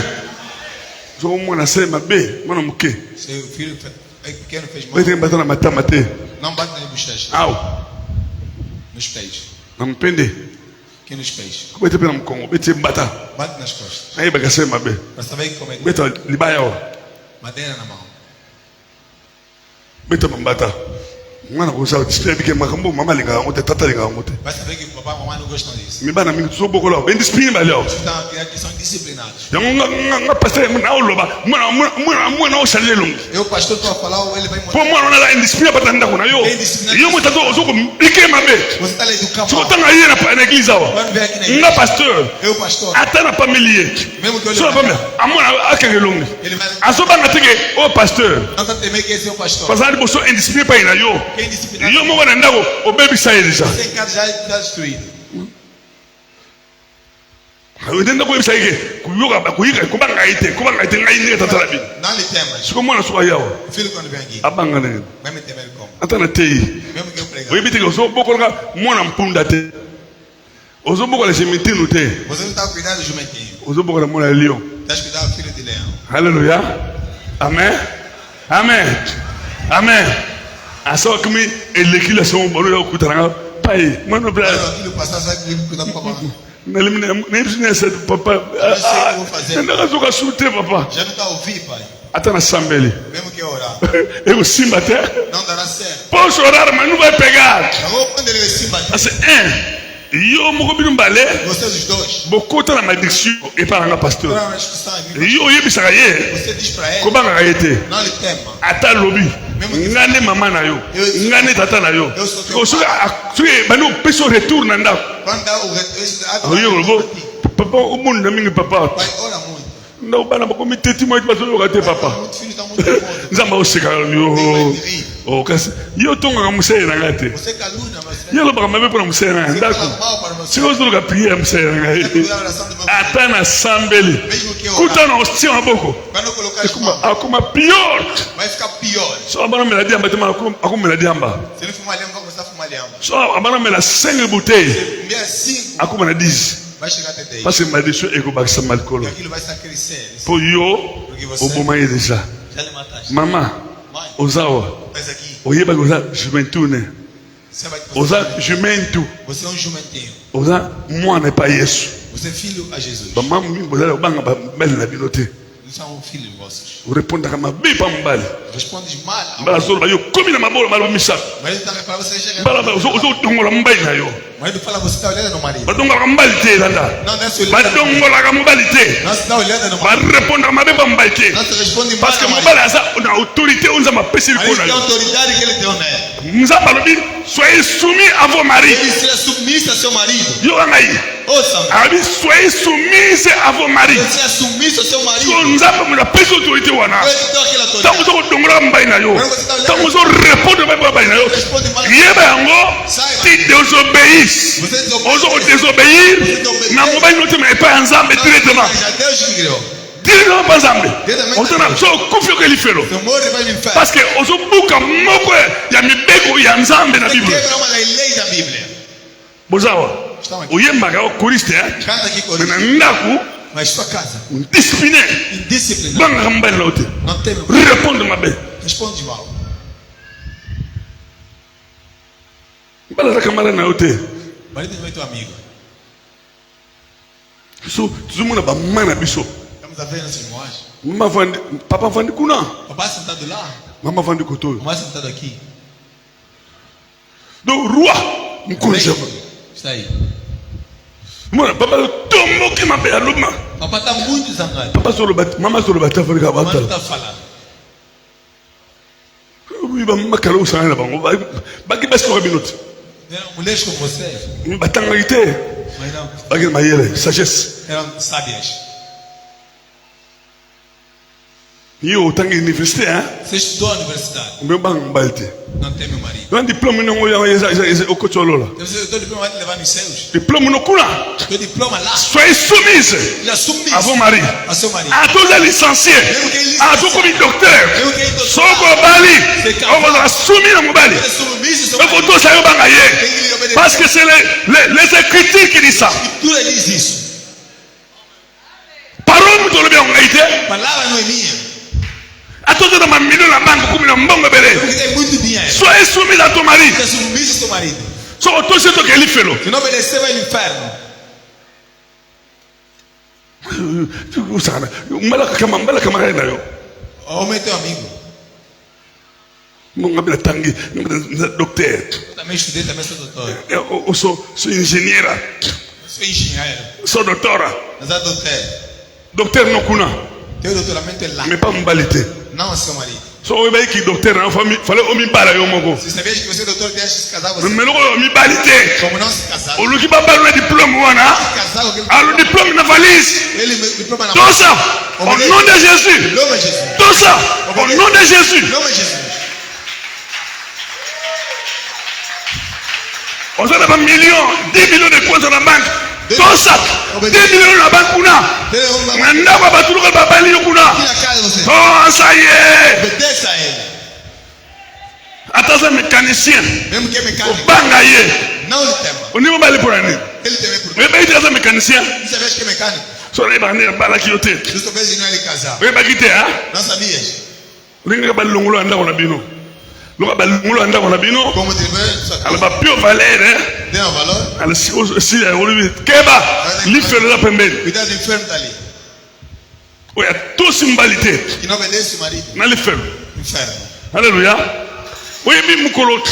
Speaker 3: soko mwana asali mabe mwana moke
Speaker 2: Seu filho é pequeno, fez mal.
Speaker 3: betenge bata na matama te
Speaker 2: Não bate na bochecha.
Speaker 3: aw
Speaker 2: Nos pés.
Speaker 3: na mpende
Speaker 2: Aqui nos pés.
Speaker 3: ko bete mpe na mokongo beti mbata
Speaker 2: Bate nas costas.
Speaker 3: ayebaka asali mabe
Speaker 2: Para saber como é que
Speaker 3: beta libaya awa
Speaker 2: madeira na mão.
Speaker 3: beta mambata mwana kosa display bike makambo mama linga ngote tata linga ngote
Speaker 2: Vai saber que o papai e a mamãe não gostam disso.
Speaker 3: mi bana mingi so boko la indiscipline ba leo
Speaker 2: Então, que são disciplinados.
Speaker 3: yango nga pasteur na oloba mwana o salile longi
Speaker 2: Eu, pastor, para falar, ele vai
Speaker 3: po
Speaker 2: mostrar.
Speaker 3: mwana na indiscipline ba tanda kuna yo yo mo tato zo ko bike mabe
Speaker 2: Você está ali do campo.
Speaker 3: so tanga yena pa na église awa
Speaker 2: Quando vem aqui na
Speaker 3: nga
Speaker 2: igreja,
Speaker 3: pasteur
Speaker 2: eu, pastor,
Speaker 3: ata na familier
Speaker 2: mesmo que eu
Speaker 3: so
Speaker 2: olhe
Speaker 3: ba
Speaker 2: para
Speaker 3: me
Speaker 2: cá,
Speaker 3: amona akenge longi
Speaker 2: ele vai.
Speaker 3: azoba ngatike o pasteur
Speaker 2: Não está temer que esse é o pastor.
Speaker 3: parce que boso indiscipline pa ina yo
Speaker 2: Quem é disciplinado?
Speaker 3: yo mo wana ndako obebisa elisa
Speaker 2: Você em casa já está destruído.
Speaker 3: ndenda koyebisa yeke kuyoka kuyika kubanga ite ngai ndenge tata la bino
Speaker 2: Não lhe temas.
Speaker 3: siko mwana soka yawa
Speaker 2: O filho, quando vem aqui,
Speaker 3: abanga ndenge
Speaker 2: vai me temer como?
Speaker 3: ata na teyi
Speaker 2: Mesmo que eu pregar.
Speaker 3: oyebi teke ozobokolaka mwana mpunda te ozobokola semitinu te
Speaker 2: Você não está cuidando do jumentinho.
Speaker 3: ozobokola mwana ya lion
Speaker 2: Está cuidando do filho de leão.
Speaker 3: halleluya amen amen amen asawa kimi eleki la songo bano ya okutananga pai mwana bla
Speaker 2: Olha, aquilo passar, sabe que ele cuida do papai.
Speaker 3: nalimina ese papa ndaka zoka su te papa
Speaker 2: Já não está a ouvir, pai.
Speaker 3: ata na sambeli
Speaker 2: Mesmo que orar.
Speaker 3: ekosimba te
Speaker 2: Não dará certo.
Speaker 3: posso orar mas não vai pegar
Speaker 2: Agora, quando ele se bater,
Speaker 3: parce yo moko bino mbale
Speaker 2: vocês os dois,
Speaker 3: bokota na maldiction eparanga pasteur
Speaker 2: orar na discussão, amigo.
Speaker 3: yo oyebisaka ye
Speaker 2: Você diz para ele,
Speaker 3: kobangaka ye te
Speaker 2: não lhe tema.
Speaker 3: ata lobi nga nde mama na yo nga nde tata na yo soki bandi opesi o retour na ndako
Speaker 2: Quando dá o retorno,
Speaker 3: oyolobo papa omonina mingi papa
Speaker 2: pai, ora muito.
Speaker 3: ndako bana bakomi teti moi bazoyoka te papa
Speaker 2: Muito filho está muito nervoso.
Speaker 3: nzambe aosekaka yo kasi yo otongaka mosele na ngai te
Speaker 2: Você calúnia, mas
Speaker 3: ye alobaka mabe mpona mosele na ngai
Speaker 2: você
Speaker 3: ndako
Speaker 2: fala mal para você.
Speaker 3: sikoyo ozoluka priere ya mosele na ngai
Speaker 2: Cuidar da oração do meu filho.
Speaker 3: ata na sambeli
Speaker 2: Mesmo que orar,
Speaker 3: kuta na ostia maboko
Speaker 2: quando eu colocar as mãos,
Speaker 3: akoma pior
Speaker 2: vai ficar pior.
Speaker 3: so abanomela diamba te mana akomela diamba
Speaker 2: Se ele fumar lhama, vai começar a fumar lhama.
Speaker 3: so abanomela 5 bouteille
Speaker 2: Comer 5,
Speaker 3: akoma na 10
Speaker 2: vai chegar até 10.
Speaker 3: parce que maldition ekobakisa malikolo
Speaker 2: Porque aquilo vai estar crescendo.
Speaker 3: mpo yo oboma ye deja
Speaker 2: Já lhe mataste.
Speaker 3: mama
Speaker 2: Mãe,
Speaker 3: ozawa
Speaker 2: mas aqui,
Speaker 3: oyebaki oza jumentu ne
Speaker 2: você vai
Speaker 3: oza jumentu
Speaker 2: Você é um jumentinho.
Speaker 3: oza mwana epa yesu
Speaker 2: Você é filho a Jesus.
Speaker 3: bamama mingi bozali kobanga bamibali na bino te
Speaker 2: Não são filhos vossos.
Speaker 3: orepondaka mabe pa mobali
Speaker 2: Respondes mal.
Speaker 3: mbala azoloba yo komi na mabolo maloba misato
Speaker 2: Mas ele está para você chegar.
Speaker 3: mbala ozodongola mobali na yo
Speaker 2: Mas ele fala, você está olhando no marido.
Speaker 3: badongolaka mobali te elanda
Speaker 2: Não, não é se olhando.
Speaker 3: badongolaka mobali te
Speaker 2: Não se está olhando no marido.
Speaker 3: barepondaka mabe pa mobali te
Speaker 2: Não se responde mal.
Speaker 3: parce que
Speaker 2: ao marido.
Speaker 3: mobali aza na autorité oyo nzambe apesi
Speaker 2: Mas
Speaker 3: likolo
Speaker 2: ele
Speaker 3: na
Speaker 2: tem
Speaker 3: yo
Speaker 2: autoridade que ele deu nele.
Speaker 3: nzambe alobi soyez soumis à vos maris
Speaker 2: Ele seja submisso a seu marido.
Speaker 3: yo ngai
Speaker 2: Ouça,
Speaker 3: alobi soyez soumise à vos maris
Speaker 2: ele seja submisso a seu
Speaker 3: so
Speaker 2: marido.
Speaker 3: nzambe mono apesi autorité wana
Speaker 2: Ele deu aquela
Speaker 3: ntango
Speaker 2: autoridade.
Speaker 3: ozokodongola mobali na yo ntango ozorepondre mabe mobali na yo
Speaker 2: Responde mal.
Speaker 3: yeba yango ti désobéisse
Speaker 2: Você desobedece.
Speaker 3: ozokodesobéir na mobali no tema epai ya nzambe directement
Speaker 2: Já Deus me criou.
Speaker 3: directement mpa nzambe otana so okufi okoki lifelo
Speaker 2: Se eu morrer, vai me inferno.
Speaker 3: parce que ozobuka moko ya mibeko ya nzambe na
Speaker 2: Você
Speaker 3: bible
Speaker 2: quebra uma das leis da Bíblia.
Speaker 3: bozawa oyembaka okoriste
Speaker 2: Canta aqui
Speaker 3: me na
Speaker 2: comigo.
Speaker 3: ndako
Speaker 2: Mas sua casa,
Speaker 3: discipline
Speaker 2: indisciplinada,
Speaker 3: bangaka mobali na yo te
Speaker 2: não tem.
Speaker 3: répondre mabe
Speaker 2: Responde mal.
Speaker 3: mbala azaka mala na yo te
Speaker 2: Marido não é teu amigo.
Speaker 3: so tozomona bamai na biso
Speaker 2: Estamos a ver nossos irmãos.
Speaker 3: mama avandi papa avandi kuna
Speaker 2: Papai sentado lá,
Speaker 3: mama avandi koto oyo
Speaker 2: mamãe sentado aqui.
Speaker 3: donc roi mokonzi
Speaker 2: Rei está aí.
Speaker 3: mona papa tomboki mabe alobima
Speaker 2: Papai está muito zangado.
Speaker 3: papa soloba mama soloba te afandi kaka
Speaker 2: Mamãe não
Speaker 3: batala
Speaker 2: está falando.
Speaker 3: bamakala osangani na bango baki basikoka bino te
Speaker 2: Eram mulheres como vocês,
Speaker 3: batangaki te
Speaker 2: mas não,
Speaker 3: baki na mayele sagesse
Speaker 2: eram sábias.
Speaker 3: yo otangi université
Speaker 2: Você estudou na universidade,
Speaker 3: omebanga mobali te
Speaker 2: não tem meu marido.
Speaker 3: yo diplôme nongo okoti olola
Speaker 2: Eu teu diploma vai te levar nos céus.
Speaker 3: diplôme no kuna
Speaker 2: Teu diploma lá,
Speaker 3: soyez soumise
Speaker 2: já assumi
Speaker 3: à vos maris
Speaker 2: a seu marido.
Speaker 3: toza licencié tokomi docteur soko obali okozala sumi na mobali
Speaker 2: Ele é submisso ao seu marido.
Speaker 3: okotosa yo banga ye
Speaker 2: Tem que lhe obedecer.
Speaker 3: parce que c'est les écritures qui disent ça
Speaker 2: Escritura diz isso.
Speaker 3: parole moto olobi yango ngai te
Speaker 2: Palavra não é minha.
Speaker 3: atoza na mamilio na banque kumi na mbongo ebele
Speaker 2: Porque tem muito dinheiro.
Speaker 3: soyez soumise à ton mari
Speaker 2: Você é submisso ao seu marido.
Speaker 3: soko tosi tokeli felo
Speaker 2: Se não obedecer, vai no inferno.
Speaker 3: usana mbalaka kama na yo
Speaker 2: Homem é teu amigo.
Speaker 3: Mon gars, tangi, docteur.
Speaker 2: Também estudei, também sou doutor.
Speaker 3: Eu sou engenheira.
Speaker 2: Sou engenheiro.
Speaker 3: Sou doutora.
Speaker 2: Mas é doutor.
Speaker 3: Docteur no kuna.
Speaker 2: Teu doutoramento é lá.
Speaker 3: Mais pas m'balité.
Speaker 2: Não é seu marido.
Speaker 3: So we qui docteur na famille, fallait o mi bala yo moko.
Speaker 2: Se sabia que você é doutor, deixa se casar você.
Speaker 3: Mais lo mi balité.
Speaker 2: Como não se casar.
Speaker 3: O luki ba ba diplôme wana.
Speaker 2: Casar com
Speaker 3: Ah, le diplôme na valise.
Speaker 2: ele diploma na
Speaker 3: Tout ça au nom de Jésus.
Speaker 2: Nome de Jesus.
Speaker 3: Tout ça au nom de Jésus.
Speaker 2: Nome de Jesus.
Speaker 3: On a des millions, 10 millions de comptes dans la banque. Tout ça, 10 millions dans la banque kuna. Maintenant, on va tout le monde va balayer kuna. Oh, ça y est.
Speaker 2: Obedeça a ele.
Speaker 3: Attends, un mécanicien.
Speaker 2: Mesmo que é mecânico.
Speaker 3: Bangaye.
Speaker 2: Não lhe tema.
Speaker 3: On n'y va pas aller pour l'année.
Speaker 2: Ele teme por
Speaker 3: Mais il y a un mécanicien.
Speaker 2: Você sabia que é mecânico?
Speaker 3: Sur les bannières, bala qui yote.
Speaker 2: Justo vez não ele casar.
Speaker 3: Oui, bah quitter, hein.
Speaker 2: Não sabias?
Speaker 3: On n'y va pas l'ongolo anda on a bino. L'ongolo anda on a bino.
Speaker 2: Como te vê?
Speaker 3: Elle va plus valer, hein.
Speaker 2: Tem um valor?
Speaker 3: Elle si elle Keba, lui fait la pembele.
Speaker 2: Cuidado do enfermo dali.
Speaker 3: Oui, il y a tout symbalité.
Speaker 2: Que não obedece o marido.
Speaker 3: Dans les fermes.
Speaker 2: Inferno.
Speaker 3: Alléluia. Oui, mais mon coloc,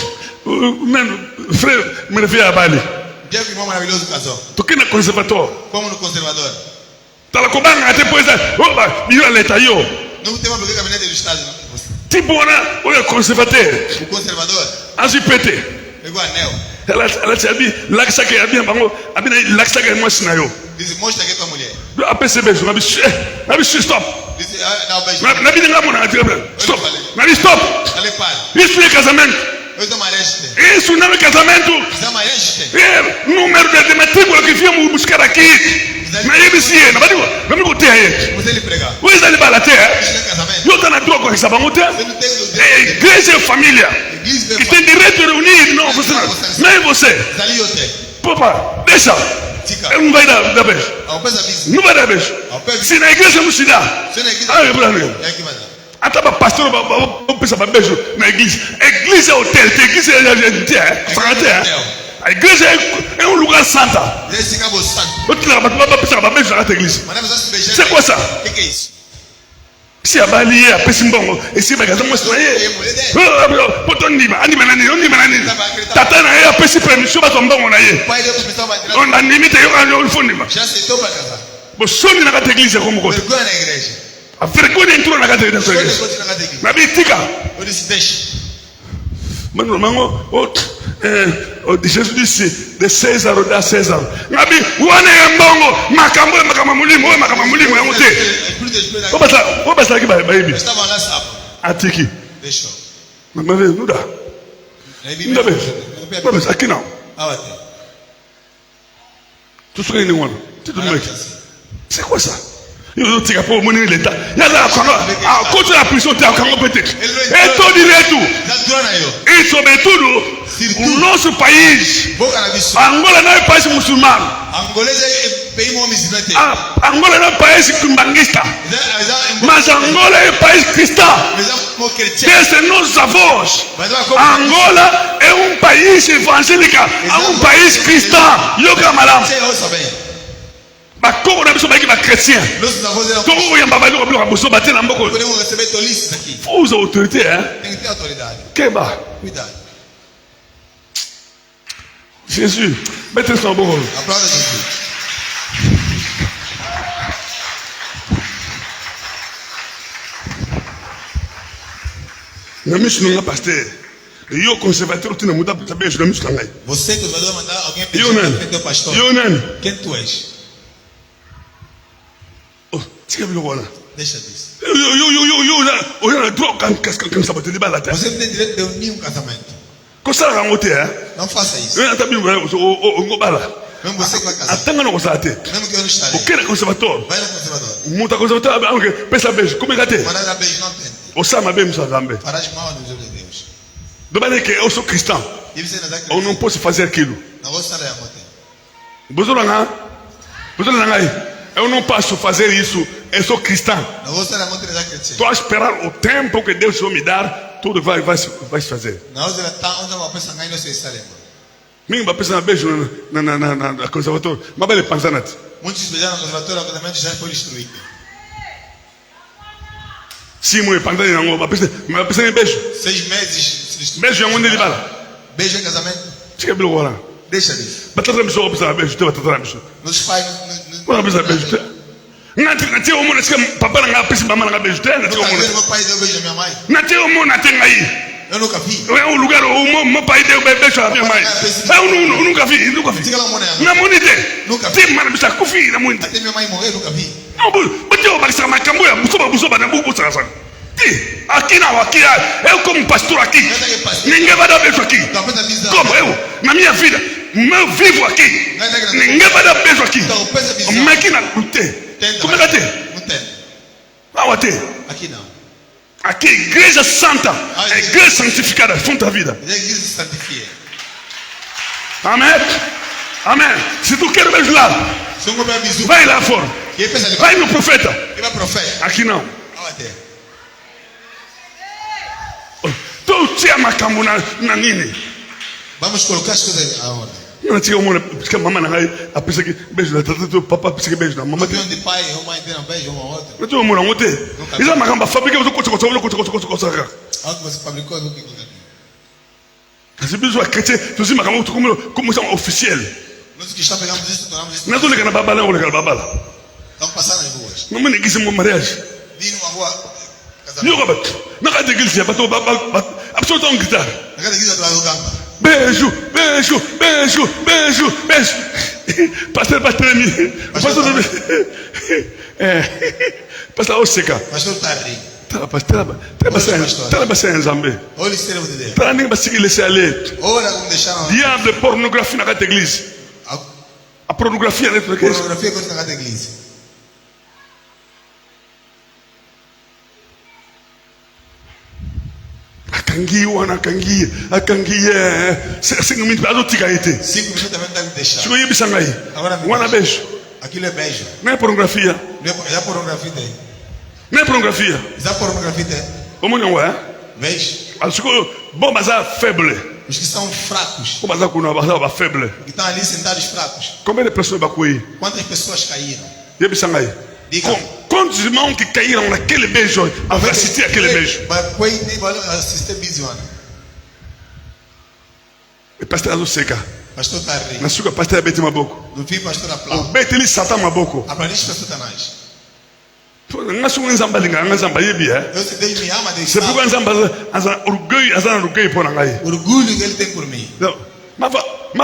Speaker 3: frère, me refait à Bali.
Speaker 2: Dia que o irmão maravilhoso casou.
Speaker 3: Tu es un conservateur.
Speaker 2: Como no conservador.
Speaker 3: Tu as la cobanga, tu peux dire, oh, bah, il y a l'état.
Speaker 2: Não tem uma briga gabinete do Estado.
Speaker 3: Tu es un conservateur.
Speaker 2: O conservador.
Speaker 3: Ainsi pété.
Speaker 2: Pegou anel.
Speaker 3: Elle a dit, l'accent qui a bien, l'accent qui a moi, c'est naïo.
Speaker 2: Diz, mostra aqui a tua mulher.
Speaker 3: Après, c'est bien, je m'habille, stop.
Speaker 2: Diz, dá o beijo.
Speaker 3: Nabi nga mona stop. Nabi stop.
Speaker 2: Dale para.
Speaker 3: Isso é casamento.
Speaker 2: Eu tô mareste.
Speaker 3: Isso não é casamento.
Speaker 2: Dá mareste.
Speaker 3: É número de matrícula que viemos buscar aqui. Na IBC, na Badigo, não me botei aí.
Speaker 2: Você lhe pregar.
Speaker 3: Où est allé balater?
Speaker 2: Isso não é casamento.
Speaker 3: Eu tô na droga com essa banguta.
Speaker 2: Você não tem
Speaker 3: É igreja e família.
Speaker 2: igreja
Speaker 3: Que tem direito de reunir. Não, você. Não é você.
Speaker 2: Dali eu tenho.
Speaker 3: Papa, deixa.
Speaker 2: Fica.
Speaker 3: Ele não vai dar beijo.
Speaker 2: Ao pé da vista.
Speaker 3: Não vai dar beijo. Se na igreja não se dá.
Speaker 2: Se na igreja.
Speaker 3: Ah, é pra mim.
Speaker 2: É que vai dar.
Speaker 3: Até para pastor, vamos pensar para beijo na igreja. Igreja é hotel, tem igreja é a igreja é um lugar santo.
Speaker 2: Esse cabo santo.
Speaker 3: Vamos pensar para beijo na igreja.
Speaker 2: Mas não precisa se beijar.
Speaker 3: C'est quoi ça?
Speaker 2: O que é isso?
Speaker 3: Se a bali é pesimbongo, esse vai casar mostra aí. Botou ndima nani. Tata na é pesi permissão para tomar na aí.
Speaker 2: Pai deu permissão para tirar.
Speaker 3: On a limite eu não fundo ndima.
Speaker 2: Já aceitou para casar.
Speaker 3: Bosoni na igreja como coisa.
Speaker 2: Vergonha na igreja.
Speaker 3: A vergonha entrou na igreja. Na bitica.
Speaker 2: Eu disse, deixa.
Speaker 3: Mano, Jesus disse, de César ou da César. Nabi, wane mbongo, makambo mulimo é um te. Vou passar aqui, baby.
Speaker 2: Estavam lá, sabe?
Speaker 3: Atiki.
Speaker 2: Deixou.
Speaker 3: Mas não dá. Não dá bem. Aqui não.
Speaker 2: Ah, vai.
Speaker 3: Tu sou ele, mano. Tudo bem. C'est quoi ça? Eu tinha por munir leta. Ya lá quando contra a prisão tem algo competente. É todo direito. E sobretudo o nosso país. Angola não é país muçulmano. Angola não é país kimbanguista. Mas Angola é país cristão. Desde nossos avós. Angola é um país evangélico, é um país cristão. Eu camarada. Como nós somos aqui chrétiens, como o Yamba Balu Ablu Abuso bater na boca.
Speaker 2: Podemos receber tolices aqui.
Speaker 3: Usa autoridade, hein?
Speaker 2: Tem que ter autoridade.
Speaker 3: Queba.
Speaker 2: Cuidado.
Speaker 3: Jesus, mete sua boca.
Speaker 2: Aplauda Jesus.
Speaker 3: Na missa não é pastor. E eu conservador tu não muda para saber na missa não é.
Speaker 2: Você que vai mandar alguém
Speaker 3: pedir para
Speaker 2: teu pastor.
Speaker 3: Eu não.
Speaker 2: Quem tu és?
Speaker 3: Deixa
Speaker 2: disso.
Speaker 3: Você
Speaker 2: não tem direito de unir um casamento.
Speaker 3: Não
Speaker 2: faça isso. Mesmo você que vai casar. Mesmo que eu não estarei.
Speaker 3: O que é conservador?
Speaker 2: Vai no conservador.
Speaker 3: Muita conservador, pensa beijo. Como é que é?
Speaker 2: Mandar dar beijo não tem.
Speaker 3: Osama bem Musagambe.
Speaker 2: Parar de mal no jogo de Deus.
Speaker 3: Do bem que eu sou cristão. Eu não posso fazer aquilo.
Speaker 2: Não vou estar aí a moto.
Speaker 3: Eu não posso fazer isso. Eu sou cristão.
Speaker 2: Não vou estar a moto da cristã.
Speaker 3: Estou a esperar o tempo que Deus vai me dar. Tudo vai se fazer.
Speaker 2: Não vou estar onde eu penso em não sei estar.
Speaker 3: Mim vai pensar beijo na conservatório. Mas vai pensar nada.
Speaker 2: Muitos beijaram no conservatório. O casamento já foi destruído.
Speaker 3: 6 mois pendant yango ba pesa ni beijo.
Speaker 2: 6 meses.
Speaker 3: Beijo yango ndeli bala.
Speaker 2: Beijo em casamento.
Speaker 3: Tika bilo wala.
Speaker 2: Deixa isso.
Speaker 3: Batata miso pesa beijo te batata miso.
Speaker 2: Nossos pais
Speaker 3: Wala pesa beijo te. Ngati o mona sika papa nga pesa mama nga beijo te. Ngati o mona.
Speaker 2: meu pai deu beijo à minha mãe.
Speaker 3: Ngati o mona tenga aí.
Speaker 2: Eu nunca vi.
Speaker 3: É um lugar o meu pai deu beijo a minha mãe. Eu nunca vi.
Speaker 2: Diga lá, Moné.
Speaker 3: Na monite.
Speaker 2: Nunca vi.
Speaker 3: Tem mano bisa kufi na monite.
Speaker 2: Até minha mãe morrer, nunca vi.
Speaker 3: Não, bateu para essa macamboia, busoba na bubu sasa. Aqui não, aqui eu como pastor aqui. Ninguém vai dar beijo aqui. Como eu, na minha vida, eu vivo aqui. Ninguém vai dar beijo aqui. Mas aqui não tem. Como é que tem?
Speaker 2: Não tem.
Speaker 3: Não tem.
Speaker 2: Aqui não.
Speaker 3: Aqui, igreja santa, a igreja santificada, fonte da vida.
Speaker 2: Igreja santifica.
Speaker 3: Amém? Amém. Se tu quer beijo lá, vai lá fora. Vai no profeta. Aqui não. Tu te ama como na nini.
Speaker 2: Vamos colocar as coisas aonde?
Speaker 3: Não tinha uma porque a mamãe não vai a pessoa que beijo lá, tu papai pensa que beijo não, mamãe
Speaker 2: tem de pai, uma tem um beijo uma outra.
Speaker 3: Não tinha uma não tem. Isso é macamba fabrica você coisa.
Speaker 2: Algo você fabricou do que coisa.
Speaker 3: Esse beijo é que tu se macamba como são oficial.
Speaker 2: Nós que está pegando isso, tornamos isso.
Speaker 3: Não tô ligando babala, não ligando babala.
Speaker 2: Estamos passando nas ruas.
Speaker 3: Mamãe nem quis uma mariage.
Speaker 2: Vi numa rua.
Speaker 3: Não gabato. Não quer dizer que bato absolutamente gritar.
Speaker 2: Não quer dizer que tu vai
Speaker 3: Beijo, beijo, beijo, beijo, beijo. Pastor Patremi. Pastor Oseka.
Speaker 2: Pastor Tarri.
Speaker 3: Tá bastante Zambé.
Speaker 2: Olha o servo de Deus.
Speaker 3: Tá nem bastante laisser aller.
Speaker 2: Olha como deixaram.
Speaker 3: Diable pornographie na casa église. A pornografia dentro da igreja.
Speaker 2: Pornografia coisa na casa igreja.
Speaker 3: Akangi 5 minutos azotika ete
Speaker 2: 5 minutos também tem que deixar.
Speaker 3: Chegou yebisa ngai. Wana beijo.
Speaker 2: Aquilo é beijo.
Speaker 3: Não é pornografia.
Speaker 2: É pornografia daí.
Speaker 3: Não é pornografia.
Speaker 2: É pornografia daí.
Speaker 3: Como não é?
Speaker 2: Beijo.
Speaker 3: Chegou bom mas faible.
Speaker 2: Os que são fracos.
Speaker 3: Como mas kuna faible.
Speaker 2: Que estão ali sentados fracos.
Speaker 3: Como de pessoas bakui?
Speaker 2: Quantas pessoas caíram?
Speaker 3: Yebisa ngai.
Speaker 2: Diga.
Speaker 3: Quantos irmãos que caíram naquele beijo ao assistir aquele beijo? E pastor Azuseka.
Speaker 2: Pastor Tarri.
Speaker 3: Na sua pastor Beti Maboko.
Speaker 2: No fim pastor Aplau.
Speaker 3: O Beti ele Satan Maboko.
Speaker 2: Aprendiste para Satanás.
Speaker 3: Nga sou nzamba linga nga nzamba yebi
Speaker 2: Eu te dei me ama de.
Speaker 3: C'est pourquoi nzamba asa orgueil pour ngai.
Speaker 2: Orgulho que ele tem por mim.
Speaker 3: Não. Ma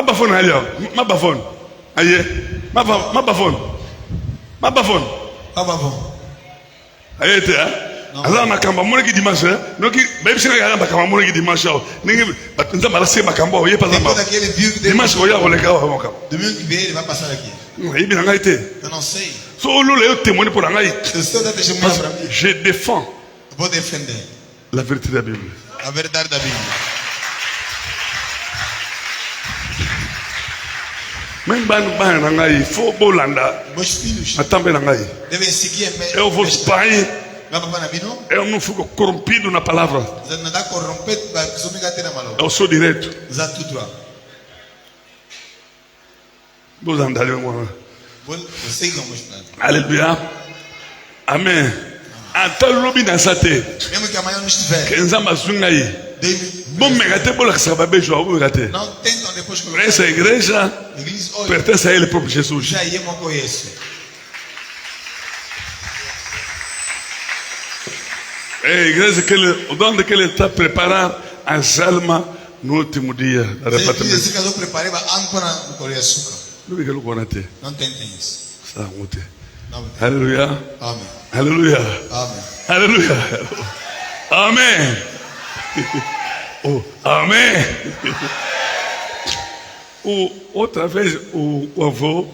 Speaker 3: bafone ali. Ma bafone. Aye. Ma bafone. Ma bafone.
Speaker 2: Ah, bom.
Speaker 3: Aí é, ela macamba mora que dimanche, não que bem se ela macamba mora que dimanche, ninguém, batendo para ser macamba, ou ia para lá. Dimanche ou ia o legal, macamba.
Speaker 2: Domingo que vem ele vai passar aqui.
Speaker 3: Aí bem ngai te.
Speaker 2: Eu não sei.
Speaker 3: Só o eu témoigne pour ngai.
Speaker 2: Je
Speaker 3: défends.
Speaker 2: Vou defender
Speaker 3: la vérité da Bíblia.
Speaker 2: A verdade da Bíblia.
Speaker 3: Même ban ngai, faut bolanda.
Speaker 2: Meus filhos devem seguir a
Speaker 3: eu vou pai.
Speaker 2: Eu
Speaker 3: eu não fico corrompido na palavra. Eu sou direito. Vou andar Aleluia. Amém. Até o lobi na sate.
Speaker 2: Mesmo que amanhã não estiver.
Speaker 3: Que nzamba zunga aí. Bom megate bola que sabe beijo ao megate.
Speaker 2: Não tentam depois que
Speaker 3: essa igreja pertence a ele próprio Jesus.
Speaker 2: Já eu não conheço.
Speaker 3: É a igreja que ele, o dono que ele está preparando as almas no último dia da arrebatamento.
Speaker 2: Esse caso preparei para âncora no Coreia Suca. Não tentem isso.
Speaker 3: Aleluia.
Speaker 2: Amém.
Speaker 3: Aleluia.
Speaker 2: Amém.
Speaker 3: Aleluia. Amém. Oh, amém. Outra vez o avô.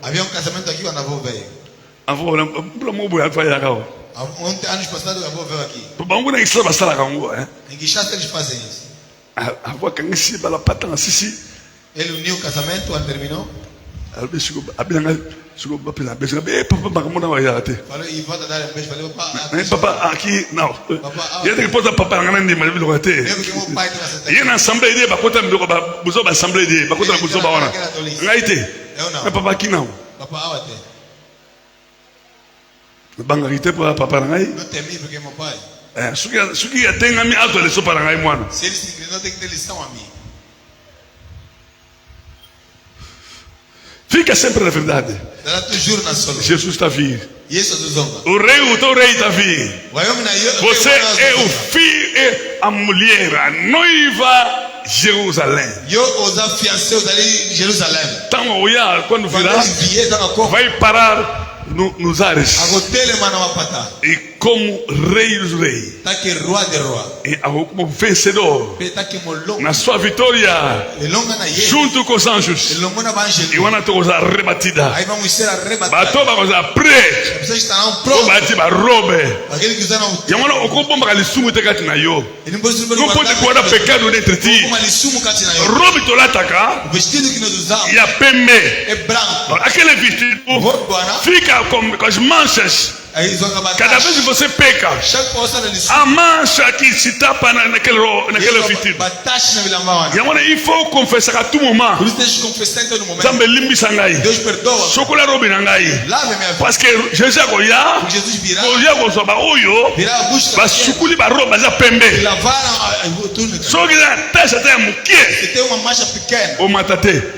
Speaker 2: Havia um casamento aqui quando a avó veio. Anos passados a avó veio aqui. Em Kinshasa eles fazem isso. Ele uniu o casamento quando terminou. Falou e volta a dar um beijo. Falou,
Speaker 3: papa, aqui não. Eu tenho que pôr papai na minha mãe. Eu tenho
Speaker 2: que pai tem
Speaker 3: na assembleia de bakota me buzo ba assembleia de bakota buzo ba wana. Ngaite.
Speaker 2: Eu não.
Speaker 3: Mas papa aqui não.
Speaker 2: Papa awate.
Speaker 3: bangaki pour papa na ngai.
Speaker 2: Não temi porque é meu pai.
Speaker 3: Soki atengami azwa leso pa na ngai mwana.
Speaker 2: Se ele se inclinou, tem que ter lição a mim.
Speaker 3: Fica sempre na verdade.
Speaker 2: Será tu juro na sua.
Speaker 3: Jesus está vindo.
Speaker 2: Jesus honra.
Speaker 3: O teu rei está vindo. Você é o filho, é a mulher, a noiva Jerusalém.
Speaker 2: Eu os afiancei dali Jerusalém.
Speaker 3: Então, olhar quando virar, vai parar nos ares. E como rei dos reis. E como vencedor. Na sua vitória. Junto com os anjos. E uma coisa arrebatida. Batou uma coisa pré. Ou bate uma robe. E uma ocupa uma lisumo te cati na yo. Não pode guardar pecado dentro de ti. Robe to l'ataca. E a pembe. Aquele vestido fica com as manchas. Cada vez que você peca, a mancha que se tapa naquele vestido. E agora il faut confessar a tout moment. Zambe limbi sangai. Sokola robi nangai. Parce que Jésus agoya. Oya gozo ba oyo. Ba sukuli ba roba za pembe. Soki na tasha ta mukie. O matate.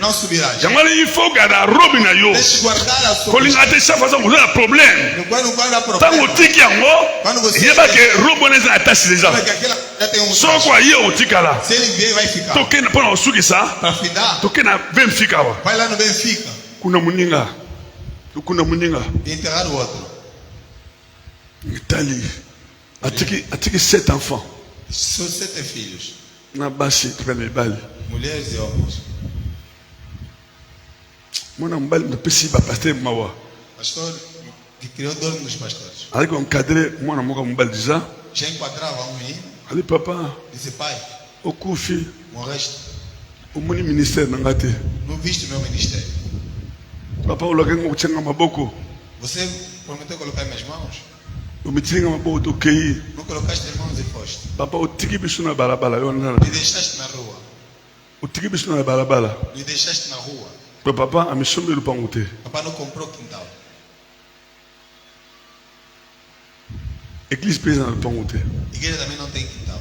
Speaker 3: E agora il faut garder robi na yo. Kolinga te chaque fois que problème. Tango tiki yango, yeba ke robo neza atasi déjà. Soko aye otikala. Toke na pona osukisa. Toke na Benfica wa.
Speaker 2: Vai lá no Benfica.
Speaker 3: Kuna muninga.
Speaker 2: Enterrar o outro.
Speaker 3: Italie. Atiki 7 enfants.
Speaker 2: São 7 filhos.
Speaker 3: Na basi tukana ibali.
Speaker 2: Mulheres e homens.
Speaker 3: Mwana mbali mpesi ba pasteur mawa.
Speaker 2: Pastor que criou dono dos pastores.
Speaker 3: Ali ko encadrer mwana moka mbali déjà.
Speaker 2: Já enquadrava um menino.
Speaker 3: Ali papa.
Speaker 2: Disse pai.
Speaker 3: Okufi.
Speaker 2: Morreste.
Speaker 3: O moni ministère nangate.
Speaker 2: Não viste meu ministério.
Speaker 3: Papa olokenga kuchenga maboko.
Speaker 2: Você prometeu colocar minhas mãos?
Speaker 3: O mitilinga maboko to kei.
Speaker 2: Não colocaste as mãos e foste.
Speaker 3: Papa otiki biso na balabala yo nana.
Speaker 2: Me deixaste na rua.
Speaker 3: Otiki biso na balabala.
Speaker 2: Me deixaste na rua.
Speaker 3: Papa amesombe lupango te.
Speaker 2: Papa não comprou quintal.
Speaker 3: Église pesa na lupango te.
Speaker 2: Igreja também não tem quintal.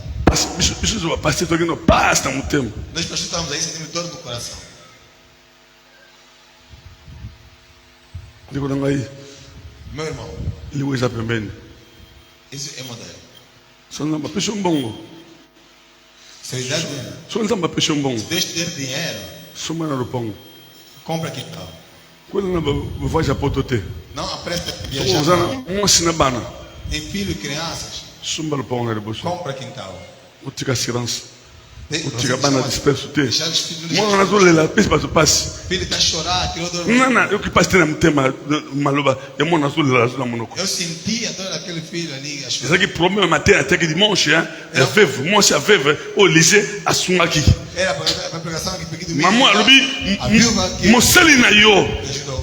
Speaker 3: Biso zo pastor to no pasta mutemo.
Speaker 2: Nós pastores estamos aí sentindo dor no coração.
Speaker 3: Digo nangai.
Speaker 2: Meu irmão.
Speaker 3: Ele usa pembeni.
Speaker 2: Isso é modelo.
Speaker 3: Só não ba pessoa mbongo.
Speaker 2: Seriedade.
Speaker 3: Só não ba pessoa mbongo.
Speaker 2: Deus te der dinheiro.
Speaker 3: Só mana lupango.
Speaker 2: Compra quintal.
Speaker 3: Quando não vai já potote.
Speaker 2: Não apresta a viajar.
Speaker 3: Usando um sinabana.
Speaker 2: Tem filhos e crianças.
Speaker 3: Sumba lupango na bolsa.
Speaker 2: Compra quintal.
Speaker 3: O tika segurança. O tika bana disperso te.
Speaker 2: Mwana
Speaker 3: na zole la pesa para passe.
Speaker 2: Filho está a chorar, tirou dor.
Speaker 3: Não, eu que passe no tema maloba. Eu mona na zole la monoko.
Speaker 2: Eu sentia dor daquele filho ali a chorar.
Speaker 3: Isso aqui problema matin até que dimanche, hein? É veuve, moi c'est veuve au lycée à Sungaki.
Speaker 2: Era a pregação que peguei do
Speaker 3: meu. Maman alubi mosali na yo.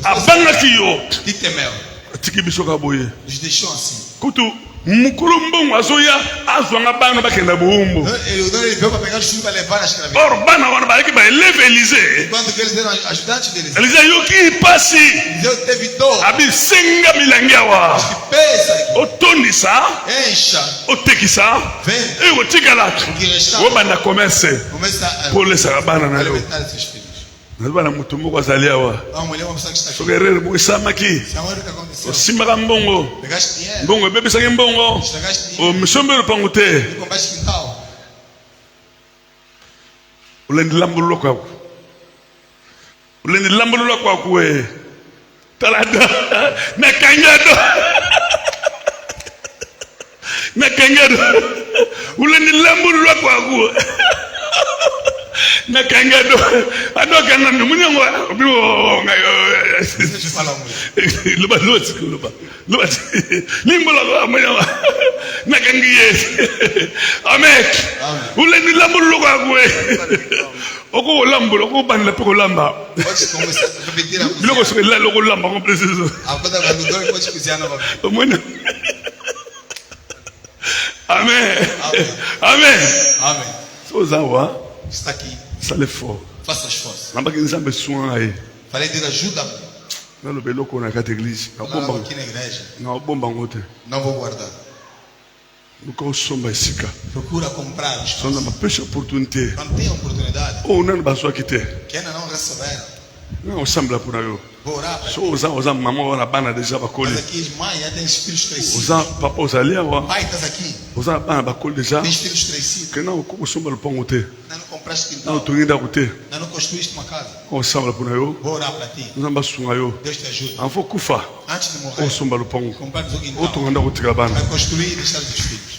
Speaker 3: Abanga ki yo.
Speaker 2: Titemel.
Speaker 3: Tiki bisoka boye.
Speaker 2: Nos deixou assim.
Speaker 3: Kutu Mukulumbo azoya azwanga bana bakenda buumbo.
Speaker 2: Ele veio para pegar os filhos para levar na escravidão.
Speaker 3: Or bana wana ba ekiba eleve Élisée.
Speaker 2: Quando que eles eram ajudantes deles.
Speaker 3: Élisée yoki pasi.
Speaker 2: Deus teve dor.
Speaker 3: Abi senga milangiawa.
Speaker 2: Pesa.
Speaker 3: Otondisa.
Speaker 2: Encha.
Speaker 3: Otekisa.
Speaker 2: Vem.
Speaker 3: E otikala. O banda commerce.
Speaker 2: Começa a
Speaker 3: polesa bana na yo.
Speaker 2: alimentar esses filhos.
Speaker 3: Nalibana mutu moko azali awa.
Speaker 2: Mulher uma pessoa que está aqui.
Speaker 3: Sogerere boisamaki.
Speaker 2: Sabe o que aconteceu?
Speaker 3: Osimbaka mbongo.
Speaker 2: Pegaste dinheiro.
Speaker 3: Mbongo bebisaki mbongo.
Speaker 2: Estragaste
Speaker 3: O
Speaker 2: dinheiro.
Speaker 3: misombe lupango te.
Speaker 2: Compraste quintal.
Speaker 3: Ulendi lambulula kwako. Ulendi lambulula kwako we. Talada. Nakangado. Nakangado. Ulendi lambulula kwako. Nakangado. Adoka na munyango biwo ngayo. Luba luba. Luba. Limbola kwa munyango. Nakangiye. Amen. Ulendi lambulula kwako. Oko lambula oko banla peko lamba.
Speaker 2: Pode começar a repetir a
Speaker 3: Biloko so la loko lamba ko preciso.
Speaker 2: Agora quando dor pode cozinhar novamente.
Speaker 3: Omwana. Amen. Amen.
Speaker 2: Amém.
Speaker 3: So zawa.
Speaker 2: Está aqui.
Speaker 3: Sale fort.
Speaker 2: Faça esforço.
Speaker 3: Namba ki nzambe suanga ai.
Speaker 2: Falei de ajuda-me.
Speaker 3: Nalo beloko na kata église. Na
Speaker 2: Lá
Speaker 3: bomba.
Speaker 2: aqui na igreja,
Speaker 3: Na bomba ngote.
Speaker 2: não vou guardar.
Speaker 3: Nuka osomba esika.
Speaker 2: Procura comprar.
Speaker 3: Só na mapesha opportunité.
Speaker 2: Não tem oportunidade.
Speaker 3: Oh, nani baswa kite.
Speaker 2: Que ainda não receberam.
Speaker 3: Não osambla puna yo.
Speaker 2: Vou orar para ti.
Speaker 3: So oza mama wana bana deja bakoli.
Speaker 2: Mas aqui, mãe, já tem filhos crescidos.
Speaker 3: Oza papa ozalia wa.
Speaker 2: Pai, estás aqui.
Speaker 3: Oza bana bakoli deja.
Speaker 2: Tens filhos crescidos.
Speaker 3: Que não ko osomba lupango te.
Speaker 2: Ainda não compraste
Speaker 3: Não
Speaker 2: quintal.
Speaker 3: tunginda ko te.
Speaker 2: Ainda não construíste uma casa.
Speaker 3: Osambla puna yo.
Speaker 2: Vou orar para ti.
Speaker 3: Oza basunga yo.
Speaker 2: Deus te ajude.
Speaker 3: Anfo kufa.
Speaker 2: Antes de morrer,
Speaker 3: Osomba lupango.
Speaker 2: comprares o quintal.
Speaker 3: Otunganda ko tika bana.
Speaker 2: Vai construir e deixar os filhos.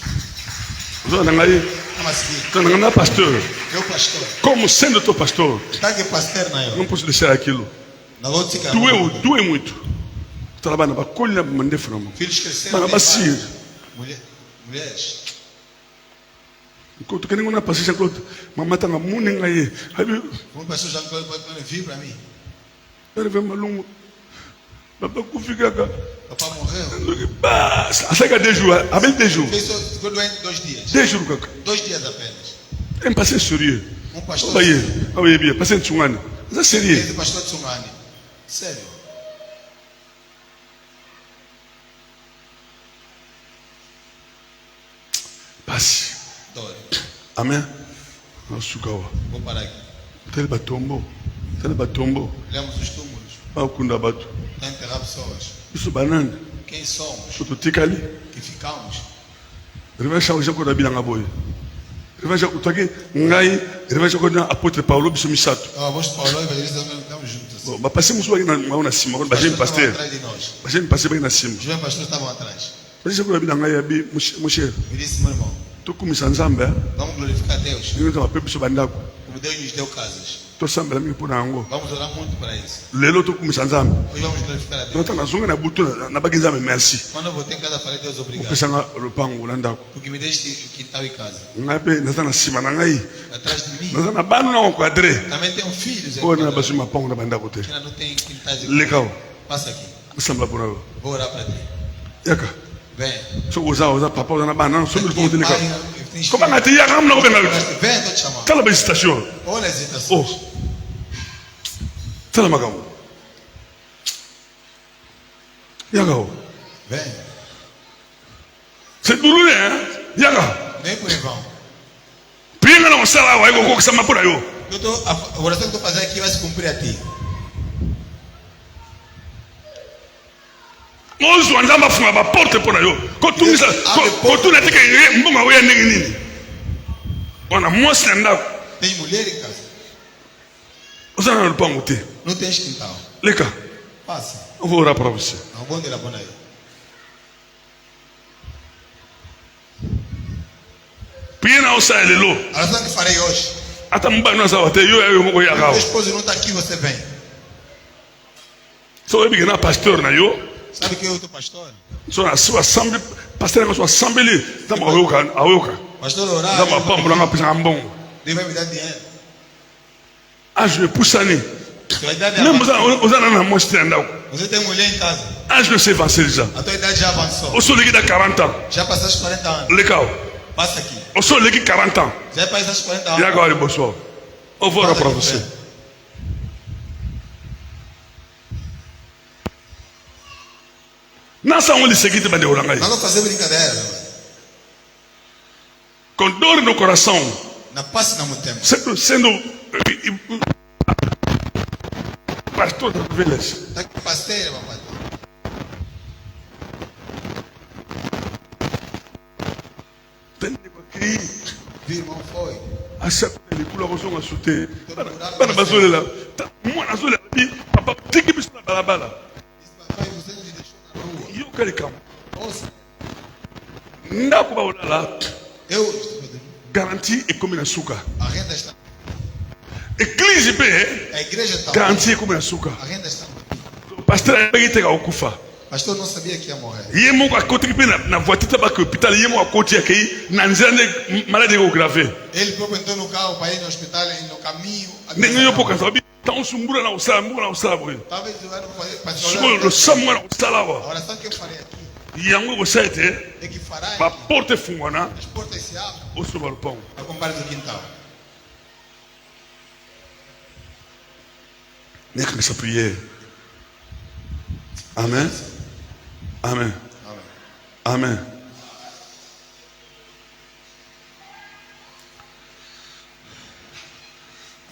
Speaker 3: Oza nangai.
Speaker 2: Vamos a seguir.
Speaker 3: Tanangana pastor.
Speaker 2: Eu, pastor.
Speaker 3: Como sendo teu pastor,
Speaker 2: Está aqui, pastor, não
Speaker 3: não
Speaker 2: eu.
Speaker 3: posso deixar aquilo.
Speaker 2: Na outra fica.
Speaker 3: Doe muito. Trabalha para colher mandei para mim.
Speaker 2: Filhos cresceram.
Speaker 3: Para
Speaker 2: tem
Speaker 3: bacia.
Speaker 2: pais. Mulheres.
Speaker 3: Enquanto que nenhuma paciência, enquanto mamãe está na mão nem aí. Aí
Speaker 2: Uma pessoa já vir para mim.
Speaker 3: ele vem malungo. Papai kufica cá.
Speaker 2: Papai morreu.
Speaker 3: Acha que 10 jours, avec 10 jours.
Speaker 2: Ficou doente 2 dias.
Speaker 3: 10 jours kaka.
Speaker 2: 2 dias apenas.
Speaker 3: É passé sérieux.
Speaker 2: Pastor.
Speaker 3: Obaye, obaye bien, passé tsungani. Ça sérieux.
Speaker 2: Esse pastor Tsungani. Sério.
Speaker 3: Passe.
Speaker 2: Dói.
Speaker 3: Amen. Asukawa.
Speaker 2: Vou parar aqui.
Speaker 3: Tele batombo. Tele batombo.
Speaker 2: Olhamos os túmulos.
Speaker 3: Bakunda bato.
Speaker 2: Para enterrar pessoas.
Speaker 3: Isso banana.
Speaker 2: Quem somos?
Speaker 3: Tutikali.
Speaker 2: Que ficamos.
Speaker 3: Revanche au Japon d'Abilanga boy. Revanche au Taki, Ngai, revanche au apôtre Paulo Bissumisato.
Speaker 2: O apóstolo Paulo e o evangelista estamos juntos.
Speaker 3: Bon, bah passer musuwa na sima, ba jeune pasteur.
Speaker 2: Atrás de nós.
Speaker 3: Ba jeune pasteur ba na sima.
Speaker 2: Os jovens pastores estavam atrás.
Speaker 3: Revanche au Abilanga ya bi mon cher.
Speaker 2: Me disse, meu irmão,
Speaker 3: To kumisa nzambe,
Speaker 2: vamos glorificar a Deus.
Speaker 3: ni nzamba pe biso bandako.
Speaker 2: Como Deus nos deu casas.
Speaker 3: To sambela mi pona ngo.
Speaker 2: Vamos orar muito para isso.
Speaker 3: Lelo to kumisa nzambe.
Speaker 2: Hoje vamos glorificar a Deus.
Speaker 3: Nota na zonga na butu na ba nzambe merci.
Speaker 2: Quando eu voltei em casa, falei, Deus, obrigado.
Speaker 3: Pesanga lupango na ndako.
Speaker 2: Porque me deste quintal e casa.
Speaker 3: Ngai pe na sima na ngai.
Speaker 2: Atrás de mim.
Speaker 3: Na bana na quadre.
Speaker 2: Também tenho filhos.
Speaker 3: Ko na basu mapango na bandako te.
Speaker 2: Que ainda não tem quintais e
Speaker 3: Lekao.
Speaker 2: Passa aqui.
Speaker 3: Sambela pona yo.
Speaker 2: Vou orar para ti.
Speaker 3: Yaka.
Speaker 2: Vem.
Speaker 3: So oza papa oza na bana, so mi fonte
Speaker 2: Aqui,
Speaker 3: nika.
Speaker 2: pai, tens
Speaker 3: Como ngati ya ngamna ko benga.
Speaker 2: Vem, estou te chamando.
Speaker 3: Tala ba station.
Speaker 2: Olha as hesitações.
Speaker 3: Oh. Tala magamu. Yaga.
Speaker 2: Vem.
Speaker 3: C'est douloureux hein? Yaga.
Speaker 2: Vem por em vão.
Speaker 3: Pinga na sala wa iko ko sama pura yo.
Speaker 2: A oração que eu estou fazendo aqui vai se cumprir a ti.
Speaker 3: Mozu nzamba funga ba porte pona yo. Ko tumisa ko tuna tike mbonga we ndenge nini. Ona mosla ndako.
Speaker 2: Tem mulher em casa?
Speaker 3: Oza na lupango te.
Speaker 2: Não tens quintal.
Speaker 3: Leka.
Speaker 2: Passa.
Speaker 3: On va orar para você.
Speaker 2: É um bom de lá aí.
Speaker 3: Pina osa lelo.
Speaker 2: A oração que farei hoje.
Speaker 3: Ata mbano za wate yo mo ya
Speaker 2: Meu
Speaker 3: gawo.
Speaker 2: esposo não está aqui, você vem.
Speaker 3: So we bigena pastor na yo.
Speaker 2: Sabe que eu sou pastor?
Speaker 3: So na sua assembly pastor na sua assembly tama ayoka.
Speaker 2: Pastor orar.
Speaker 3: Tama pambula nga pisa mbongo.
Speaker 2: Deus vai me dar dinheiro.
Speaker 3: Age pusani.
Speaker 2: Você vai dar
Speaker 3: Même
Speaker 2: dinheiro.
Speaker 3: oza na mostre ndako.
Speaker 2: Você tem mulher em casa.
Speaker 3: Age se evangeliza.
Speaker 2: A tua idade já avançou.
Speaker 3: Oso leki da 40 ans.
Speaker 2: Já passaste 40 anos.
Speaker 3: Lekao.
Speaker 2: Passa aqui.
Speaker 3: Oso leki 40 ans.
Speaker 2: Já passaste 40 anos.
Speaker 3: Ya gawa liboso. On va orar para você. Nasa onde seguinte bande oranga aí.
Speaker 2: Não vou fazer brincadeira. Meu.
Speaker 3: Com dor no coração,
Speaker 2: Na paz e na tempo.
Speaker 3: sendo pastor da ovelhas.
Speaker 2: Está aqui pastor, papai.
Speaker 3: Tem que
Speaker 2: Viu, irmão, foi.
Speaker 3: acha ele kula kozonga sute. Bana bazolela. Mwana azolela bi papa tiki biso na balabala.
Speaker 2: Disse, papai, você nos deixou na rua.
Speaker 3: Yo kali kam.
Speaker 2: Ouça.
Speaker 3: Ndako ba olala
Speaker 2: Eu.
Speaker 3: garantie ekomi na suka.
Speaker 2: A renda está.
Speaker 3: Église pe
Speaker 2: A igreja está.
Speaker 3: garantie ekomi na suka.
Speaker 2: A renda está.
Speaker 3: Pasteur ayiteka okufa.
Speaker 2: Pastor não sabia que ia morrer.
Speaker 3: Ye moko akotiki mpe na voiture tabaka hôpital ye moko akoti akei na nzela nde malade ekograve.
Speaker 2: Ele próprio entrou no carro para ir no hospital e no caminho.
Speaker 3: Ndenge yo mpo kanisa babi ntango sumbula na kosala mbula na kosala boye.
Speaker 2: Talvez eu era para
Speaker 3: Sikoyo losambo na kosala
Speaker 2: A
Speaker 3: awa
Speaker 2: oração que eu farei aqui
Speaker 3: yango ekosala ete
Speaker 2: é que fará aqui.
Speaker 3: baporte efungwana
Speaker 2: As portas se abrem
Speaker 3: osoba lopango.
Speaker 2: para comprar do quintal.
Speaker 3: Nekangisa priere Amém. Amém. Amém.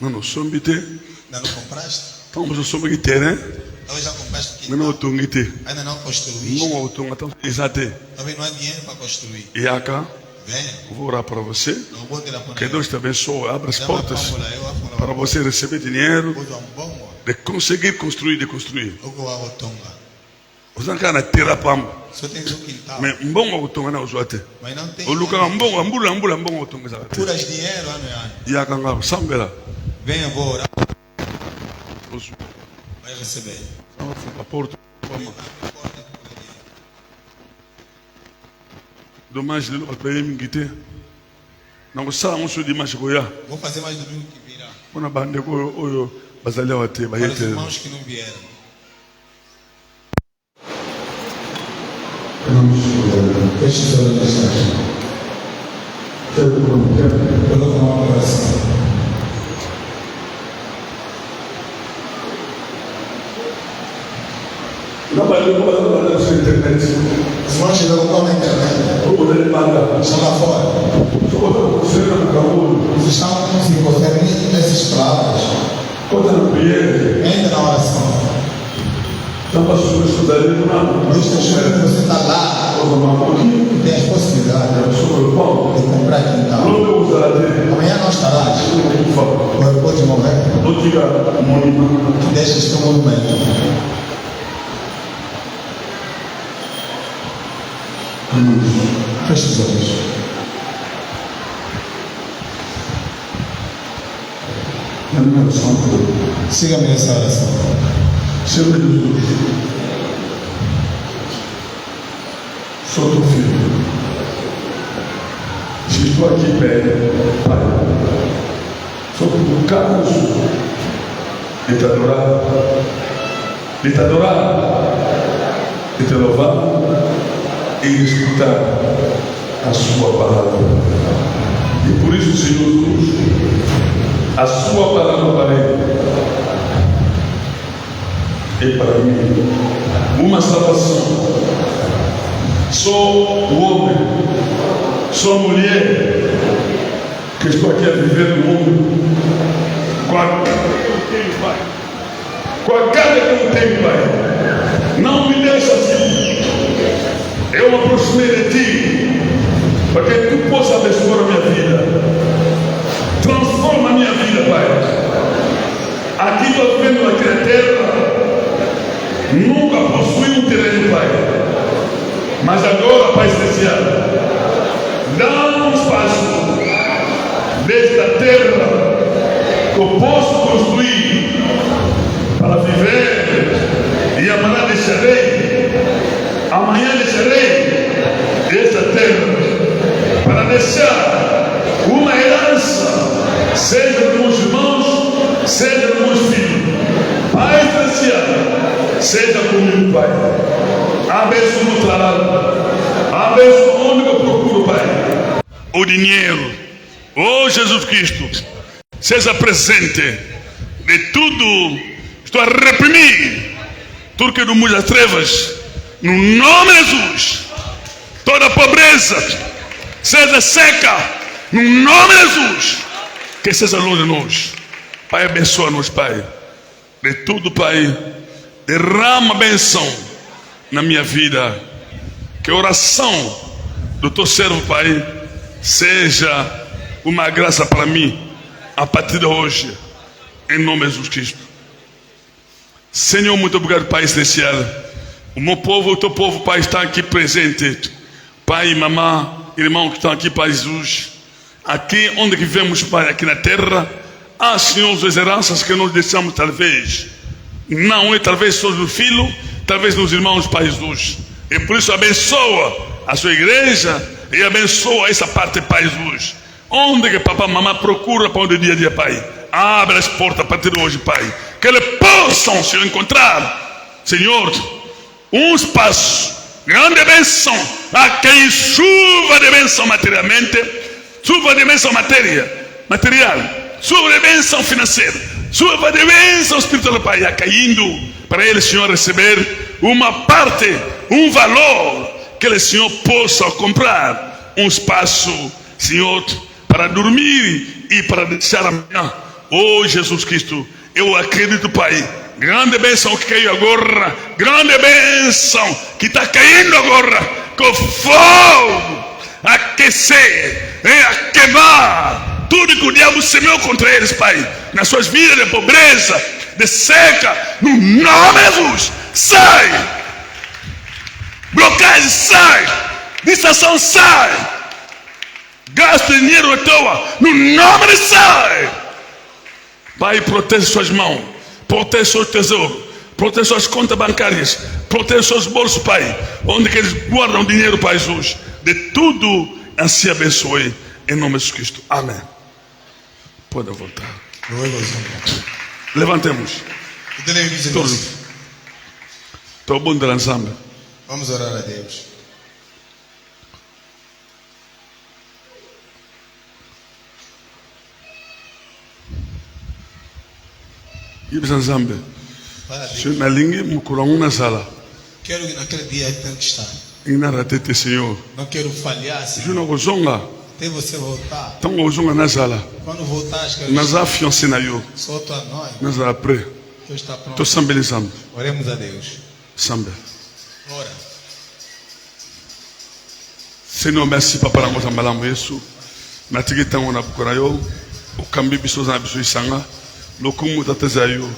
Speaker 3: Não somos de
Speaker 2: Ainda não compraste?
Speaker 3: Estamos somos de ter, né?
Speaker 2: Talvez já compraste
Speaker 3: Não estou de ter.
Speaker 2: ainda não construíste.
Speaker 3: Não estou então exato.
Speaker 2: Talvez não há dinheiro para construir.
Speaker 3: E cá,
Speaker 2: Venha.
Speaker 3: vou orar para você.
Speaker 2: Não vou tirar para
Speaker 3: Que Deus te abençoe, abra as portas para você receber dinheiro, de conseguir construir, de construir. Você não quer tirar pambo.
Speaker 2: Só tem um quintal.
Speaker 3: Mas um bom auto não usa até.
Speaker 2: Mas não tem.
Speaker 3: O lugar um bom auto não usa.
Speaker 2: Puras dinheiro, ano e ano.
Speaker 3: E a canga sambela.
Speaker 2: Venha, vou orar. Vai receber.
Speaker 3: A porta. Dommage de l'autre pays m'inquiéter. Não sabe um de mais goiá.
Speaker 2: Vou fazer mais domingo que virá.
Speaker 3: Quando a banda o basalhão até vai
Speaker 2: para os irmãos que não vieram. Feche os olhos. Coloca uma oração.
Speaker 3: Não vai ter como fazer na internet.
Speaker 2: Os irmãos que não na internet.
Speaker 3: Vou poder mandar.
Speaker 2: Estão lá fora. Eles estão se conferir nessas palavras. Entra na oração. Você está lá. Tem as possibilidades de comprar quintal. Amanhã não estarás. Agora pode morrer. Deixa este monumento. Feche os olhos. Siga-me nessa oração.
Speaker 3: Senhor Jesus, sou teu filho. Estou aqui perto, Pai. Sou por caso de te adorar, de te louvar e de escutar a sua palavra. E por isso, Senhor Jesus, a sua palavra para ele é para mim uma salvação. Sou o homem, sou a mulher que estou aqui a viver no mundo com a cara que eu tenho, Pai. Com a cara que eu tenho, Pai. Não me deixa assim. Eu me aproximei de Ti para que Tu possa abençoar a minha vida. Transforma a minha vida, Pai. Aqui estou vivendo aqui na terra. Nunca possuí um terreno, Pai. Mas agora, Pai Celestial, dá um espaço desta terra que eu posso construir para viver. E amanhã deixarei esta terra para deixar uma herança, seja para meus irmãos, seja para meus filhos. Pai Celestial, seja comigo, Pai. Abençoa o trabalho, abençoa onde eu procuro, Pai. O dinheiro, Jesus Cristo, seja presente de tudo. Estou a reprimir tudo que é do mundo das trevas, no nome de Jesus. Toda pobreza seja seca, no nome de Jesus. Que seja longe de nós, Pai. Abençoa-nos, Pai, de tudo, Pai. Derrama a benção na minha vida. Que a oração do teu servo, Pai, seja uma graça para mim a partir de hoje, em nome de Jesus Cristo. Senhor, muito obrigado, Pai Celestial. O meu povo, o teu povo, Pai, está aqui presente. Pai, mamãe, irmão que estão aqui, Pai Jesus. Aqui onde vivemos, Pai, aqui na terra, há, Senhor, as heranças que nós deixamos, talvez. Não é talvez só no filho, talvez nos irmãos, Pai Jesus. E por isso abençoa a sua igreja e abençoa essa parte, Pai Jesus. Onde que papai e mamãe procura para onde dia a dia, Pai. Abre as portas a partir de hoje, Pai. Que eles possam, Senhor, encontrar, Senhor, um espaço, grande bênção, a quem chuva de bênção materialmente, chuva de bênção material, chuva de bênção financeira, chuva de bênção espiritual, Pai, caindo para eles, Senhor, receber uma parte, um valor, que o Senhor possa comprar um espaço, Senhor, para dormir e para deixar amanhã. Oh Jesus Cristo, eu acredito, Pai, grande bênção que caiu agora, grande bênção que está caindo agora, com fogo, aquecer, a queimar tudo que o diabo semeou contra eles, Pai, nas suas vidas de pobreza, de seca, no nome de Jesus. Sai! Blocagem, sai! Distração, sai! Gasto dinheiro à toa, no nome de sai! Pai, protege suas mãos, protege seus tesouros, protege suas contas bancárias, protege seus bolsos, Pai, onde que eles guardam dinheiro, Pai Jesus. De tudo, assim abençoe, em nome de Jesus Cristo. Amém. Pode voltar. Levantemos. Todos. Estou bom de ensemble.
Speaker 2: Vamos orar a Deus.
Speaker 3: Ibis ensemble. Na língua, mukurão na sala.
Speaker 2: Quero que naquele dia tenha que estar.
Speaker 3: Inaratete, Senhor.
Speaker 2: Não quero falhar, Senhor.
Speaker 3: Juna gozonga.
Speaker 2: Até você voltar.
Speaker 3: Então gozonga na sala.
Speaker 2: Quando voltar, acho que
Speaker 3: Nós afiançamos na eu.
Speaker 2: solto a nós.
Speaker 3: Nós apré.
Speaker 2: Eu está pronto.
Speaker 3: Estou sambelizando.
Speaker 2: Oremos a Deus.
Speaker 3: Samba.
Speaker 2: Ora.
Speaker 3: Senhor, merci papa na moza malamu Yesu. Na tigitango na bukora yo. O kambi biso na biso isanga. Lokumu tateza yo.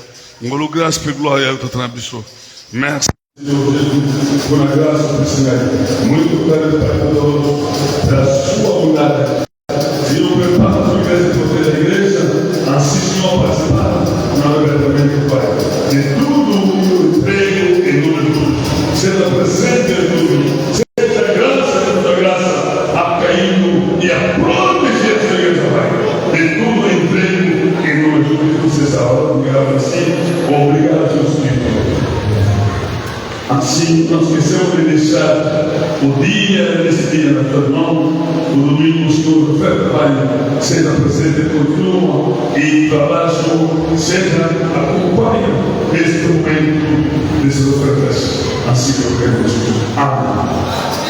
Speaker 3: Ngolo grâce pe gloire ya tatana biso. Merci. Por a graça do Senhor. Muito obrigado pela sua bondade. E eu preparo a igreja de poder da igreja. Assim, Senhor, participar na libertamento, Pai. De tudo, emprego em nome de tudo. Seja presente em tudo. Seja a graça da tua graça a caindo e a proteger a tua igreja, Pai. De tudo, emprego em nome de tudo. Seja a hora de gravar assim. Obrigado, Jesus Cristo. Assim, não esquecemos de deixar o dia, nesse dia na tua mão, o domingo, todo oferta, Pai, seja presente, continua, e para baixo, seja acompanha este momento dessas ofertas. Assim que eu quero. Amém.